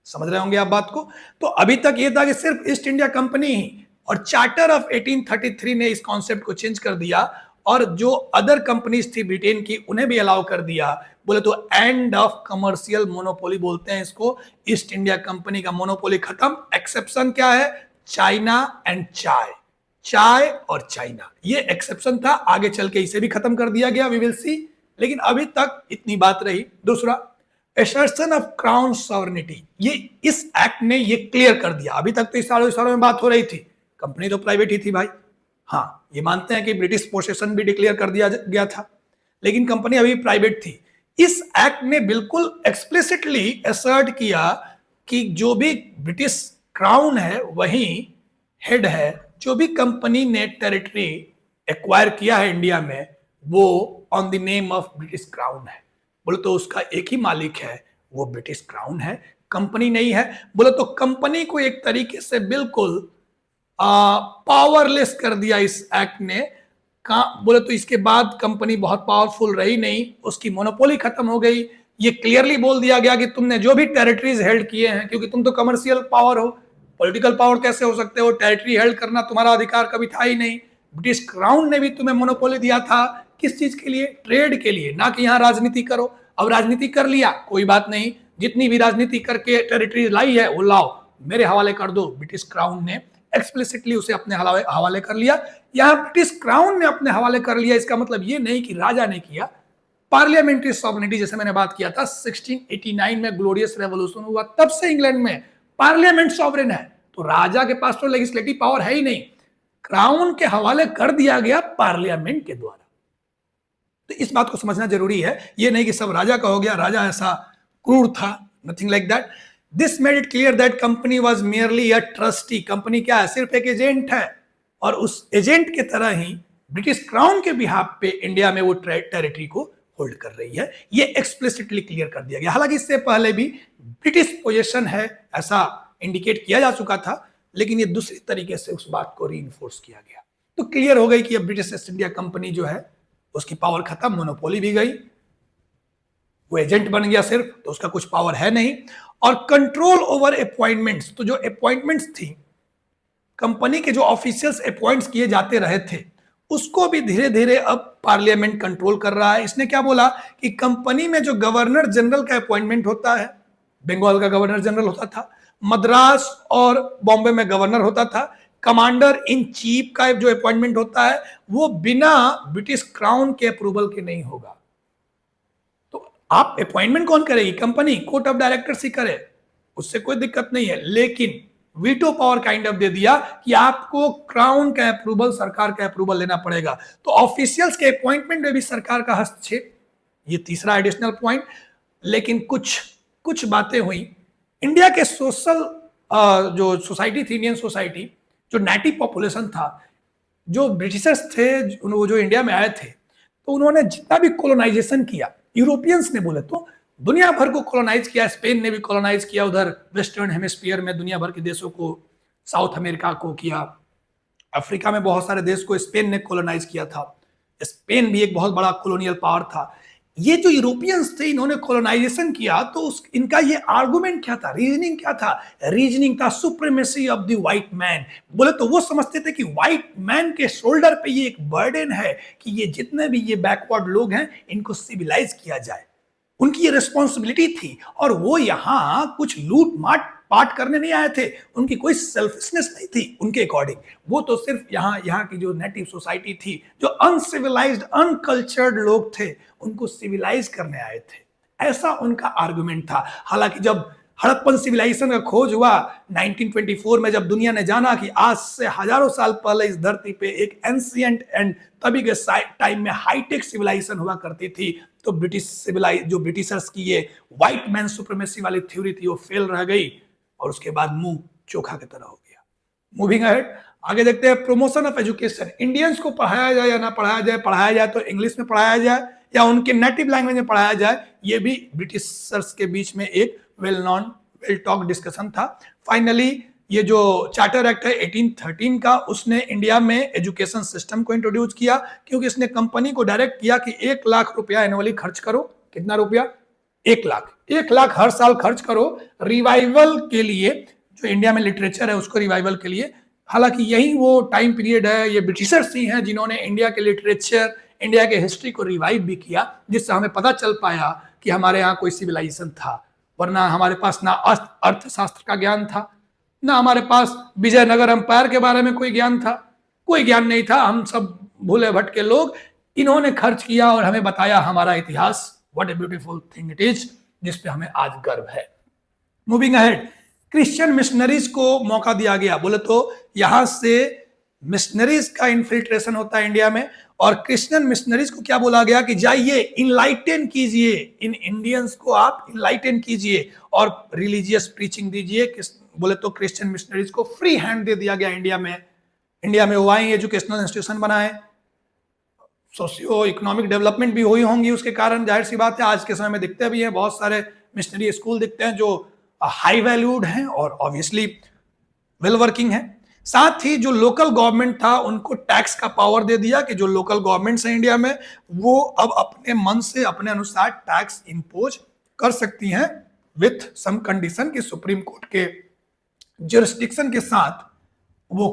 समझ रहे होंगे आप बात को। तो अभी तक यह था कि सिर्फ ईस्ट इंडिया कंपनी ही, और चार्टर ऑफ 1833 ने इस कॉन्सेप्ट को चेंज कर दिया और जो अदर कंपनीज थी ब्रिटेन की उन्हें भी अलाउ कर दिया। बोले तो एंड ऑफ कमर्शियल मोनोपोली बोलते हैं इसको। ईस्ट इंडिया कंपनी का मोनोपोली खत्म। एक्सेप्शन क्या है? चाइना एंड चाय और चाइना, ये एक्सेप्शन था। आगे चल के इसे भी खत्म कर दिया गया, वी विल सी। लेकिन अभी तक इतनी बात रही। दूसरा, असर्शन ऑफ क्राउन सॉवरेनिटी, ये इस एक्ट ने ये क्लियर कर दिया। अभी तक तो इशारों में बात हो रही थी, कंपनी तो प्राइवेट ही थी भाई। हाँ, ये मानते हैं कि ब्रिटिश पोसेशन भी डिक्लेयर कर दिया गया था, लेकिन कंपनी अभी प्राइवेट थी। इस एक्ट ने बिल्कुल एक्सप्लिसिटली असर्ट किया कि जो भी ब्रिटिश क्राउन है वही हेड है। जो भी कंपनी ने टेरिटरी एक्वायर किया है इंडिया में वो on the name of British crown है। बोले तो उसका एक ही मालिक है, वो ब्रिटिश क्राउन है, कंपनी नहीं है। बोले तो कंपनी को एक तरीके से बिल्कुल पावरलेस कर दिया इस एक्ट ने। बोले तो इसके बाद कंपनी बहुत पावरफुल रही नहीं, उसकी मोनोपोली खत्म हो गई। ये क्लियरली बोल दिया गया कि तुमने जो भी टेरिटरीज हेल्ड किए हैं, क्योंकि तुम तो कमर्शियल पावर हो, पॉलिटिकल पावर कैसे हो सकते हो? टेरिटरी हेल्ड करना तुम्हारा अधिकार कभी था ही नहीं। ब्रिटिश क्राउन ने भी तुम्हें मोनोपोली दिया था, किस चीज के लिए? ट्रेड के लिए, ना कि यहाँ राजनीति करो। अब राजनीति कर लिया, कोई बात नहीं, जितनी भी राजनीति करके टेरिटरी लाई है वो लाओ, मेरे हवाले कर दो। ब्रिटिश क्राउन ने एक्सप्लिसिटली उसे अपने हवाले कर लिया। यहां ब्रिटिश क्राउन ने अपने हवाले कर लिया, इसका मतलब यह नहीं कि राजा ने किया। पार्लियामेंट्री सॉवरेनिटी, जैसे मैंने बात किया था 1689 में ग्लोरियस रेवोल्यूशन हुआ, तब से इंग्लैंड में पार्लियामेंट सॉवरेन है। तो राजा के पास तो लेजिस्लेटिव पावर है ही नहीं, क्राउन के हवाले कर दिया गया पार्लियामेंट के द्वारा। तो इस बात को समझना जरूरी है। यह नहीं कि सब राजा का हो गया, राजा ऐसा क्रूर था, nothing like that. This made it clear that company was merely a trustee. Company क्या है? सिर्फ एक एजेंट है, और उस एजेंट के तरह ही ब्रिटिश क्राउन के बिहाफ पे इंडिया में वो टेरिटरी को होल्ड कर रही है, ये एक्सप्लिसिटली क्लियर कर दिया गया। हालांकि इससे पहले भी ब्रिटिश पोजीशन है ऐसा इंडिकेट किया जा चुका था, लेकिन ये दूसरी तरीके से उस बात को रीइंफोर्स किया गया। तो क्लियर हो गई कि अब ब्रिटिश ईस्ट इंडिया कंपनी जो है उसकी पावर खत्म, मोनोपोली भी गई, वो एजेंट बन गया सिर्फ, तो उसका कुछ पावर है नहीं। और कंट्रोल ओवर अपॉइंटमेंट्स, तो जो अपॉइंटमेंट्स थी, कंपनी के जो ऑफिशियल्स अपॉइंट्स किए जाते रहे थे, उसको भी धीरे धीरे अब पार्लियामेंट कंट्रोल कर रहा है। इसने क्या बोला कि कंपनी में जो गवर्नर जनरल का अपॉइंटमेंट होता है, बंगाल का गवर्नर जनरल होता था, मद्रास और बॉम्बे में गवर्नर होता था, कमांडर इन चीफ का जो अपॉइंटमेंट होता है वो बिना ब्रिटिश क्राउन के अप्रूवल के नहीं होगा। तो आप अपॉइंटमेंट कौन करेगी? कंपनी, कोर्ट ऑफ डायरेक्टर्स ही करे, उससे कोई दिक्कत नहीं है। लेकिन वीटो पावर काइंड ऑफ दे दिया कि आपको क्राउन का अप्रूवल, सरकार का अप्रूवल लेना पड़ेगा। तो ऑफिशियल्स के अपॉइंटमेंट में भी सरकार का हस्तक्षेप, ये तीसरा एडिशनल पॉइंट। लेकिन कुछ बातें हुई। इंडिया के सोशल जो सोसाइटी थी, इंडियन सोसाइटी, जो नेटिव पॉपुलेशन था, जो ब्रिटिशर्स थे, वो जो इंडिया में आए थे, तो उन्होंने जितना भी कॉलोनाइजेशन किया, यूरोपियंस ने बोले तो दुनिया भर को कॉलोनाइज किया। स्पेन ने भी कॉलोनाइज किया उधर वेस्टर्न हेमिस्फीयर में, दुनिया भर के देशों को, साउथ अमेरिका को किया, अफ्रीका में बहुत सारे देश को स्पेन ने कॉलोनाइज किया था। स्पेन भी एक बहुत बड़ा कॉलोनियल पावर था। ये जो यूरोपियंस थे, इन्होंने कॉलोनाइजेशन किया, तो इनका ये आर्गुमेंट क्या था, रीजनिंग क्या था? रीजनिंग था supremacy of the white man. बोले तो वो समझते थे कि व्हाइट मैन के शोल्डर पे ये एक बर्डन है कि ये जितने भी ये बैकवर्ड लोग हैं, इनको सिविलाइज किया जाए, उनकी ये रिस्पॉन्सिबिलिटी थी। और वो यहां कुछ लूट माट पाट करने नहीं आए थे, उनकी कोई सेल्फिशनेस नहीं थी उनके अकॉर्डिंग। वो तो सिर्फ यहाँ की जो नेटिव सोसाइटी थी, जो अनसिविलाइज्ड अनकल्चर्ड लोग थे, उनको सिविलाइज करने आए थे, ऐसा उनका आर्गुमेंट था। हालांकि जब हड़प्पन सिविलाइजेशन का खोज हुआ 1924 में, जब दुनिया ने जाना कि आज से हजारों साल पहले इस धरती पे एक एंशिएंट एंड तभी के टाइम में हाईटेक सिविलाइजेशन हुआ करती थी, तो जो ब्रिटिशर्स की ये व्हाइट मैन सुप्रीमेसी वाली थ्योरी थी, वो फेल रह गई और उसके बाद मुंह चोखा की तरह हो गया। मूविंग अहेड, आगे देखते हैं प्रमोशन ऑफ एजुकेशन। इंडियंस को पढ़ाया जाए या ना पढ़ाया जाए तो इंग्लिश में पढ़ाया जाए या उनके नेटिव लैंग्वेज में पढ़ाया जाए, ये भी ब्रिटिशर्स के बीच में एक well non well talk discussion था। फाइनली ये जो चार्टर एक्ट है 1813 का, उसने इंडिया में एजुकेशन सिस्टम को इंट्रोड्यूस किया, क्योंकि इसने कंपनी को डायरेक्ट किया कि 1 लाख रुपया एनुअली खर्च करो। कितना रुपया? 1 लाख हर साल खर्च करो रिवाइवल के लिए, जो इंडिया में लिटरेचर है उसको रिवाइवल के लिए। हालांकि यही वो टाइम पीरियड है, ये ब्रिटिशर्स ही हैं जिन्होंने इंडिया के लिटरेचर, इंडिया के हिस्ट्री को रिवाइव भी किया, जिससे हमें पता चल पाया कि हमारे यहाँ कोई सिविलाइजेशन था। वरना हमारे पास ना अर्थशास्त्र का ज्ञान था, ना हमारे पास विजयनगर अंपायर के बारे में कोई ज्ञान था, कोई ज्ञान नहीं था। हम सब भूले भटके लोग, इन्होंने खर्च किया और हमें बताया हमारा इतिहास। What a beautiful thing it is, जिसपे हमें आज गर्व है। मूविंग अहेड, क्रिश्चियन मिशनरीज को मौका दिया गया। बोले तो यहां से मिशनरीज का इन्फिल्ट्रेशन होता है इंडिया में, और क्रिश्चियन मिशनरीज को क्या बोला गया कि जाइए इनलाइटन कीजिए, इन इंडियंस को आप इनलाइटन कीजिए और रिलीजियस प्रीचिंग दीजिए। बोले तो क्रिश्चियन मिशनरीज को फ्री हैंड दे दिया गया इंडिया में वो आए, एजुकेशनल इंस्टीट्यूशन बनाए, सोशियो इकोनॉमिक डेवलपमेंट भी हुई होंगी उसके कारण। जाहिर सी बात है, आज के समय में दिखते भी हैं बहुत सारे मिशनरी स्कूल दिखते हैं जो हाई वैल्यूड हैं और ऑब्वियसली वेल वर्किंग है। साथ ही जो लोकल गवर्नमेंट था, उनको टैक्स का पावर दे दिया कि जो लोकल गवर्नमेंट्स हैं इंडिया में, वो अब अपने मन से अपने अनुसार टैक्स इंपोज कर सकती हैं विथ सम कंडीशन कि सुप्रीम कोर्ट के जुरिस्डिक्शन के साथ वो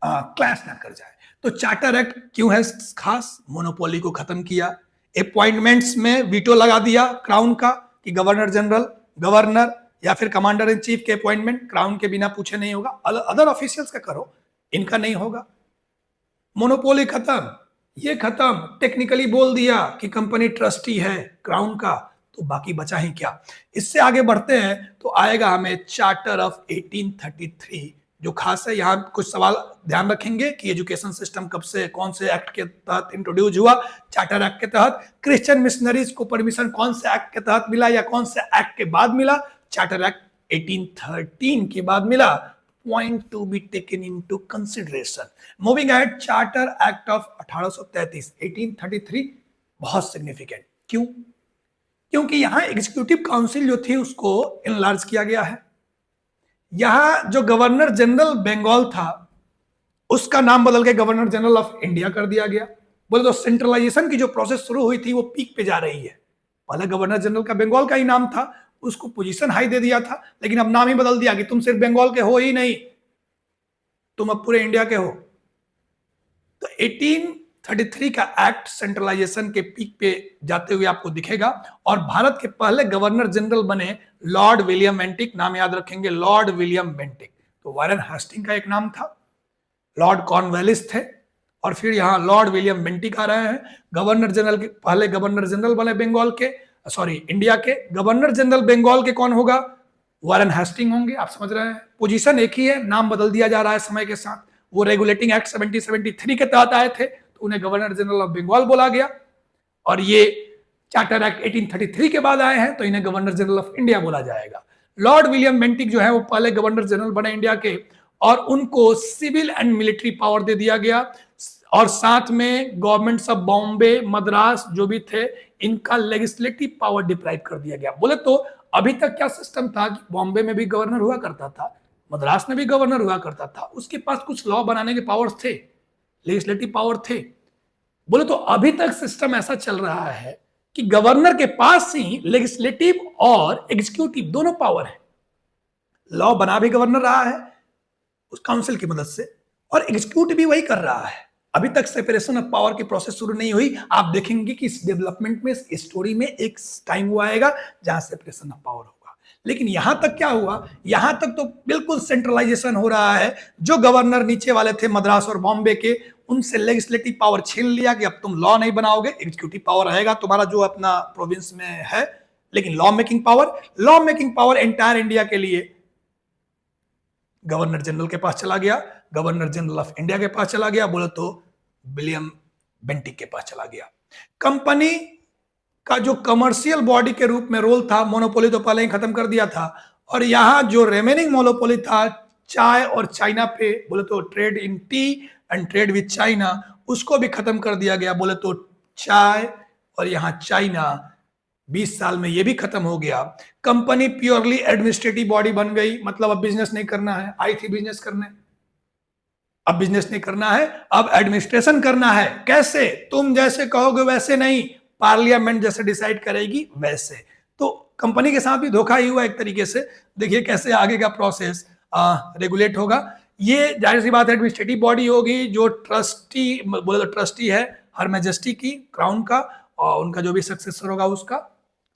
क्लैश ना कर जाए। तो चार्टर एक्ट क्यों है खास? मोनोपोली को खत्म किया, अपॉइंटमेंट्स में वीटो लगा दिया क्राउन का कि गवर्नर जनरल, गवर्नर या फिर कमांडर इन चीफ के अपॉइंटमेंट क्राउन के बिना पूछे नहीं होगा, अदर ऑफिशियल्स का करो, इनका नहीं होगा। मोनोपोली खत्म, ये खत्म, टेक्निकली बोल दिया कि कंपनी ट्रस्टी है क्राउन का, तो बाकी बचा ही क्या। इससे आगे बढ़ते हैं तो आएगा हमें चार्टर ऑफ 1833, जो खास है। यहाँ कुछ सवाल ध्यान रखेंगे कि एजुकेशन सिस्टम कब से, कौन से एक्ट के तहत इंट्रोड्यूस हुआ। चार्टर एक्ट के तहत। क्रिश्चियन मिशनरीज को परमिशन कौन से एक्ट के तहत मिला या कौन से एक्ट के बाद मिला? चार्टर एक्ट 1813 के बाद मिला। Point to be taken into consideration. Moving ahead, charter act of 1833 1833 बहुत सिग्निफिकेंट। क्यों? क्योंकि यहां एग्जीक्यूटिव काउंसिल जो थी उसको इनलार्ज किया गया है। यहां जो गवर्नर जनरल बंगाल था उसका नाम बदल के गवर्नर जनरल ऑफ इंडिया कर दिया गया। बोले तो सेंट्रलाइजेशन की जो प्रोसेस शुरू हुई थी वो पीक पे जा रही है। पहले गवर्नर जनरल का बंगाल का ही नाम था, उसको पोजीशन हाई दे दिया था, लेकिन अब नाम ही बदल दिया कि तुम सिर्फ बंगाल के हो ही नहीं, तुम अब पूरे इंडिया के हो। तो 1833 का एक्ट सेंट्रलाइजेशन के पीक पे जाते हुए आपको दिखेगा। और भारत के पहले गवर्नर जनरल बने लॉर्ड विलियम बेंटिक, नाम याद रखेंगे, लॉर्ड विलियम बेंटिक। तो वारेन हेस्टिंग का एक नाम था, लॉर्ड कॉर्नवालिस थे, और फिर यहाँ लॉर्ड विलियम बेंटिक आ रहे हैं। गवर्नर जनरल के पहले गवर्नर जनरल बने बंगाल के, सॉरी इंडिया के। गवर्नर जनरल बंगाल के कौन होगा? वारेन हेस्टिंग होंगे। आप समझ रहे हैं, पोजीशन एक ही है, नाम बदल दिया जा रहा है समय के साथ। वो रेगुलेटिंग एक्ट 1773 के तहत आए थे तो उन्हें गवर्नर जनरल ऑफ बंगाल बोला गया, और ये चार्टर एक्ट 1833 के बाद आए हैं तो इन्हें गवर्नर जनरल ऑफ इंडिया बोला जाएगा। लॉर्ड विलियम बेंटिक जो है वो पहले गवर्नर जनरल बने इंडिया के, और उनको सिविल एंड मिलिट्री पावर दे दिया गया, और साथ में गवर्नमेंट्स ऑफ बॉम्बे, मद्रास जो भी थे, इनका लेजिस्लेटिव पावर डिप्राइव कर दिया गया। बोले तो अभी तक क्या सिस्टम था कि बॉम्बे में भी गवर्नर हुआ करता था, मद्रास में भी गवर्नर हुआ करता था, उसके पास कुछ लॉ बनाने के पावर्स थे, लेजिस्लेटिव पावर थे। बोले तो अभी तक सिस्टम ऐसा चल रहा है कि गवर्नर के पास ही लेजिस्लेटिव और एग्जीक्यूटिव दोनों पावर है। लॉ बना भी गवर्नर रहा है उस काउंसिल की मदद से, और एग्जीक्यूट भी वही कर रहा है। अभी तक सेपरेशन ऑफ पावर की प्रोसेस शुरू नहीं हुई। आप देखेंगे कि इस डेवलपमेंट में, इस स्टोरी में एक टाइम हुआ आएगा जहां सेपरेशन ऑफ पावर होगा। लेकिन यहां तक क्या हुआ? यहां तक तो बिल्कुल सेंट्रलाइजेशन हो रहा है। जो गवर्नर नीचे वाले थे मद्रास और बॉम्बे के, उनसे लेजिस्लेटिव पावर छीन लिया कि अब तुम लॉ नहीं बनाओगे, एग्जीक्यूटिव पावर रहेगा तुम्हारा जो अपना प्रोविंस में है, लेकिन law making power entire India के लिए गवर्नर जनरल के पास चला गया, गवर्नर जनरल ऑफ इंडिया के पास चला गया, बोले तो विलियम बेंटिक के पास चला गया। कंपनी का जो कमर्शियल बॉडी के रूप में रोल था, मोनोपोली तो पहले ही खत्म कर दिया था, और यहां जो रिमेनिंग मोनोपोली था चाय और चाइना पे, बोले तो trade in T and trade with China, उसको भी खत्म कर दिया गया। बोले तो चाय और यहां चाइना 20 साल में ये भी खत्म हो गया। कंपनी प्योरली एडमिनिस्ट्रेटिव बॉडी बन गई, मतलब अब बिजनेस नहीं करना है, आई थी बिजनेस करने, अब बिजनेस नहीं करना है, अब एडमिनिस्ट्रेशन करना है। कैसे? तुम जैसे कहोगे वैसे नहीं, पार्लियामेंट जैसे डिसाइड करेगी वैसे। तो कंपनी के साथ भी धोखा ही हुआ एक तरीके से। देखिए कैसे आगे का प्रोसेस रेगुलेट होगा। ये जाहिर सी बात है एडमिनिस्ट्रेटिव बॉडी होगी, जो ट्रस्टी, बोले तो ट्रस्टी है हर मैजेस्टी की, क्राउन का, और उनका जो भी सक्सेसर होगा उसका,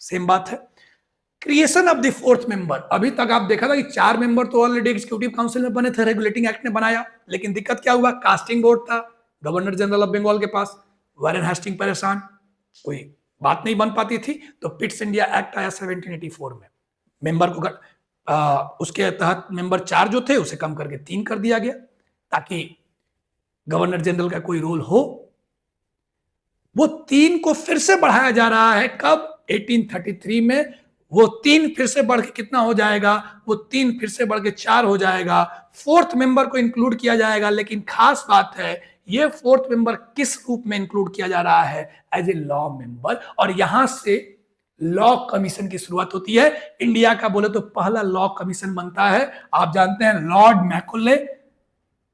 सेम बात है। Creation of the fourth member, अभी तक आप देखा था कि 4 मेंबर तो ऑलरेडी एग्जीक्यूटिव काउंसिल में बने थे, रेगुलेटिंग एक्ट ने बनाया, लेकिन दिक्कत क्या हुआ? कास्टिंग वोट था गवर्नर जनरल ऑफ बंगाल के पास, वारेन हेस्टिंग परेशान, कोई बात नहीं बन पाती थी, तो पिट्स इंडिया एक्ट आया 1784 में। मेंबर को उसके तहत मेंबर 4 जो थे उसे कम करके 3 कर दिया गया, ताकि गवर्नर जनरल का कोई रोल हो। वो 3 को फिर से बढ़ाया जा रहा है, कब? 1833 में। वो 3 फिर से बढ़ के कितना हो जाएगा? वो 3 फिर से बढ़ के 4 हो जाएगा। फोर्थ मेंबर को इंक्लूड किया जाएगा, लेकिन खास बात है ये फोर्थ मेंबर किस रूप में इंक्लूड किया जा रहा है? As a law member. और यहां से लॉ कमीशन की शुरुआत होती है। इंडिया का बोले तो पहला लॉ कमीशन बनता है, आप जानते हैं, लॉर्ड मैकॉले।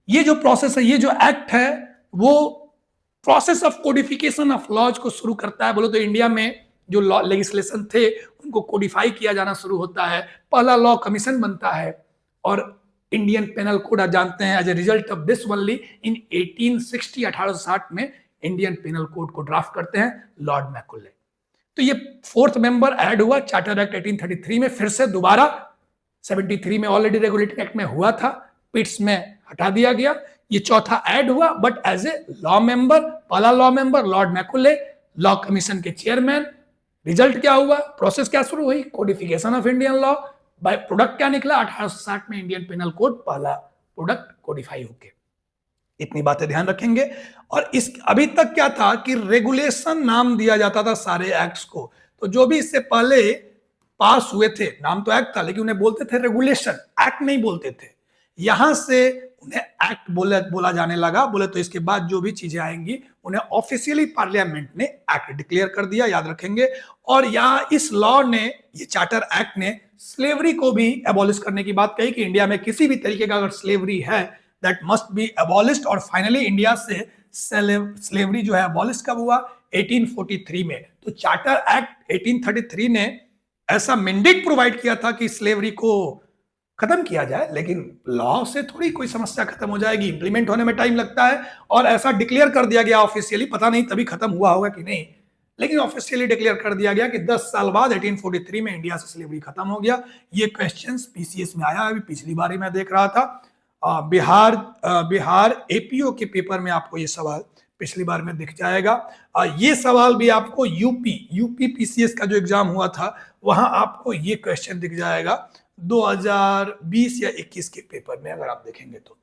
ये जो प्रोसेस है, ये जो एक्ट है, वो process of codification of laws को शुरू करता है। बोले तो इंडिया में जो लॉ लेजिस्लेशन थे उनको कोडिफाई किया जाना शुरू होता है, पहला लॉ कमीशन बनता है। और इंडियन पेनल कोड आप जानते हैं, as a result of this only in 1860 में इंडियन पेनल कोड को ड्राफ्ट करते हैं लॉर्ड मैकॉले। तो ये फोर्थ मेंबर ऐड हुआ चार्टर एक्ट 1833 में, फिर से दोबारा 73 में ऑलरेडी रेगुलेटिंग एक्ट में हुआ था, पिट्स में हटा दिया गया। ये चौथा ऐड हुआ, but as a law member, पहला law member lord Macaulay, law commission के चेयरमैन। रिजल्ट क्या हुआ? प्रोसेस क्या शुरू हुई? Codification of Indian law. By product क्या निकला? 1860 में इंडियन पेनल कोड, पहला प्रोडक्ट कोडिफाई होके। इतनी बातें ध्यान रखेंगे। और इस अभी तक क्या था कि रेगुलेशन नाम दिया जाता था सारे एक्ट्स को, तो जो भी इससे पहले पास हुए थे, नाम तो एक्ट था लेकिन उन्हें बोलते थे रेगुलेशन, एक्ट नहीं बोलते थे। यहां से उन्हें एक्ट बोला जाने लगा। बोले तो इसके बाद जो भी चीजें आएंगी उन्हें ऑफिशियली पार्लियामेंट ने एक्ट डिक्लेयर कर दिया, याद रखेंगे। और यहाँ इस लॉ ने, ये चार्टर एक्ट ने स्लेवरी को भी एबॉलिश करने की बात कही कि इंडिया में किसी भी तरीके का अगर स्लेवरी है दैट मस्ट बी एबॉलिश्ड। और फाइनली इंडिया से स्लेवरी जो है एबॉलिश कब हुआ? 1843 में। तो चार्टर एक्ट 1833 ने ऐसा मैंडेट प्रोवाइड किया था कि स्लेवरी को खत्म किया जाए, लेकिन लॉ से थोड़ी कोई समस्या खत्म हो जाएगी, इंप्लीमेंट होने में टाइम लगता है। और ऐसा डिक्लेयर कर दिया गया ऑफिशियली, पता नहीं तभी खत्म हुआ होगा कि नहीं, लेकिन ऑफिशियली डिक्लेयर कर दिया गया कि 10 साल बाद 1843 में इंडिया से स्लेवरी खत्म हो गया। ये क्वेश्चंस पीसीएस में आया, अभी पिछली बार ही मैं देख रहा था। बिहार एपीओ के पेपर में आपको ये सवाल पिछली बार में दिख जाएगा। ये सवाल भी आपको यूपी पीसीएस का जो एग्जाम हुआ था वहां आपको ये क्वेश्चन दिख जाएगा 2020 या 21 के पेपर में, अगर आप देखेंगे तो।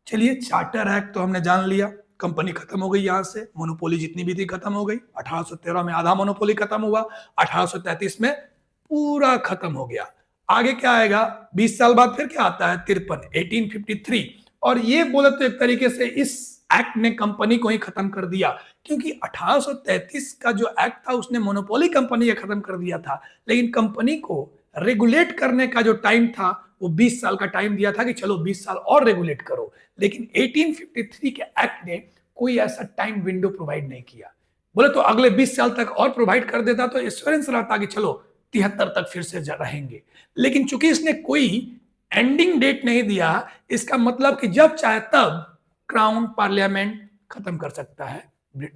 चलिए, चार्टर एक्ट तो हमने जान लिया, कंपनी खत्म हो गई, यहां से मोनोपोली जितनी भी थी खत्म हो गई। 1813 में आधा मोनोपोली खत्म हुआ, 1833 में पूरा खत्म हो गया। आगे क्या आएगा? 20 साल बाद फिर क्या आता है? 53, 1853। और ये बोले तो एक तरीके से इस एक्ट ने कंपनी को ही खत्म कर दिया, क्योंकि 1833 का जो एक्ट था उसने मोनोपोली कंपनी को खत्म कर दिया था, लेकिन कंपनी को रेगुलेट करने का जो टाइम था वो 20 साल का टाइम दिया था कि चलो 20 साल और रेगुलेट करो। लेकिन 1853 के एक्ट ने कोई ऐसा टाइम विंडो प्रोवाइड नहीं किया। बोले तो अगले 20 साल तक और प्रोवाइड कर देता तो एश्योरेंस रहता कि चलो 73 तक फिर से रहेंगे। लेकिन चूंकि इसने कोई एंडिंग डेट नहीं दिया, इसका मतलब कि जब चाहे तब क्राउन पार्लियामेंट खत्म कर सकता है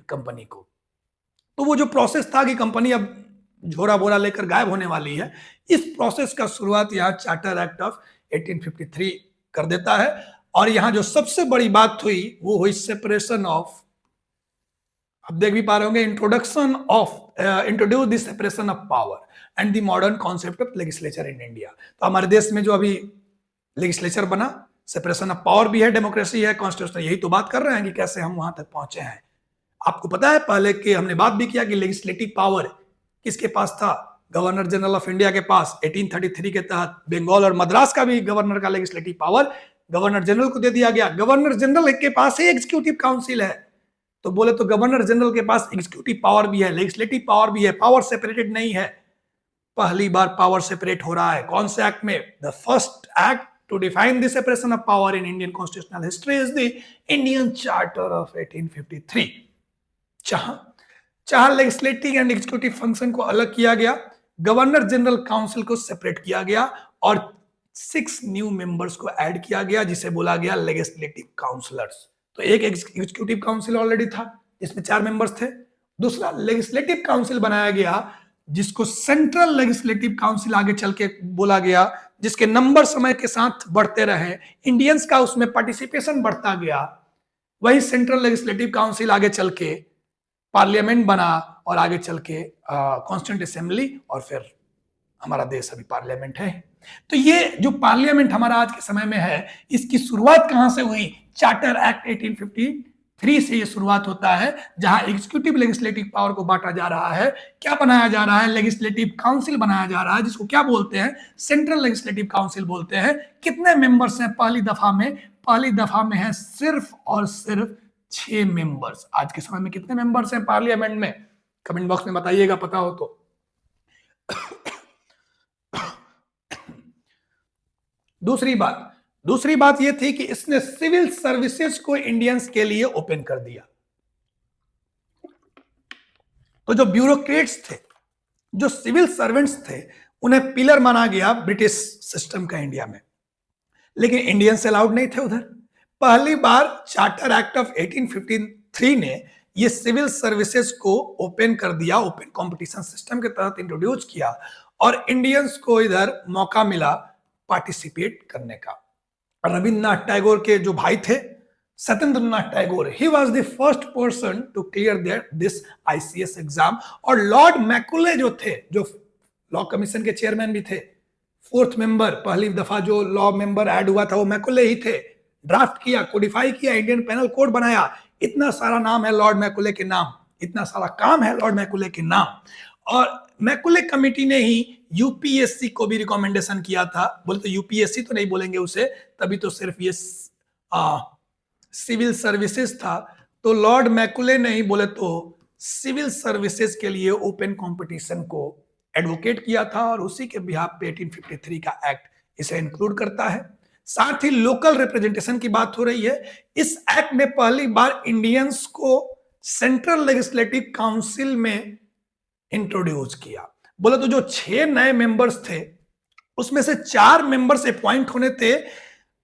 कंपनी को। तो वो जो प्रोसेस था कि कंपनी अब झोरा बोरा लेकर गायब होने वाली है, इस प्रोसेस का शुरुआत यहाँ चार्टर एक्ट ऑफ 1853 कर देता है। और यहां जो सबसे बड़ी बात हुई वो हुई सेपरेशन ऑफ, आप देख भी पा रहे होंगे, introduce the separation of power and the modern concept of legislature in India. तो हमारे देश में जो अभी लेजिस्लेचर बना, सेपरेशन ऑफ पावर भी है, डेमोक्रेसी है, कॉन्स्टिट्यूशन, यही तो बात कर रहे हैं कि कैसे हम वहां तक पहुंचे हैं। आपको पता है पहले कि हमने बात भी किया कि लेजिस्लेटिव पावर किसके पास था? गवर्नर जनरल ऑफ इंडिया के पास। 1833 के तहत बंगाल और मद्रास का भी गवर्नर का लेजिस्लेटिव पावर गवर्नर जनरल को दे दिया गया। गवर्नर जनरल के पास ही एग्जीक्यूटिव काउंसिल है, तो बोले तो गवर्नर जनरल के पास एग्जीक्यूटिव पावर भी है, लेजिस्लेटिव पावर भी है, पावर सेपरेटेड नहीं है। पहली बार पावर सेपरेट हो रहा है, कौन से एक्ट में? The first act to define the separation of power in Indian constitutional history is the Indian Charter of 1853. जहां लेजिस्लेटिव एंड एग्जीक्यूटिव फंक्शन को अलग किया गया, गवर्नर जनरल काउंसिल को सेपरेट किया गया और 6 न्यू मेंबर्स को ऐड किया गया, जिसे बोला गया लेजिस्लेटिव काउंसिलर्स। तो एक एग्जीक्यूटिव काउंसिल ऑलरेडी था जिसमें 4 मेंबर्स थे। दूसरा लेजिस्लेटिव काउंसिल बनाया गया जिसको सेंट्रल लेजिस्लेटिव काउंसिल आगे चल के बोला गया, जिसके नंबर समय के साथ बढ़ते रहे, इंडियंस का उसमें पार्टिसिपेशन बढ़ता गया। वही सेंट्रल लेजिस्लेटिव काउंसिल आगे चल के पार्लियामेंट बना और आगे चल के कॉन्स्टिट्यूंट असेंबली, और फिर हमारा देश अभी पार्लियामेंट है। तो ये जो पार्लियामेंट हमारा आज के समय में है, इसकी शुरुआत कहां से हुई? चार्टर एक्ट 1853 से ये शुरुआत होता है, जहां एग्जीक्यूटिव लेजिस्लेटिव पावर को बांटा जा रहा है। क्या बनाया जा रहा है? लेजिस्लेटिव काउंसिल बनाया जा रहा है, जिसको क्या बोलते हैं? सेंट्रल लेजिस्लेटिव काउंसिल बोलते हैं। कितने मेंबर्स हैं पहली दफा में? पहली दफा में है सिर्फ और सिर्फ 6 मेंबर्स। आज के समय में कितने मेंबर्स हैं पार्लियामेंट में? कमेंट बॉक्स में बताइएगा, पता हो तो। दूसरी बात यह थी कि इसने सिविल सर्विसेज को इंडियंस के लिए ओपन कर दिया। तो जो ब्यूरोक्रेट्स थे, जो सिविल सर्वेंट्स थे, उन्हें पिलर माना गया ब्रिटिश सिस्टम का इंडिया में, लेकिन इंडियंस अलाउड नहीं थे उधर। पहली बार चार्टर एक्ट ऑफ 1853 ने ये सिविल सर्विसेज को ओपन कर दिया, ओपन कंपटीशन सिस्टम के तहत इंट्रोड्यूस किया, और इंडियंस को इधर मौका मिला पार्टिसिपेट करने का। रविन्द्रनाथ टैगोर के जो भाई थे, Satyendranath Tagore, he was the first person to clear this ICS exam. और लॉर्ड मैकुले जो थे, जो लॉ कमीशन के चेयरमैन भी थे, 4th मेंबर, पहली दफा जो लॉ मेंबर ऐड हुआ था वो मैकुले ही थे। ड्राफ्ट किया, कोडिफाई किया, इंडियन पेनल कोड बनाया। इतना सारा नाम है लॉर्ड मैकुले के नाम, इतना सारा काम है लॉर्ड मैकुले के नाम। और मैकुले कमेटी ने ही यूपीएससी को भी रिकमेंडेशन किया था। बोले तो यूपीएससी तो नहीं बोलेंगे उसे, तभी तो सिर्फ ये सिविल सर्विसेज था, तो लॉर्ड मैकुले ने ही बोले तो सिविल सर्विसेज के लिए ओपन कंपटीशन को एडवोकेट किया था और उसी के बिहाफ पे 1853 का एक्ट इसे इंक्लूड करता है। साथ ही लोकल रिप्रेजेंटेशन की बात हो रही है। इस एक्ट में पहली बार इंडियंस को सेंट्रल लेजिस्लेटिव काउंसिल में इंट्रोड्यूस किया। बोले तो जो 6 नए मेंबर्स थे उसमें से 4 मेंबर्स अपॉइंट होने थे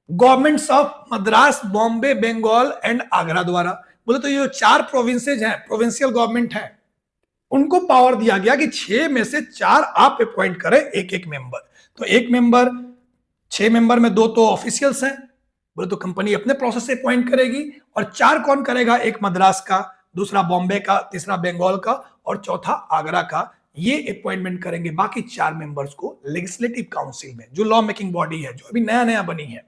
governments of Madras, Bombay, Bengal and Agra द्वारा। बोले तो ये 4 प्रोविंसेज हैं, प्रोविंशियल गवर्नमेंट है, उनको पावर दिया गया कि 6 में से 4 आप अपॉइंट करें एक एक मेंबर। तो एक मेंबर, 6 मेंबर में 2 तो ऑफिशियल्स हैं, बोले तो कंपनी अपने प्रोसेस से अपॉइंट करेगी। और 4 कौन करेगा? एक मद्रास का, दूसरा बॉम्बे का, तीसरा बंगाल का और चौथा आगरा का। ये अपॉइंटमेंट करेंगे बाकी 4 मेंबर्स को लेजिस्लेटिव काउंसिल में, जो लॉ मेकिंग बॉडी है, जो अभी नया नया बनी है।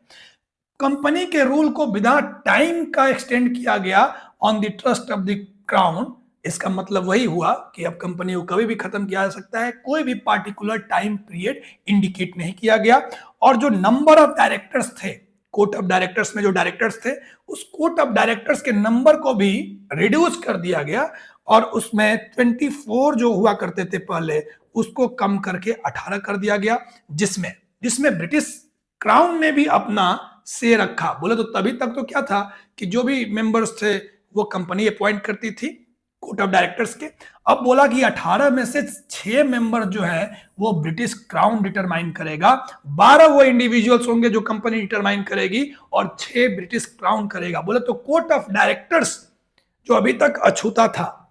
कंपनी के रूल को बिना टाइम का एक्सटेंड किया गया on the trust of the crown. इसका मतलब वही हुआ कि अब कंपनी को कभी भी खत्म किया जा सकता है, कोई भी पार्टिकुलर टाइम पीरियड इंडिकेट नहीं किया गया। और जो नंबर ऑफ डायरेक्टर्स थे, कोर्ट ऑफ डायरेक्टर्स में जो डायरेक्टर्स थे, उस कोर्ट ऑफ डायरेक्टर्स के नंबर को भी रिड्यूस कर दिया गया और उसमें 24 जो हुआ करते थे पहले, उसको कम करके 18 कर दिया गया, जिसमें ब्रिटिश क्राउन ने भी अपना से रखा। बोले तो तभी तक तो क्या था कि जो भी मेंबर्स थे वो कंपनी अपॉइंट करती थी कोर्ट ऑफ डायरेक्टर्स के। अब बोला कि 18 में से 6 मेंबर जो है वो ब्रिटिश क्राउन डिटरमाइन करेगा, 12 वो इंडिविजुअल्स होंगे जो कंपनी डिटरमाइन करेगी और 6 ब्रिटिश क्राउन करेगा। बोले तो कोर्ट ऑफ डायरेक्टर्स जो अभी तक अछूता था,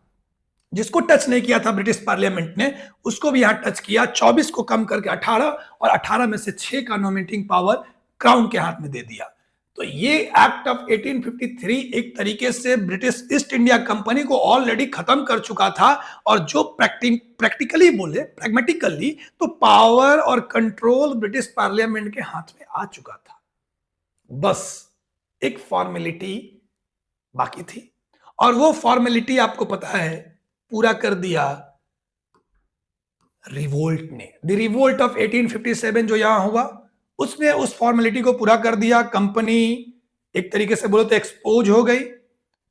जिसको टच नहीं किया था ब्रिटिश पार्लियामेंट ने, उसको भी यहां टच किया, 24 को कम करके 18 और 18 में से 6 का नॉमिनेटिंग पावर क्राउन के हाथ में दे दिया। तो ये एक्ट ऑफ 1853 एक तरीके से ब्रिटिश ईस्ट इंडिया कंपनी को ऑलरेडी खत्म कर चुका था और जो प्रैक्टिकली बोले, प्रैग्मेटिकली, तो पावर और कंट्रोल ब्रिटिश पार्लियामेंट के हाथ में आ चुका था। बस एक फॉर्मेलिटी बाकी थी और वो फॉर्मेलिटी आपको पता है पूरा कर दिया रिवोल्ट ने। द रिवोल्ट ऑफ 1857 जो यहां हुआ, उसने उस फॉर्मेलिटी को पूरा कर दिया। कंपनी एक तरीके से बोले तो एक्सपोज हो गई,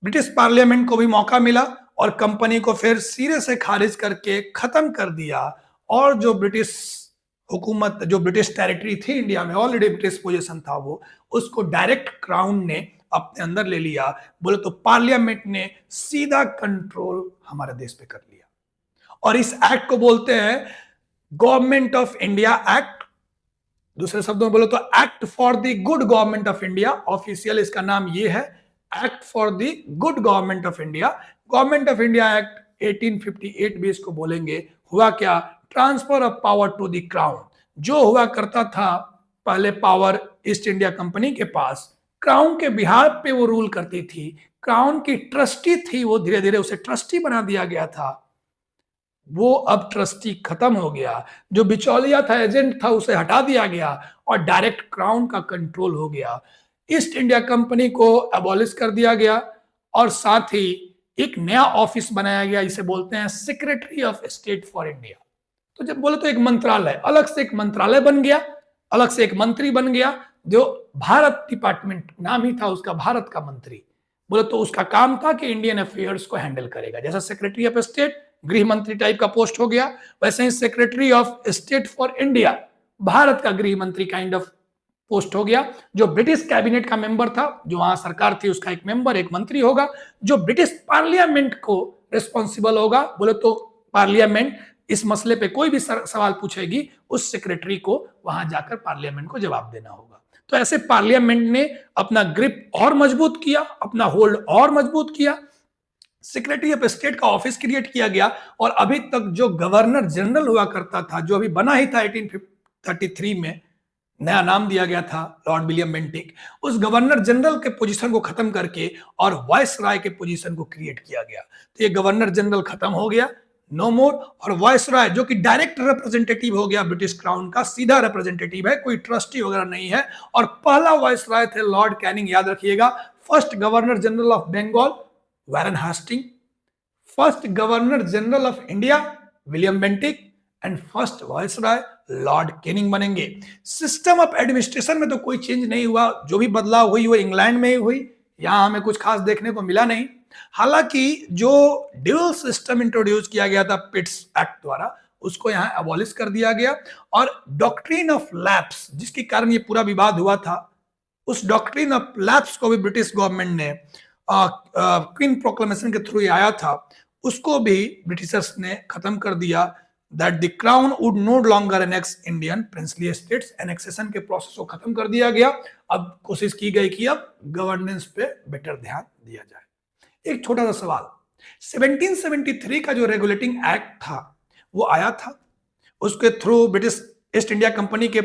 ब्रिटिश पार्लियामेंट को भी मौका मिला और कंपनी को फिर सिरे से खारिज करके खत्म कर दिया। और जो ब्रिटिश हुकूमत, जो ब्रिटिश टेरिटरी थी इंडिया में, ऑलरेडी ब्रिटिश पोजीशन था, वो उसको डायरेक्ट क्राउन ने अपने अंदर ले लिया। बोले तो पार्लियामेंट ने सीधा कंट्रोल हमारे देश पे कर लिया और इस एक्ट को बोलते हैं गवर्नमेंट ऑफ इंडिया एक्ट। दूसरे शब्दों में बोलो तो act for the good government of India. Official इसका नाम ये है, act for the good government of India. Government of India act 1858 भी इसको बोलेंगे। हुआ क्या? Transfer of power to the crown. जो हुआ करता था पहले पावर ईस्ट इंडिया कंपनी के पास, क्राउन के बिहार पे वो रूल करती थी, क्राउन की ट्रस्टी थी, वो धीरे धीरे उसे ट्रस्टी बना दिया गया था। वो अब ट्रस्टी खत्म हो गया, जो बिचौलिया था, एजेंट था, उसे हटा दिया गया और डायरेक्ट क्राउन का कंट्रोल हो गया। ईस्ट इंडिया कंपनी को अबॉलिश कर दिया गया और साथ ही एक नया ऑफिस बनाया गया, इसे बोलते हैं secretary of state for India. तो जब बोले तो एक मंत्रालय, अलग से एक मंत्रालय बन गया, अलग से एक मंत्री बन गया, जो भारत डिपार्टमेंट नाम ही था उसका, भारत का मंत्री। बोले तो उसका काम था कि इंडियन अफेयर्स को हैंडल करेगा। जैसा सेक्रेटरी ऑफ स्टेट गृह मंत्री टाइप का पोस्ट हो गया, वैसे ही secretary of state for India, Bharat का गृह मंत्री काइंड ऑफ पोस्ट हो गया। जो ब्रिटिश कैबिनेट का मेंबर था, जो वहां सरकार थी, उसका एक मेंबर, एक मंत्री होगा, जो ब्रिटिश पार्लियामेंट को रिस्पॉन्सिबल होगा। बोले तो पार्लियामेंट इस मसले पे कोई भी सवाल पूछेगी, उस सेक्रेटरी को वहां जाकर पार्लियामेंट को जवाब देना होगा। तो ऐसे पार्लियामेंट ने अपना ग्रिप और मजबूत किया, अपना होल्ड और मजबूत किया। सेक्रेटरी ऑफ स्टेट का ऑफिस क्रिएट किया गया और अभी तक जो गवर्नर जनरल हुआ करता था, जो अभी बना ही था 1833 में, नया नाम दिया गया था लॉर्ड विलियम बेंटिक, उस गवर्नर जनरल के पोजीशन को खत्म करके और वाइस राय के पोजीशन को क्रिएट किया गया। तो ये गवर्नर जनरल खत्म हो गया, नो मोर, और वाइस राय जो कि डायरेक्ट रिप्रेजेंटेटिव हो गया ब्रिटिश क्राउन का, सीधा रिप्रेजेंटेटिव है, कोई ट्रस्टी वगैरह नहीं है। और पहला वाइस राय थे लॉर्ड कैनिंग, याद रखिएगा। First governor general of Bengal Warren Hasting, first governor general of India William Bentinck, and first viceroy Lord Canning बनेंगे। सिस्टम ऑफ एडमिनिस्ट्रेशन में तो कोई चेंज नहीं हुआ, जो भी बदलाव हुई वो इंग्लैंड में ही हुई, यहां हमें कुछ खास देखने को मिला नहीं। हालांकि जो ड्यूअल सिस्टम इंट्रोड्यूस किया गया था पिट्स एक्ट द्वारा, उसको यहां अबॉलिश कर दिया गया, और डॉक्ट्रिन ऑफ लैप्स जिसके कारण ये पूरा विवाद हुआ था, उस डॉक्ट्रिन ऑफ लैप्स को भी ब्रिटिश गवर्नमेंट ने क्वीन प्रोक्लेमेशन के थ्रू आया था, उसको भी ब्रिटिशर्स ने खत्म कर दिया, that the crown would know longer annex Indian princely states. Annexation के प्रोसेस को खत्म कर दिया गया। अब कोशिश की गई कि अब गवर्नेंस पे बेटर ध्यान दिया जाए। एक छोटा सा सवाल, 1773 का जो रेगुलेटिंग एक्ट था वो आया था, उसके through British east India company के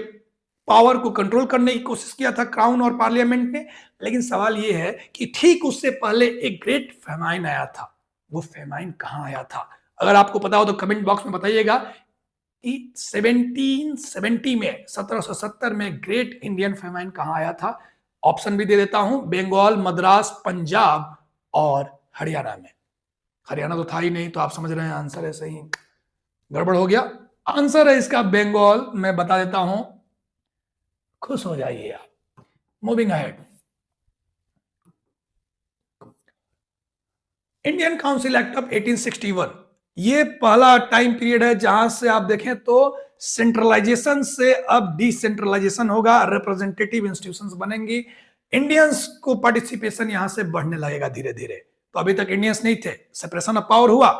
पावर को कंट्रोल करने की कोशिश किया था क्राउन और पार्लियामेंट ने। लेकिन सवाल यह है कि ठीक उससे पहले एक ग्रेट फेमाइन आया था, वो फेमाइन कहां आया था? अगर आपको पता हो तो कमेंट बॉक्स में बताइएगा कि 1770 में 1770 में ग्रेट इंडियन फेमाइन कहां आया था। ऑप्शन भी दे देता हूं, बंगाल, मद्रास, पंजाब और हरियाणा में। हरियाणा तो था ही नहीं, तो आप समझ रहे हैं आंसर ऐसे ही गड़बड़ हो गया। आंसर है इसका बंगाल, मैं बता देता हूं, खुश हो जाइए आप। Moving ahead, Indian council act of 1861, ये पहला टाइम पीरियड है जहां से आप देखें तो सेंट्रलाइजेशन से अब डिसेंट्रलाइजेशन होगा, रिप्रेजेंटेटिव इंस्टीट्यूशंस बनेंगी, इंडियंस को पार्टिसिपेशन यहां से बढ़ने लगेगा धीरे धीरे। तो अभी तक इंडियंस नहीं थे, सेपरेशन ऑफ पावर हुआ।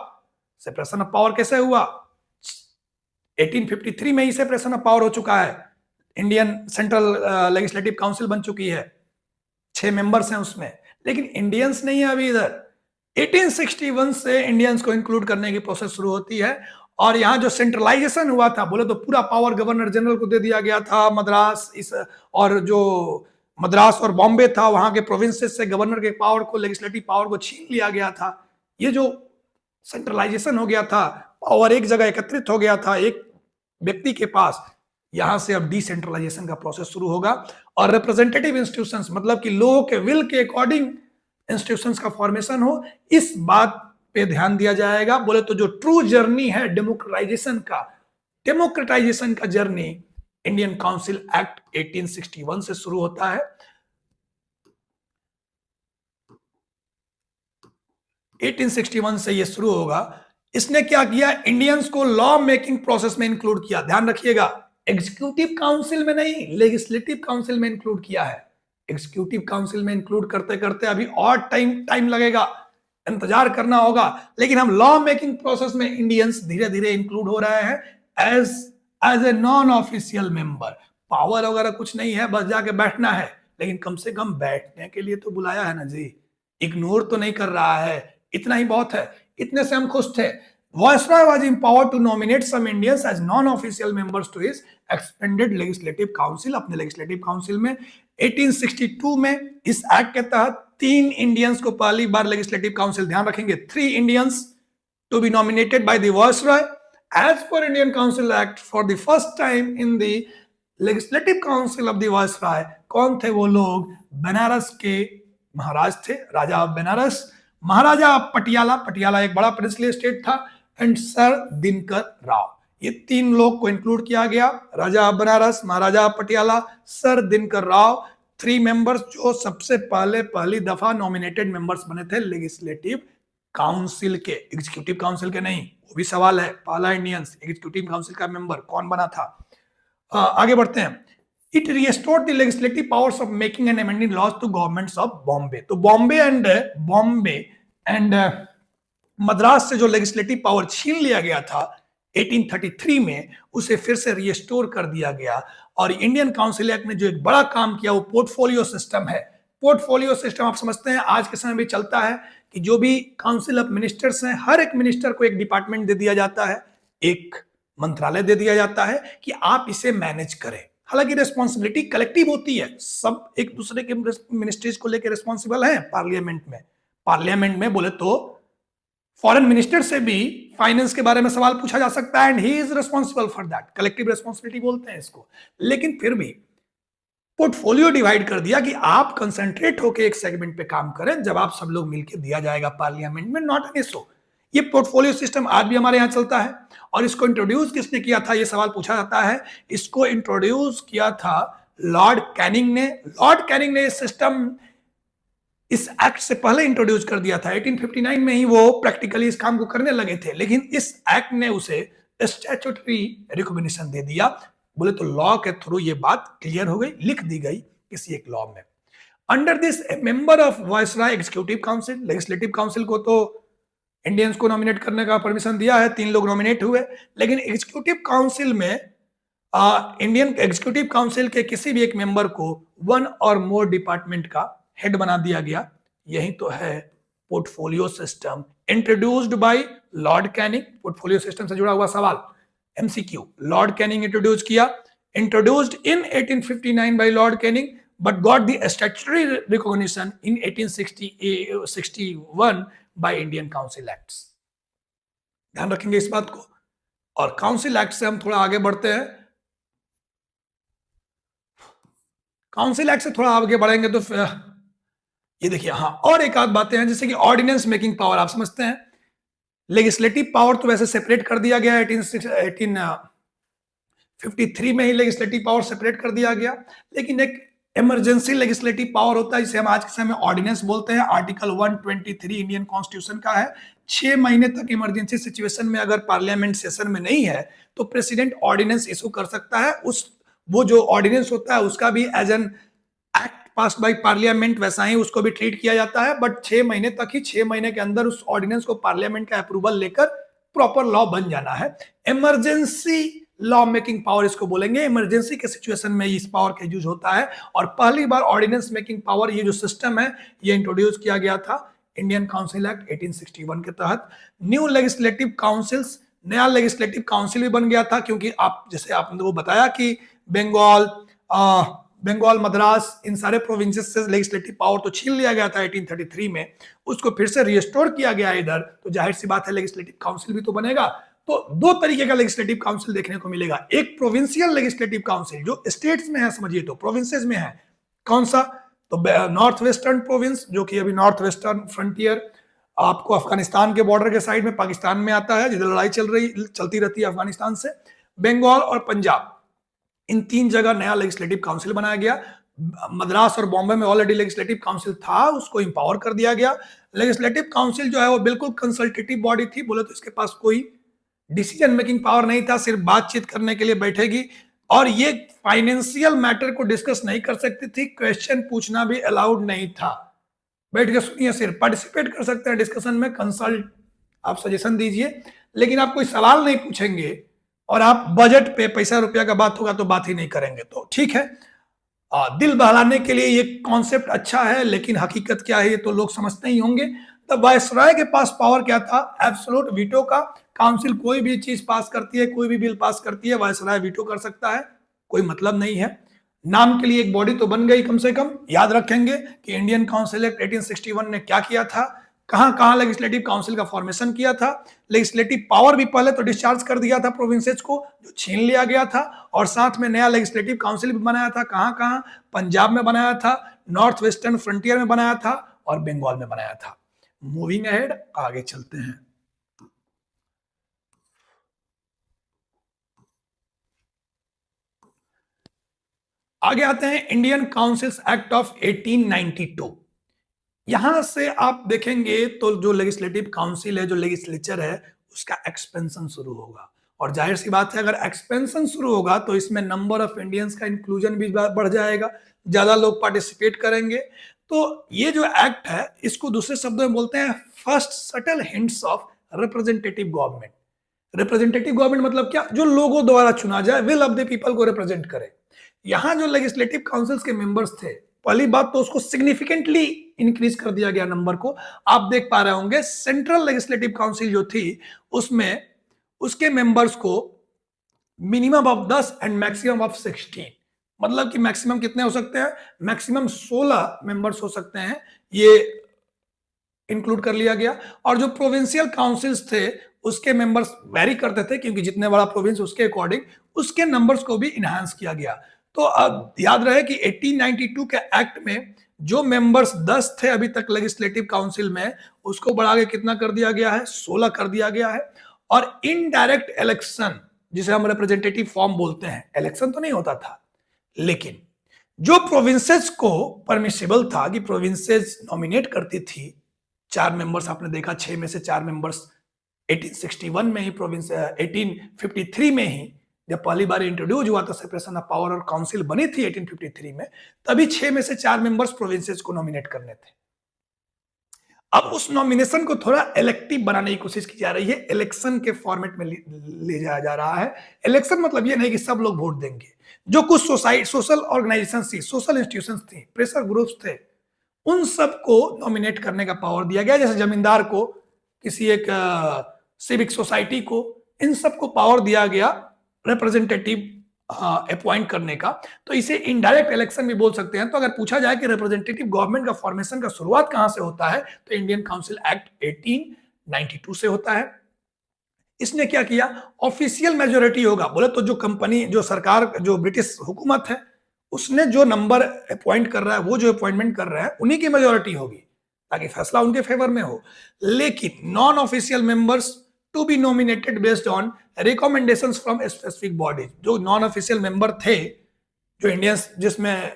सेपरेशन ऑफ पावर कैसे हुआ? 1853 में ही सेपरेशन ऑफ पावर हो चुका है। इंडियन सेंट्रल लेजिस्लेटिव काउंसिल बन चुकी है, 6 मेंबर्स हैं उसमें, लेकिन इंडियंस नहीं है अभी इधर। 1861 से इंडियंस को इंक्लूड करने की प्रोसेस शुरू होती है। और यहां जो सेंट्रलाइजेशन हुआ था, बोले तो पूरा पावर गवर्नर जनरल को दे दिया गया था। मद्रास और जो मद्रास और बॉम्बे था, वहां के प्रोविंसेस से गवर्नर के पावर को, लेजिस्लेटिव पावर को छीन लिया गया था। ये जो सेंट्रलाइजेशन हो गया था, पावर एक जगह एकत्रित हो गया था एक व्यक्ति के पास, यहां से अब डिसेंट्रलाइजेशन का प्रोसेस शुरू होगा। और रिप्रेजेंटेटिव इंस्टीट्यूशंस, मतलब कि लोगों के विल के अकॉर्डिंग इंस्टीट्यूशंस का फॉर्मेशन हो, इस बात पे ध्यान दिया जाएगा। बोले तो जो ट्रू जर्नी है डेमोक्रेटाइजेशन का जर्नी इंडियन काउंसिल एक्ट 1861 से शुरू होता है। 1861 से ये शुरू होगा। इसने क्या किया? इंडियंस को लॉ मेकिंग प्रोसेस में इंक्लूड किया। ध्यान रखिएगा, एग्जीक्यूटिव काउंसिल में नहीं, लेजिस्लेटिव काउंसिल में इंक्लूड किया है। एग्जीक्यूटिव काउंसिल में इंक्लूड करते करते अभी और टाइम लगेगा, इंतजार करना होगा। लेकिन हम लॉ मेकिंग प्रोसेस में इंडियंस धीरे धीरे इंक्लूड हो रहे हैं as a non official member. Power वगैरह कुछ नहीं है, बस जाके बैठना है, लेकिन कम से कम बैठने के लिए तो बुलाया है ना जी, इग्नोर तो नहीं कर रहा है, इतना ही बहुत है। इतने से हम खुश थे। Viceroy was empowered to nominate some Indians as non-official members to his expanded legislative council। अपने legislative council में 1862 में इस एक्ट के तहत 3 इंडियंस को पहली बार legislative council, ध्यान रखेंगे, 3 Indians to be nominated by the Viceroy as per Indian Council Act for the first time in the legislative council of the Viceroy। कौन थे वो लोग? बनारस के महाराज थे, राजा ऑफ बनारस, महाराजा पटियाला एक बड़ा प्रिंसली स्टेट था, एंड सर दिनकर राव। ये 3 लोग को इंक्लूड किया गया, राजा बनारस, महाराजा पटियाला, सर दिनकर राव। 3 मेंबर्स जो सबसे पहली दफा नॉमिनेटेड मेंबर्स बने थे लेजिस्लेटिव काउंसिल के, एग्जीक्यूटिव काउंसिल के नहीं। वो भी सवाल है, पहला इंडियंस एग्जीक्यूटिव काउंसिल का मेंबर कौन बना था? आगे बढ़ते हैं। It restored the legislative powers of making and amending laws to governments of Bombay। तो बॉम्बे एंड मद्रास से जो लेजिस्लेटिव पावर छीन लिया गया था 1833 में, उसे फिर से रिस्टोर कर दिया गया। और इंडियन काउंसिल एक्ट ने जो एक बड़ा काम किया वो पोर्टफोलियो सिस्टम है। पोर्टफोलियो सिस्टम आप समझते हैं आज के समय में चलता है कि जो भी काउंसिल ऑफ मिनिस्टर्स हैं, हर एक मिनिस्टर को एक डिपार्टमेंट दे दिया जाता है, एक मंत्रालय दे दिया जाता है कि आप इसे मैनेज करें। हालांकि रिस्पॉन्सिबिलिटी कलेक्टिव होती है, सब एक दूसरे के मिनिस्ट्रीज को लेकर रिस्पॉन्सिबल हैं। पार्लियामेंट में बोले तो फॉरेन मिनिस्टर से भी फाइनेंस के बारे में सवाल पूछा जा सकता है, and he is responsible for that. Collective responsibility बोलते हैं इसको। लेकिन फिर भी पोर्टफोलियो डिवाइड कर दिया कि आप कंसंट्रेट होकर एक सेगमेंट पे काम करें, जब आप सब लोग मिलकर दिया जाएगा पार्लियामेंट में, नॉट एन इशू। ये पोर्टफोलियो सिस्टम आज भी हमारे यहाँ चलता है। और इसको इंट्रोड्यूस किसने किया था, ये सवाल पूछा जाता है। इसको इंट्रोड्यूस किया था लॉर्ड कैनिंग ने। लॉर्ड कैनिंग ने इस सिस्टम इस एक्ट से पहले इंट्रोड्यूस कर दिया था। 1859 में ही वो प्रैक्टिकली इस काम को करने लगे थे, लेकिन इस एक्ट ने उसे स्टैट्यूटरी रिकॉग्निशन दे दिया। बोले तो लॉ के थ्रू ये बात क्लियर हो गई, लिख दी गई किसी एक लॉ में। Under this A member of viceroy executive council, legislative council को तो इंडियंस को नॉमिनेट करने का परमिशन दिया है, 3 लोग नॉमिनेट हुए, लेकिन एग्जीक्यूटिव काउंसिल में इंडियन एग्जीक्यूटिव काउंसिल के किसी भी एक मेंबर को 1 और मोर डिपार्टमेंट का हेड बना दिया गया। यही तो है portfolio system introduced by Lord Canning. Portfolio system से जुड़ा हुआ सवाल एमसीक्यू, लॉर्ड कैनिंग इंट्रोड्यूस किया, introduced in 1859 by Lord Canning but got the statutory recognition in 1861 by Indian Council Acts। ध्यान रखेंगे इस बात को। और काउंसिल एक्ट से हम थोड़ा आगे बढ़ते हैं। काउंसिल एक्ट से थोड़ा आगे बढ़ेंगे तो ये देखिए, हाँ और एक आध बातें हैं, जैसे कि ऑर्डिनेंस मेकिंग पावर आप समझते हैं। लेजिस्लेटिव पावर तो वैसे सेपरेट कर दिया गया 1853 में ही लेजिस्लेटिव पावर सेपरेट कर दिया गया, लेकिन एक इमरजेंसी लेजिस्लेटिव पावर होता है जिसे हम आज के समय ऑर्डिनेंस बोलते हैं। आर्टिकल 123 इंडियन कॉन्स्टिट्यूशन का है। 6 महीने तक इमरजेंसी सिचुएशन में अगर पार्लियामेंट सेशन में नहीं है तो प्रेसिडेंट ऑर्डिनेंस इशू कर सकता है। वो जो ऑर्डिनेंस होता है उसका भी as an act pass by parliament वैसा ही उसको भी ट्रीट किया जाता है, बट 6 महीने तक ही, 6 महीने के अंदर उस ऑर्डिनेंस को पार्लियामेंट का अप्रूवल लेकर प्रॉपर लॉ बन जाना है। इमरजेंसी लॉ मेकिंग पावर इसको बोलेंगे। इमरजेंसी के सिचुएशन में इस पावर का यूज होता है। और पहली बार ऑर्डिनेंस मेकिंग पावर, ये जो सिस्टम है, ये इंट्रोड्यूस किया गया था इंडियन काउंसिल एक्ट 1861 के तहत। न्यू लेजिस्लेटिव काउंसिल्स, नया लेजिस्लेटिव काउंसिल भी बन गया था, क्योंकि आप जैसे आपने वो बताया कि बंगाल, मद्रास, इन सारे प्रोविंसेस से लेजिस्लेटिव पावर तो छीन लिया गया था 1833 में, उसको फिर से रिस्टोर किया गया इधर, तो जाहिर सी बात है लेजिस्लेटिव काउंसिल भी तो बनेगा। तो 2 तरीके का लेजिस्लेटिव काउंसिल देखने को मिलेगा। एक प्रोविंशियल लेजिस्लेटिव काउंसिल जो स्टेट्स में है, समझिए तो प्रोविंसेस में है। कौन सा? तो नॉर्थ वेस्टर्न प्रोविंस, जो कि अभी नॉर्थ वेस्टर्न फ्रंटियर आपको अफगानिस्तान के बॉर्डर के साइड में पाकिस्तान में आता है, जिधर लड़ाई चलती रहती है अफगानिस्तान से। बंगाल और पंजाब, इन 3 जगह नया लेजिस्लेटिव काउंसिल बनाया गया। मद्रास और बॉम्बे में ऑलरेडी लेजिस्लेटिव काउंसिल था, उसको इंपावर कर दिया गया। लेजिस्लेटिव काउंसिल जो है वो बिल्कुल कंसल्टेटिव बॉडी थी, बोले तो इसके पास कोई डिसीजन मेकिंग पावर नहीं था, सिर्फ बातचीत करने के लिए बैठेगी। और ये फाइनेंशियल मैटर को डिस्कस नहीं कर सकती थी, क्वेश्चन पूछना भी अलाउड नहीं था। बैठ के सुनिए, सिर्फ पार्टिसिपेट कर सकते हैं डिस्कशन में, कंसल्ट आप सजेशन दीजिए, लेकिन आप कोई सवाल नहीं पूछेंगे। और आप बजट पे पैसा रुपया का बात होगा तो बात ही नहीं करेंगे, तो ठीक है। दिल बहलाने के लिए ये कॉन्सेप्ट अच्छा है, लेकिन हकीकत क्या है ये तो लोग समझते ही होंगे। तब वायसराय के पास पावर क्या था? एब्सोल्यूट वीटो का। काउंसिल कोई भी चीज पास करती है, कोई भी बिल पास करती है, वायसराय वीटो कर सकता है, कोई मतलब नहीं है। नाम के लिए एक बॉडी तो बन गई कम से कम। याद रखेंगे कि इंडियन काउंसिल एक्ट 1861 ने क्या किया था, कहां कहां लेजिस्लेटिव काउंसिल का फॉर्मेशन किया था। लेजिस्लेटिव पावर भी पहले तो डिस्चार्ज कर दिया था प्रोविंसेस को, जो छीन लिया गया था, और साथ में नया लेजिस्लेटिव काउंसिल भी बनाया था। कहां कहां? पंजाब में बनाया था, नॉर्थ वेस्टर्न फ्रंटियर में बनाया था, और बंगाल में बनाया था। मूविंग अहेड, आगे चलते हैं। आगे आते हैं इंडियन काउंसिल्स एक्ट ऑफ 1892। यहां से आप देखेंगे तो जो लेजिस्लेटिव काउंसिल है, जो लेजिस्लेचर है, उसका एक्सपेंशन शुरू होगा। और जाहिर सी बात है, अगर एक्सपेंशन शुरू होगा तो इसमें नंबर ऑफ इंडियंस का इंक्लूजन भी बढ़ जाएगा, ज्यादा लोग पार्टिसिपेट करेंगे। तो ये जो एक्ट है, इसको दूसरे शब्दों में बोलते हैं first subtle hints of representative government. Representative government मतलब क्या? जो लोगों द्वारा चुना जाए, विल ऑफ द पीपल को रिप्रेजेंट करे। यहां जो लेजिस्लेटिव काउंसिल्स के मेंबर्स थे, पहली बात तो उसको सिग्निफिकेंटली इंक्रीज कर दिया गया नंबर को। आप देख पा रहे होंगे सेंट्रल लेजिस्लेटिव काउंसिल जो थी, उसमें उसके मेंबर्स को minimum of 10 and maximum of 16, मतलब कि मैक्सिमम कितने हो सकते हैं? मैक्सिमम 16 मेंबर्स हो सकते हैं, ये इंक्लूड कर लिया गया। और जो प्रोविंशियल काउंसिल्स थे, उसके मेंबर्स वेरी करते थे, क्योंकि जितने बड़ा प्रोविंस उसके अकॉर्डिंग उसके नंबर्स को भी इनहांस किया गया। तो अब याद रहे कि 1892 के एक्ट में जो मेंबर्स 10 थे अभी तक लेजिस्लेटिव काउंसिल में, उसको बढ़ा के कितना कर दिया गया है, 16 कर दिया गया है। और इनडायरेक्ट इलेक्शन, जिसे हम रिप्रेजेंटेटिव फॉर्म बोलते हैं, इलेक्शन तो नहीं होता था, लेकिन जो प्रोविंसेस को परमिसिबल था कि प्रोविंसेस नॉमिनेट करती थी 4 मेंबर्स, आपने देखा 6 में से 4 मेंबर्स 1861 में ही, प्रोविंस 1853 में ही जब पहली बार इंट्रोड्यूस हुआ था सेपरेशन ऑफ पावर और काउंसिल बनी थी 1853 में, तभी 6 में से 4 मेंबर्स प्रोविंसेस को नॉमिनेट करने थे। अब उस नॉमिनेशन को थोड़ा इलेक्टिव बनाने की कोशिश की जा रही है, इलेक्शन के फॉर्मेट में ले जाया जा रहा है। इलेक्शन मतलब ये नहीं कि सब लोग वोट देंगे, जो कुछ सोशल ऑर्गेनाइजेशन थी, सोशल इंस्टीट्यूशंस थी, प्रेशर ग्रुप्स थे, उन सबको नॉमिनेट करने का पावर दिया गया। जैसे जमींदार को, किसी एक सिविक सोसाइटी को, इन सबको पावर दिया गया रिप्रेजेंटेटिव अपॉइंट करने का। तो इसे इनडायरेक्ट इलेक्शन भी बोल सकते हैं। तो अगर पूछा जाए कि रिप्रेजेंटेटिव गवर्नमेंट का फॉर्मेशन का शुरुआत कहां से होता है, तो इंडियन काउंसिल एक्ट 1892 से होता है। इसने क्या किया, ऑफिशियल मेजोरिटी होगा, बोले तो जो कंपनी, जो सरकार, जो ब्रिटिश हुकूमत है, उसने जो नंबर अपॉइंट कर रहा है, वो जो अपॉइंटमेंट कर रहा है, उन्हीं की मेजोरिटी होगी, ताकि फैसला उनके फेवर में हो। लेकिन non official members to be nominated based on recommendations from specific bodies. जो नॉन ऑफिशियल मेंबर थे, जो इंडियंस जिसमें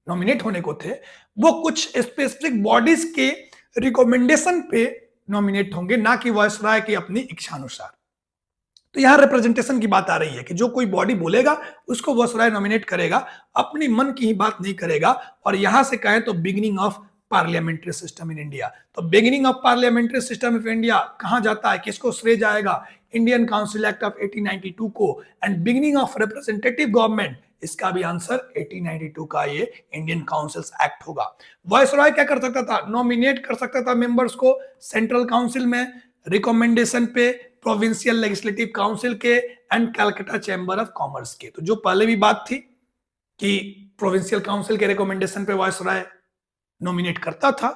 नॉमिनेट होने को थे, वो कुछ स्पेसिफिक बॉडीज के रिकमेंडेशन पे नॉमिनेट होंगे, ना कि वायसराय की अपनी इच्छानुसार। तो यहां रिप्रेजेंटेशन की बात आ रही है कि जो कोई बॉडी बोलेगा उसको वायसराय नॉमिनेट करेगा, अपनी मन की ही बात नहीं करेगा। और यहां से कहें तो beginning of parliamentary system in India. तो beginning of parliamentary system of India कहां जाता है, किसको श्रेय जाएगा, इंडियन काउंसिल एक्ट ऑफ 1892 को। And beginning of representative government, इसका भी आंसर 1892 का ये इंडियन काउंसिल्स एक्ट होगा। वायसराय क्या कर सकता था, नॉमिनेट कर सकता था मेंबर्स को सेंट्रल काउंसिल में, रिकमेंडेशन पे प्रोविंशियल लेजिस्लेटिव काउंसिल के and Calcutta chamber of commerce के। तो जो पहले भी बात थी कि प्रोविंशियल काउंसिल के रिकमेंडेशन पे वायसराय नॉमिनेट करता था,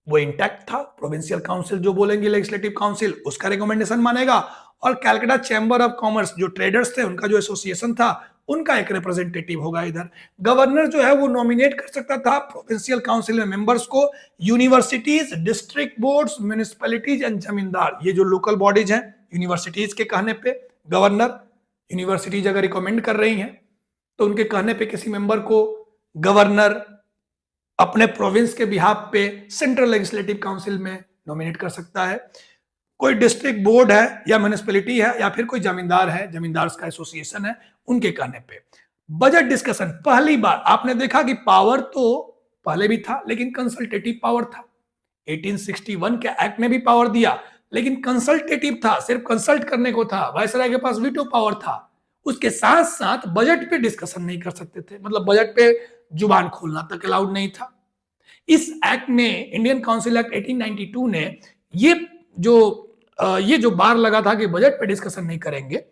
वो इंटैक्ट था। प्रोविंशियल काउंसिल जो बोलेंगे लेजिस्लेटिव काउंसिल, उसका रिकमेंडेशन मानेगा। और कैलकाटा चैम्बर ऑफ कॉमर्स, जो ट्रेडर्स थे, उनका जो एसोसिएशन था, उनका एक रिप्रेजेंटेटिव होगा इधर। गवर्नर जो है वो नॉमिनेट कर सकता था प्रोविंशियल काउंसिल में मेंबर्स को। Universities, district boards, municipalities and जमींदार, ये जो लोकल बॉडीज हैं, यूनिवर्सिटीज के कहने पे गवर्नर, यूनिवर्सिटीज अगर रिकमेंड कर रही हैं तो उनके कहने पे किसी मेंबर को गवर्नर अपने प्रोविंस के बिहाफ पे सेंट्रल लेजिस्लेटिव काउंसिल में नॉमिनेट कर सकता है। कोई डिस्ट्रिक्ट बोर्ड है या म्युनिसिपैलिटी है या फिर कोई जमींदार है, जमींदार का एसोसिएशन है, उनके कहने पे। बजट डिस्कशन, पहली बार आपने देखा कि पावर तो पहले भी था, लेकिन कंसल्टेटिव पावर था। 1861 के एक्ट ने भी पावर दिया, लेकिन कंसल्टेटिव था, सिर्फ कंसल्ट करने को था। वायसराय के पास वीटो पावर था। उसके साथ साथ बजट पे डिस्कशन नहीं कर सकते थे, मतलब बजट पे जुबान खोलना तक अलाउड नहीं था। इस एक्ट ने, इंडियन काउंसिल एक्ट 1892 ने ये जो बार लगा था कि बजट पे डिस्कशन नहीं करेंगे,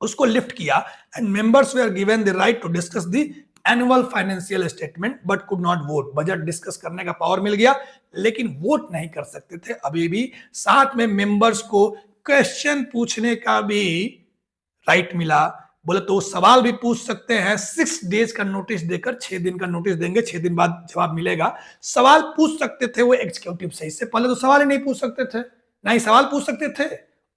उसको लिफ्ट किया। And members were given the right to discuss the annual financial statement but could not vote. Budget discuss करने का पावर मिल गया, लेकिन वोट नहीं कर सकते थे अभी भी। साथ में मेंबर्स को क्वेश्चन पूछने का भी राइट मिला। बोले तो सवाल भी पूछ सकते हैं, 6 डेज का नोटिस देकर, 6 दिन का नोटिस देंगे, 6 दिन बाद जवाब मिलेगा। सवाल पूछ सकते थे वो एग्जीक्यूटिव से, इससे पहले तो सवाल ही नहीं पूछ सकते थे, ना ही सवाल पूछ सकते थे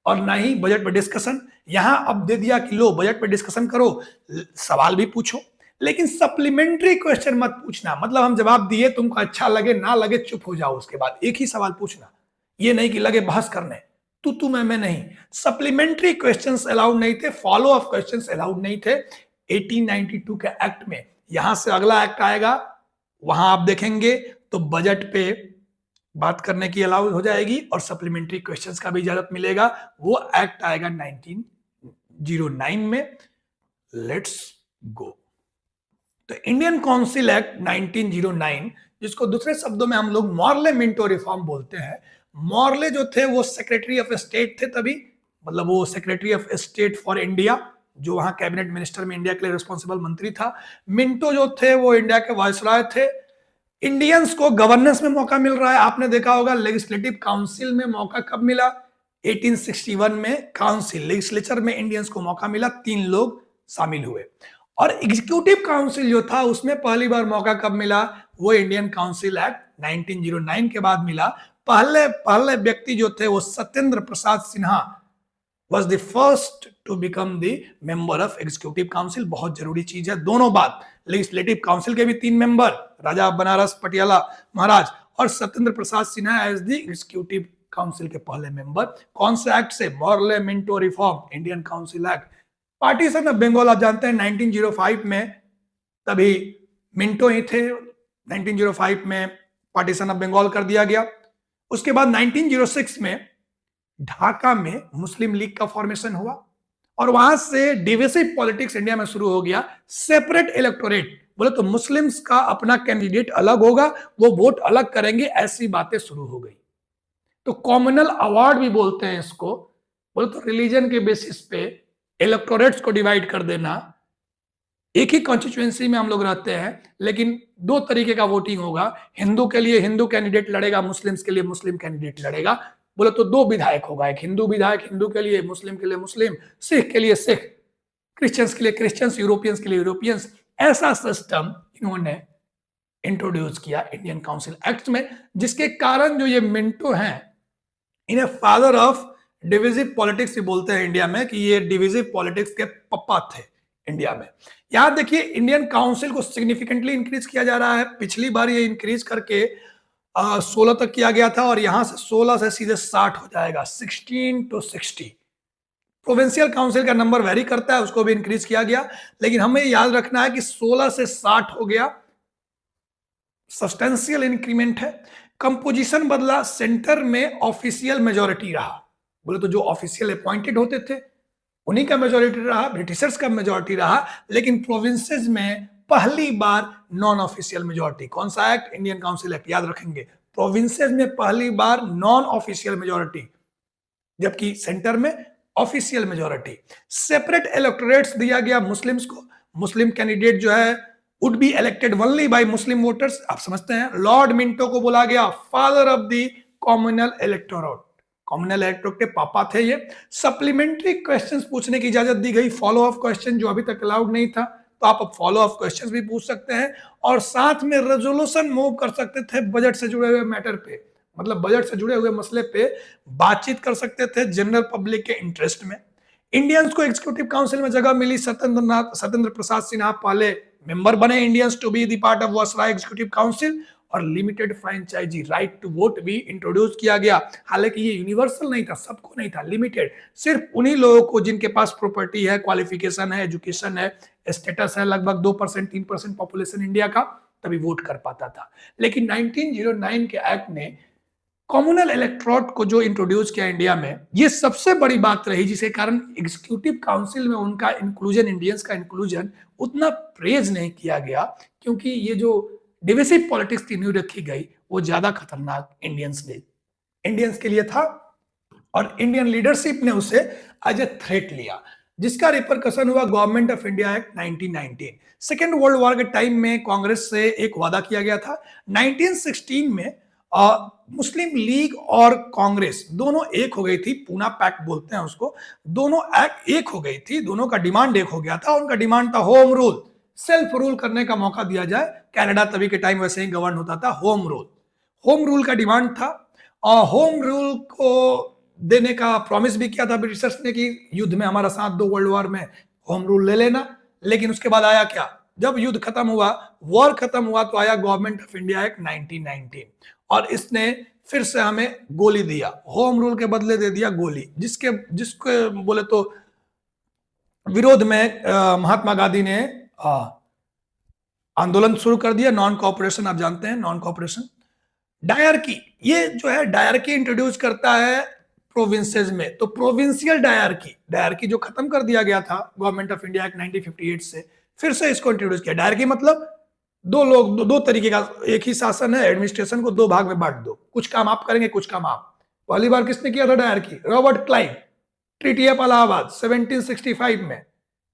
और ना ही बजट पर डिस्कशन। यहां अब दे दिया कि लो बजट पर डिस्कशन करो, सवाल भी पूछो, लेकिन सप्लीमेंट्री क्वेश्चन मत पूछना। मतलब हम जवाब दिए, तुमको अच्छा लगे ना लगे चुप हो जाओ, उसके बाद एक ही सवाल पूछना, ये नहीं कि लगे बहस करने, तू मैं नहीं। सप्लीमेंट्री क्वेश्चंस अलाउड नहीं थे, फॉलो अप क्वेश्चंस अलाउड नहीं थे 1892 के एक्ट में। यहां से अगला एक्ट आएगा, वहां आप देखेंगे तो बजट पे बात करने की अलाउ हो जाएगी और सप्लीमेंट्री क्वेश्चंस का भी इजाजत मिलेगा। वो एक्ट आएगा 1909 में। Let's go. तो इंडियन काउंसिल एक्ट 1909, जिसको दूसरे शब्दों में हम लोग मॉर्ले मिंटो रिफॉर्म बोलते हैं। मॉर्ले जो थे वो सेक्रेटरी ऑफ स्टेट थे तभी, मतलब वो secretary of state for India, जो वहां कैबिनेट मिनिस्टर में इंडिया के लिए रिस्पॉन्सिबल मंत्री था। मिंटो जो थे वो इंडिया के वायसराय थे। इंडियंस को गवर्नेंस में मौका मिल रहा है, आपने देखा होगा। लेजिस्लेटिव काउंसिल में मौका कब मिला, 1861 में काउंसिल लेजिस्लेचर में इंडियंस को मौका मिला, 3 लोग शामिल हुए। और एग्जीक्यूटिव काउंसिल जो था उसमें पहली बार मौका कब मिला, वो इंडियन काउंसिल एक्ट 1909 के बाद मिला। पहले पहले व्यक्ति जो थे वो Satyendra Prasad Sinha was the first to become the member of executive council। बहुत जरूरी चीज है, दोनों बात, लेजिस्लेटिव काउंसिल के भी 3 मेंबर, राजा बनारस पटियाला महाराज, और Satyendra Prasad Sinha as the executive council के पहले मेंबर। कौन से एक्ट से, Morley Minto reform Indian council act. Partition of Bengal आप जानते हैं 1905 में, तभी मिंटो ही थे, 1905 में पार्टीशन ऑफ बंगाल कर दिया गया। उसके बाद 1906 में ढाका में मुस्लिम लीग का फॉर्मेशन हुआ और वहां से डिविसिव पॉलिटिक्स इंडिया में शुरू हो गया। सेपरेट इलेक्टोरेट, बोले तो मुस्लिम्स का अपना कैंडिडेट अलग होगा, वो वोट अलग करेंगे, ऐसी बातें शुरू हो गई। तो कॉमनल अवार्ड भी बोलते हैं इसको, बोले तो रिलीजन के बेसिस पे इलेक्टोरेट्स को डिवाइड कर देना। एक ही कॉन्स्टिट्यूएंसी में हम लोग रहते हैं, लेकिन 2 तरीके का वोटिंग होगा, हिंदू के लिए हिंदू कैंडिडेट लड़ेगा, मुस्लिम्स के लिए मुस्लिम कैंडिडेट लड़ेगा। बोले तो 2 विधायक होगा, एक हिंदू विधायक हिंदू के लिए, मुस्लिम के लिए मुस्लिम, सिख के लिए सिख, क्रिश्चियंस के लिए क्रिश्चियंस, यूरोपियंस के लिए यूरोपियंस। ऐसा सिस्टम इन्होंने इंट्रोड्यूस किया इंडियन काउंसिल एक्ट में, जिसके कारण जो ये मिंटो हैं, इन्हें फादर ऑफ डिविजिव पॉलिटिक्स भी बोलते हैं इंडिया में, कि ये डिविजिव पॉलिटिक्स के पप्पा थे इंडिया में। यहां देखिए इंडियन काउंसिल को सिग्निफिकेंटली इंक्रीज किया जा रहा है। पिछली बार ये इंक्रीज करके 16 तक किया गया था और यहां से 16 से सीधे 60 हो जाएगा, 16 to 60। प्रोविंशियल काउंसिल का नंबर वेरी करता है, उसको भी इंक्रीज किया गया, लेकिन हमें याद रखना है कि 16 से 60 हो गया, सब्सटेंशियल इंक्रीमेंट है। कंपोजिशन बदला, सेंटर में ऑफिशियल मेजोरिटी रहा, बोले तो जो ऑफिशियल अपॉइंटेड होते थे उन्हीं का मेजोरिटी रहा, ब्रिटिशर्स का मेजोरिटी रहा, लेकिन प्रोविंसेस में पहली बार नॉन ऑफिशियल मेजोरिटी। कौन सा एक्ट, इंडियन काउंसिल एक्ट, याद रखेंगे। प्रोविंसेस में पहली बार नॉन ऑफिशियल मेजोरिटी, जबकि सेंटर में ऑफिशियल मेजोरिटी। सेपरेट इलेक्टोरेट्स दिया गया मुस्लिम्स को, मुस्लिम कैंडिडेट जो है would be elected only by Muslim voters, आप समझते हैं। लॉर्ड मिंटो को बोला गया father of the communal electorate, communal electorate के पापा थे ये। सप्लीमेंट्री क्वेश्चंस पूछने की इजाजत दी गई, फॉलो अप क्वेश्चन जो अभी तक अलाउड नहीं था, तो आप अब फॉलो अप क्वेश्चंस भी पूछ सकते हैं, और साथ में रेजोल्यूशन मूव कर सकते थे बजट से जुड़े हुए मैटर पे, मतलब बजट से जुड़े हुए मसले पे बातचीत कर सकते थे जनरल पब्लिक के इंटरेस्ट में। इंडियंस को एग्जीक्यूटिव काउंसिल में जगह मिली, सत्येंद्र प्रसाद सिन्हा पहले मेंबर बने Indians to be the part of viceroy executive council, और limited franchise right to vote भी इंट्रोड्यूस किया गया। हालांकि ये यूनिवर्सल नहीं था, सबको नहीं था, लिमिटेड, सिर्फ उन्हीं लोगों को जिनके पास प्रॉपर्टी है, क्वालिफिकेशन है, एजुकेशन है, स्टेटस है, लगभग 2% 3% पॉपुलेशन इंडिया का, तभी वोट कर पाता था। लेकिन 1909 के एक्ट ने कॉम्युनल इलेक्टोरेट को जो इंट्रोड्यूस किया इंडिया में, ये सबसे बड़ी बात रही, जिसके कारण एग्जीक्यूटिव काउंसिल में उनका इंक्लूजन, इंडियंस का इंक्लूजन उतना प्रेज नहीं किया गया, क्योंकि ये जो डिविसिव पॉलिटिक्स की नींव रखी गई वो ज्यादा खतरनाक इंडियंस के लिए था, और इंडियन लीडरशिप ने उसे एज ए थ्रेट लिया, जिसका रिपरकशन हुआ government of India act 1919। Second world war के टाइम में कांग्रेस से एक वादा किया गया था। 1916 में मुस्लिम लीग और कांग्रेस दोनों एक हो गई थी, पूना पैक्ट बोलते हैं उसको, दोनों एक्ट एक हो गई थी, दोनों का डिमांड एक हो गया था। उनका डिमांड था होम रूल, सेल्फ रूल करने का मौका दिया जाए। कनाडा तभी के टाइम वैसे ही गवर्न होता था, होम रूल का डिमांड था, और होम रूल को देने का प्रॉमिस भी किया था ब्रिटिशर्स ने कि युद्ध में हमारा साथ दो, वर्ल्ड वॉर में होम रूल ले लेना। लेकिन उसके बाद आया क्या, जब युद्ध खत्म हुआ, वॉर खत्म हुआ, तो आया गवर्नमेंट ऑफ इंडिया एक्ट 1919, और इसने फिर से हमें गोली दिया, होम रूल के बदले दे दिया गोली, जिसके बोले तो विरोध में महात्मा गांधी ने आंदोलन शुरू कर दिया, नॉन कोऑपरेशन, आप जानते हैं नॉन कोऑपरेशन। डायरकी, ये जो है डायरकी इंट्रोड्यूस करता है प्रोविंसेस में, तो प्रोविंशियल डायरकी जो खत्म कर दिया गया था गवर्नमेंट ऑफ इंडिया एक्ट 1958 से, फिर से इसको इंट्रोड्यूस किया। डायरकी मतलब दो तरीके का, एक ही शासन है, एडमिनिस्ट्रेशन को दो भाग में बांट दो, कुछ काम आप करेंगे, कुछ काम आप। पहली बार किसने किया था dyarchy? Robert Clive, treaty of Allahabad 1765 में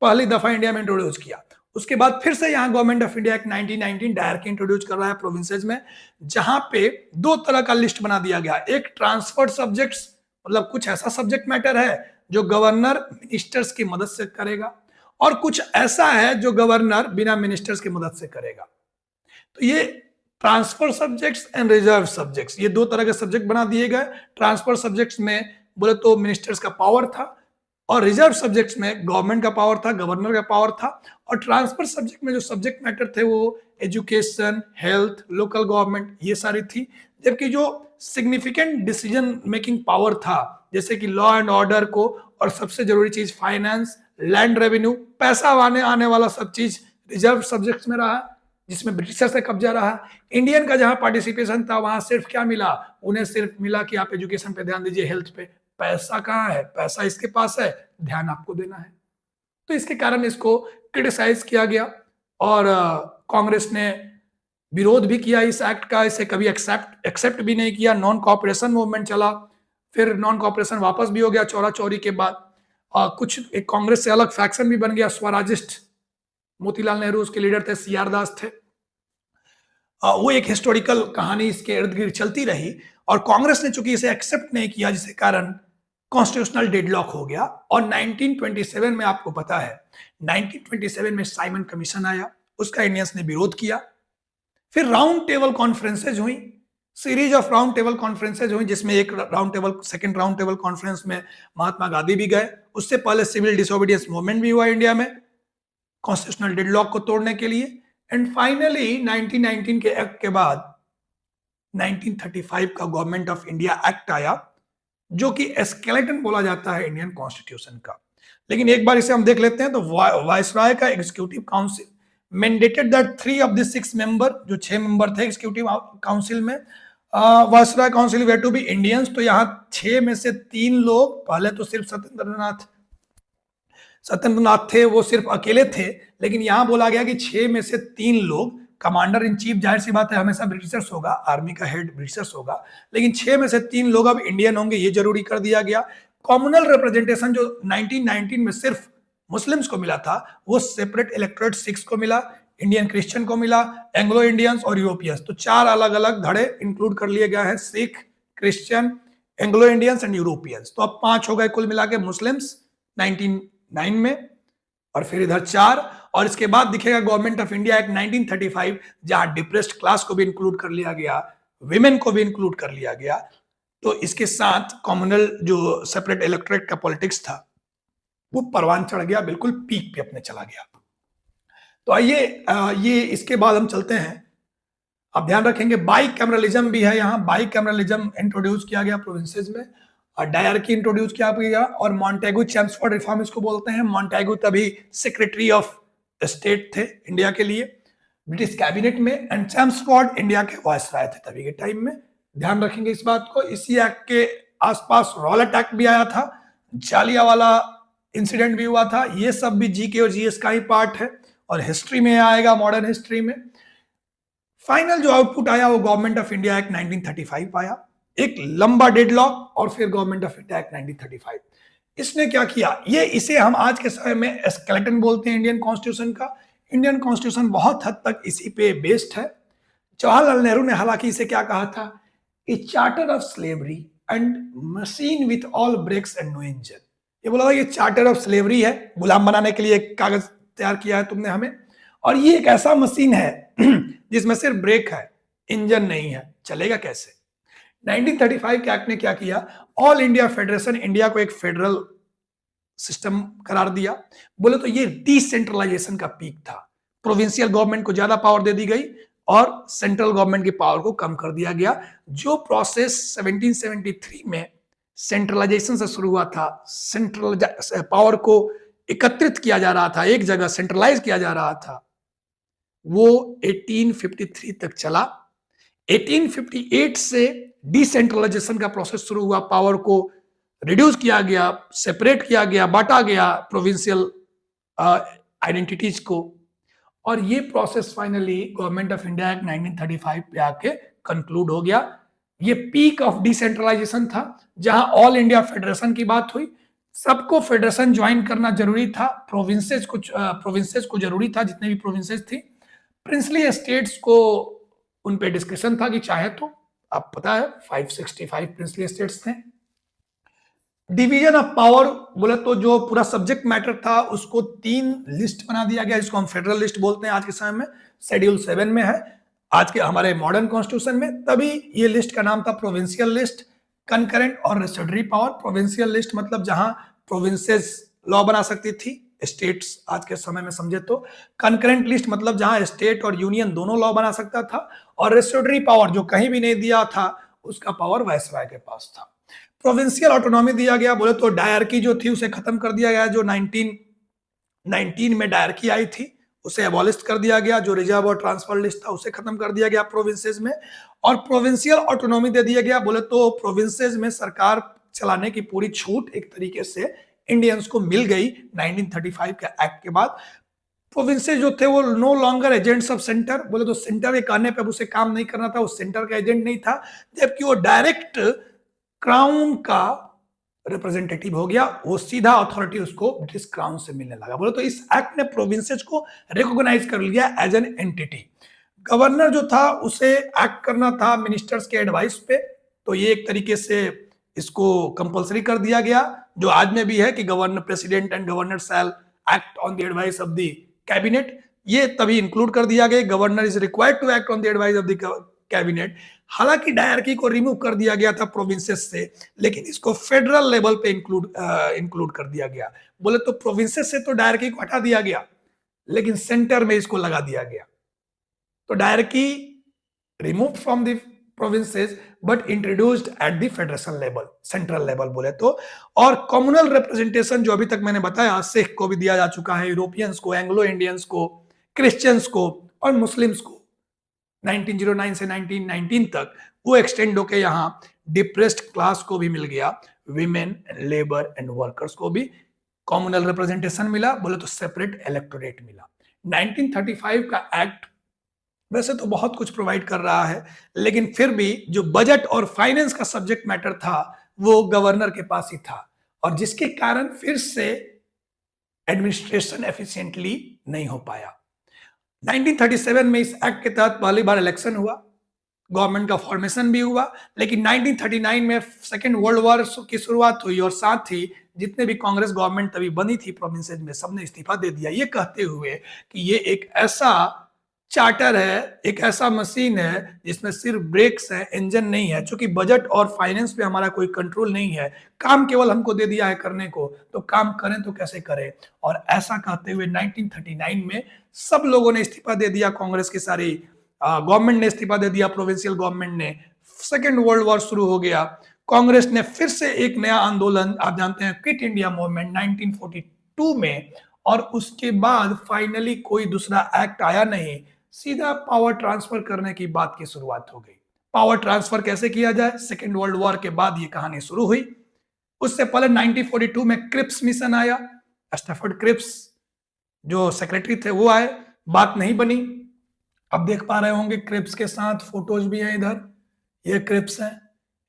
पहली दफा इंडिया में इंट्रोड्यूस किया। उसके बाद फिर से यहाँ government of India act 1919 dyarchy introduce कर रहा है प्रोविंसेस में, जहां पे दो तरह का लिस्ट बना दिया गया। एक ट्रांसफर्ड सब्जेक्ट्स, मतलब कुछ ऐसा सब्जेक्ट मैटर है जो गवर्नर मिनिस्टर्स की मदद से करेगा, और कुछ ऐसा है जो गवर्नर बिना मिनिस्टर्स की मदद से करेगा। तो ये transfer subjects and reserve subjects, ये दो तरह के सब्जेक्ट बना दिए गए। ट्रांसफर सब्जेक्ट्स में बोले तो मिनिस्टर्स का पावर था, और रिजर्व सब्जेक्ट्स में गवर्नमेंट का पावर था, गवर्नर का पावर था। और ट्रांसफर सब्जेक्ट में जो सब्जेक्ट मैटर थे वो एजुकेशन, हेल्थ, लोकल गवर्नमेंट, ये सारी थी। जबकि जो सिग्निफिकेंट डिसीजन मेकिंग पावर था, जैसे कि लॉ एंड ऑर्डर को, और सबसे जरूरी चीज फाइनेंस, लैंड रेवेन्यू, पैसा आने वाला सब चीज रिजर्व सब्जेक्ट्स में रहा, जिसमें ब्रिटिशर से कब्जा रहा। इंडियन का जहां पार्टिसिपेशन था वहां सिर्फ क्या मिला, उन्हें सिर्फ मिला कि आप एजुकेशन पे ध्यान दीजिए, हेल्थ पे। पैसा कहाँ है, पैसा इसके पास है, ध्यान आपको देना है। तो इसके कारण इसको क्रिटिसाइज किया गया, और कांग्रेस ने विरोध भी किया इस एक्ट का, इसे कभी एक्सेप्ट भी नहीं किया। नॉन कॉपरेशन मूवमेंट चला, फिर नॉन कॉपरेशन वापस भी हो गया चौरा चौरी के बाद। कुछ एक कांग्रेस से अलग फैक्शन भी बन गया, स्वराजिस्ट। मोतीलाल नेहरू उसके लीडर थे, सीआर दास थे। वो एक हिस्टोरिकल कहानी इसके इर्द गिर्द चलती रही, और कांग्रेस ने चूंकि इसे एक्सेप्ट नहीं किया, जिसके कारण कॉन्स्टिट्यूशनल डेडलॉक हो गया। और 1927 में आपको पता है, 1927 में साइमन कमीशन आया, उसका इंडियंस ने विरोध किया। फिर राउंड टेबल कॉन्फ्रेंसेज हुई, series of round table conferences हुई, जिसमें एक सेकंड राउंड टेबल कॉन्फ्रेंस में महात्मा गांधी भी गए। उससे पहले सिविल डिसोबीडियंस मूवमेंट भी हुआ इंडिया में कॉन्स्टिट्यूशनल डेडलॉक को तोड़ने के लिए। एंड फाइनली 1919 के एक्ट के बाद 1935 का गवर्नमेंट ऑफ इंडिया एक्ट आया, जो कि स्केलेटन बोला जाता है इंडियन कॉन्स्टिट्यूशन का। लेकिन एक बार इसे हम देख लेते हैं। तो वायसराय का executive council mandated that 3 of the 6 member, जो 6 मेंबर थे एग्जीक्यूटिव काउंसिल में, viceroy council were to be Indians. तो यहाँ 6 में से 3 लोग, पहले तो सिर्फ सत्येंद्रनाथ थे, वो सिर्फ अकेले थे। लेकिन यहां बोला गया कि 6 में से 3 लोग, कमांडर इन चीफ जाहिर सी बात है हमेशा ब्रिटिशर्स होगा, आर्मी का हेड ब्रिटिशर्स होगा, लेकिन 6 में से 3 लोग अब इंडियन होंगे, ये जरूरी कर दिया गया। कॉम्युनल रिप्रेजेंटेशन जो 1919 में सिर्फ मुस्लिम्स को मिला था, वो सेपरेट इलेक्टोरेट सिक्स को मिला, इंडियन क्रिश्चियन को मिला, एंग्लो इंडियंस और यूरोपियंस। तो 4 अलग अलग धड़े इंक्लूड कर लिए गए हैं, Sikh, Christian, Anglo Indians and Europeans. तो अब 5 हो गए कुल मिला के मुस्लिम्स 1909 में, और फिर इधर 4। और इसके बाद दिखेगा गवर्नमेंट ऑफ इंडिया एक्ट 1935, जहां डिप्रेस्ड क्लास को भी इंक्लूड कर लिया गया, विमेन को भी इंक्लूड कर लिया गया। तो इसके साथ कॉम्युनल जो सेपरेट इलेक्टोरेट का पॉलिटिक्स था, वो परवान चढ़ गया, बिल्कुल पीक पे अपने चला गया। तो आइए ये इसके बाद हम चलते हैं। आप ध्यान रखेंगे बाई कैमरलिज्म भी है यहाँ, बाई कैमरलिज्म इंट्रोड्यूस किया गया प्रोविंसेस में, और डायरकी इंट्रोड्यूस किया गया, और मॉन्टेगू चैम्सफोर्ड रिफॉर्म इसको बोलते हैं। मॉन्टेगू तभी सेक्रेटरी ऑफ स्टेट थे इंडिया के लिए ब्रिटिश कैबिनेट में, एंड चैम्सफोर्ड इंडिया के वायसराय थे तभी के टाइम में। ध्यान रखेंगे इस बात को। इसी एक्ट के आसपास रॉलेट एक्ट भी आया था, जालियांवाला इंसिडेंट भी हुआ था। ये सब भी जीके और जीएस का ही पार्ट है, और हिस्ट्री में आएगा, मॉडर्न हिस्ट्री में। फाइनल जो आउटपुट आया वो गवर्नमेंट ऑफ इंडिया एक्ट 1935 आया, एक लंबा डेडलॉक, और फिर गवर्नमेंट ऑफ इंडिया एक्ट 1935। इसने क्या किया, ये इसे हम आज के समय में स्केलेटन बोलते हैं इंडियन कॉन्स्टिट्यूशन का। इंडियन कॉन्स्टिट्यूशन बहुत हद तक इसी पे बेस्ड है। जवाहरलाल नेहरू ने हालांकि इसे क्या कहा था, a charter of slavery and machine with all brakes and no engine. ये बोला था ये चार्टर ऑफ स्लेवरी है, गुलाम बनाने के लिए एक कागज तैयार किया है तुमने हमें, और ये एक ऐसा मशीन है जिसमें सिर्फ ब्रेक है, इंजन नहीं है, चलेगा कैसे। 1935 के एक्ट ने क्या किया, ऑल इंडिया फेडरेशन, इंडिया को एक फेडरल सिस्टम करार दिया। बोले तो ये डिसेंट्रलाइजेशन का पीक था, प्रोविंशियल गवर्नमेंट को ज्यादा पावर दे दी गई और सेंट्रल गवर्नमेंट की पावर को कम कर दिया गया। जो प्रोसेस 1773 में सेंट्रलाइजेशन से शुरू हुआ था, सेंट्रल पावर को एकत्रित किया जा रहा था, एक जगह सेंट्रलाइज किया जा रहा था, वो 1853 तक चला। 1858 से डिसेंट्रलाइजेशन का प्रोसेस शुरू हुआ, पावर को रिड्यूस किया गया, सेपरेट किया गया, बांटा गया प्रोविंशियल आइडेंटिटीज को, और ये process finally government of India act 1935 पे आके कंक्लूड हो गया। ये पीक ऑफ डिसेंट्रलाइजेशन था, जहां ऑल इंडिया फेडरेशन की बात हुई, सबको फेडरेशन ज्वाइन करना जरूरी था, प्रोविंसेस को जरूरी था, जितने भी प्रोविंसेस थी। प्रिंसली स्टेट्स को उन पे डिस्कशन था कि चाहे तो, आप पता है 565 प्रिंसली स्टेट्स थे। डिवीजन ऑफ पावर बोले तो जो पूरा सब्जेक्ट मैटर था उसको 3 लिस्ट बना दिया गया, जिसको हम फेडरल लिस्ट बोलते हैं आज के समय में। शेड्यूल 7 में है आज के हमारे मॉडर्न कॉन्स्टिट्यूशन में। तभी ये लिस्ट का नाम था प्रोविंशियल लिस्ट, कंकरेंट और रेस्टोरेटरी पावर। प्रोविंशियल लिस्ट मतलब जहां प्रोविंसेस लॉ बना सकती थी, स्टेट्स आज के समय में समझे तो। कंकरेंट लिस्ट मतलब जहां स्टेट और यूनियन दोनों लॉ बना सकता था। और रेस्टोरेटरी पावर जो कहीं भी नहीं दिया था, उसका पावर वायसराय के पास था। प्रोविंशियल ऑटोनॉमी दिया गया बोले तो डायरकी जो थी उसे खत्म कर दिया गया। जो 1919 में डायरकी आई थी उसे एबॉलिश कर दिया गया। जो रिजर्व और ट्रांसफर लिस्ट था उसे खत्म कर दिया गया प्रोविंसेस में। और प्रोविंशियल ऑटोनॉमी दे दिया गया बोले तो प्रोविंसेस में सरकार चलाने की पूरी छूट एक तरीके से इंडियंस को मिल गई 1935 के एक्ट के बाद। प्रोविंसेस जो थे वो no longer agents of centre, बोले तो सेंटर के कहने पे अब उसे काम नहीं करना था, वो सेंटर का एजेंट नहीं था, जबकि वो डायरेक्ट क्राउन का रिप्रेजेंटेटिव हो गया। वो सीधा अथॉरिटी उसको ब्रिटिश क्राउन से मिलने लगा। बोले तो इस एक्ट ने प्रोविंसेस को रिकॉग्नाइज कर लिया एज एन एंटिटी। गवर्नर जो था उसे एक्ट करना था मिनिस्टर्स के एडवाइस पे, तो ये एक तरीके से इसको कंपलसरी कर दिया गया, जो आज में भी है कि governor president and governor shall act on the advice of the cabinet. ये तभी इंक्लूड कर दिया गया, governor is required to act on the advice of the cabinet. हालांकि डायरकी को रिमूव कर दिया गया था प्रोविंसेस से, लेकिन इसको फेडरल लेवल पे इंक्लूड कर दिया गया। बोले तो प्रोविंसेस से तो डायरकी को हटा दिया गया, लेकिन सेंटर में इसको लगा दिया गया। तो dyarchy remove from the provinces but introduced at the federation level, central level बोले तो। और कम्युनल रिप्रेजेंटेशन जो अभी तक मैंने बताया, सिख को भी दिया जा चुका है, यूरोपियंस को, एंग्लो इंडियंस को, क्रिश्चियंस को और मुस्लिम्स को 1909 से 1919 तक वो एक्सटेंड होके यहाँ डिप्रेस्ड क्लास को भी मिल गया, विमेन, लेबर एंड वर्कर्स को भी कम्युनल रिप्रेजेंटेशन मिला, बोले तो सेपरेट इलेक्टोरेट मिला। 1935 का एक्ट वैसे तो बहुत कुछ प्रोवाइड कर रहा है, लेकिन फिर भी जो बजट और फाइनेंस का सब्जेक्ट मैटर था वो गवर्नर के पास ही था, और जिसके कारण फिर से एडमिनिस्ट्रेशन एफिशिएंटली नहीं हो पाया। 1937 में इस एक्ट के तहत पहली बार इलेक्शन हुआ, गवर्नमेंट का फॉर्मेशन भी हुआ, लेकिन 1939 में सेकेंड वर्ल्ड वॉर की शुरुआत हुई और साथ ही जितने भी कांग्रेस गवर्नमेंट तभी बनी थी प्रोविंसेस में, सबने इस्तीफा दे दिया, ये कहते हुए कि ये एक ऐसा चार्टर है, एक ऐसा मशीन है जिसमें सिर्फ ब्रेक्स है, इंजन नहीं है। चूंकि बजट और फाइनेंस पे हमारा कोई कंट्रोल नहीं है, काम केवल हमको दे दिया है करने को, तो काम करें तो कैसे करें। और ऐसा कहते हुए 1939 में सब लोगों ने इस्तीफा दे दिया, कांग्रेस की सारी गवर्नमेंट ने इस्तीफा दे दिया, प्रोविंशियल गवर्नमेंट ने। सेकेंड वर्ल्ड वॉर शुरू हो गया। कांग्रेस ने फिर से एक नया आंदोलन, आप जानते हैं, क्विट इंडिया मूवमेंट 1942 में, और उसके बाद फाइनली कोई दूसरा एक्ट आया नहीं, सीधा पावर ट्रांसफर करने की बात की शुरुआत हो गई। पावर ट्रांसफर कैसे किया जाए, सेकेंड वर्ल्ड वॉर के बाद ये कहानी शुरू हुई। उससे पहले 1942 में क्रिप्स मिशन आया, स्टैफर्ड क्रिप्स जो सेक्रेटरी थे वो आए, बात नहीं बनी। अब देख पा रहे होंगे क्रिप्स के साथ फोटोज भी हैं इधर, ये क्रिप्स हैं,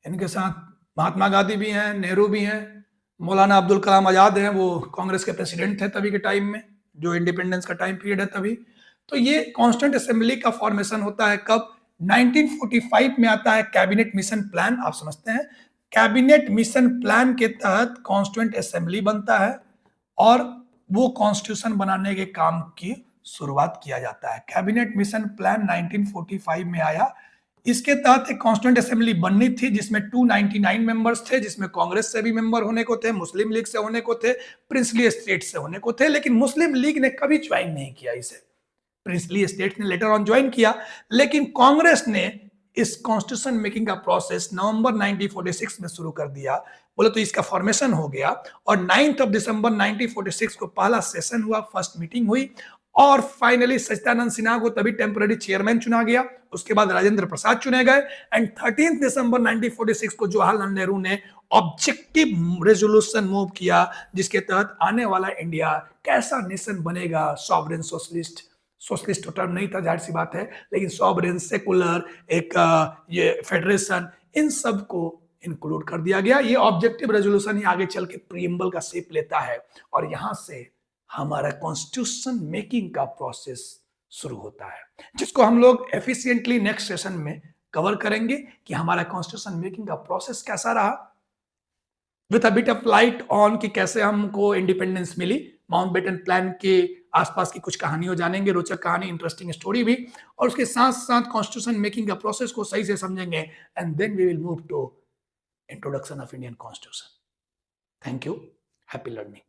इनके साथ महात्मा गांधी भी हैं, नेहरू भी हैं, मौलाना अब्दुल कलाम आजाद हैं, वो कांग्रेस के प्रेसिडेंट थे तभी के टाइम में, जो इंडिपेंडेंस का टाइम पीरियड है तभी। तो ये कॉन्स्टेंट असेंबली का फॉर्मेशन होता है कब, 1945 में आता है कैबिनेट मिशन प्लान। आप समझते हैं, कैबिनेट मिशन प्लान के तहत कॉन्स्टिट्यूएंट असेंबली बनता है और वो कॉन्स्टिट्यूशन बनाने के काम की शुरुआत किया जाता है। कैबिनेट मिशन प्लान 1945 में आया। इसके तहत एक कॉन्स्टिट्यूएंट असेंबली बननी थी जिसमें 299 मेंबर्स थे, जिसमें कांग्रेस से भी मेंबर होने को थे, मुस्लिम लीग से होने को थे, प्रिंसली स्टेट से होने को थे, लेकिन मुस्लिम लीग ने कभी ज्वाइन नहीं किया इसे। प्रिंसली स्टेट ने लेटर ऑन ज्वाइन किया, लेकिन कांग्रेस ने इस कॉन्स्टिट्यूशन मेकिंग का प्रोसेस नवंबर 1946 में शुरू कर दिया। बोले तो इसका फॉर्मेशन हो गया और 9 दिसंबर 1946 को पहला सेशन हुआ, फर्स्ट मीटिंग हुई, और फाइनली सच्चिदानंद सिन्हा को तभी टेम्पररी चेयरमैन चुना गया। उसके बाद राजेंद्र प्रसाद चुने गए एंड 13 दिसंबर 1946 को जवाहरलाल नेहरू ने ऑब्जेक्टिव रेजोल्यूशन मूव किया, जिसके तहत आने वाला इंडिया कैसा नेशन बनेगा, सॉवरेन सोशलिस्ट तो टर्म नहीं था, जाहिर सी बात है, लेकिन सॉवरेन, सेकुलर, एक ये फेडरेशन, इन सब को इंक्लूड कर दिया गया। ये ऑब्जेक्टिव रेजोल्यूशन ही आगे चल के प्रीएम्बल का शेप लेता है और यहां से हमारा कॉन्स्टिट्यूशन मेकिंग का प्रोसेस शुरू होता है, जिसको हम लोग एफिशिएंटली नेक्स्ट सेशन में कवर करेंगे कि हमारा कॉन्स्टिट्यूशन मेकिंग का प्रोसेस कैसा रहा। With a bit of light on कि कैसे हमको इंडिपेंडेंस मिली, माउंटबेटन प्लान के आसपास की कुछ कहानियों जानेंगे, रोचक कहानी, इंटरेस्टिंग स्टोरी भी, और उसके साथ साथ कॉन्स्टिट्यूशन मेकिंग का प्रोसेस को सही से समझेंगे, and then we will move to introduction of Indian constitution. Thank you, happy learning.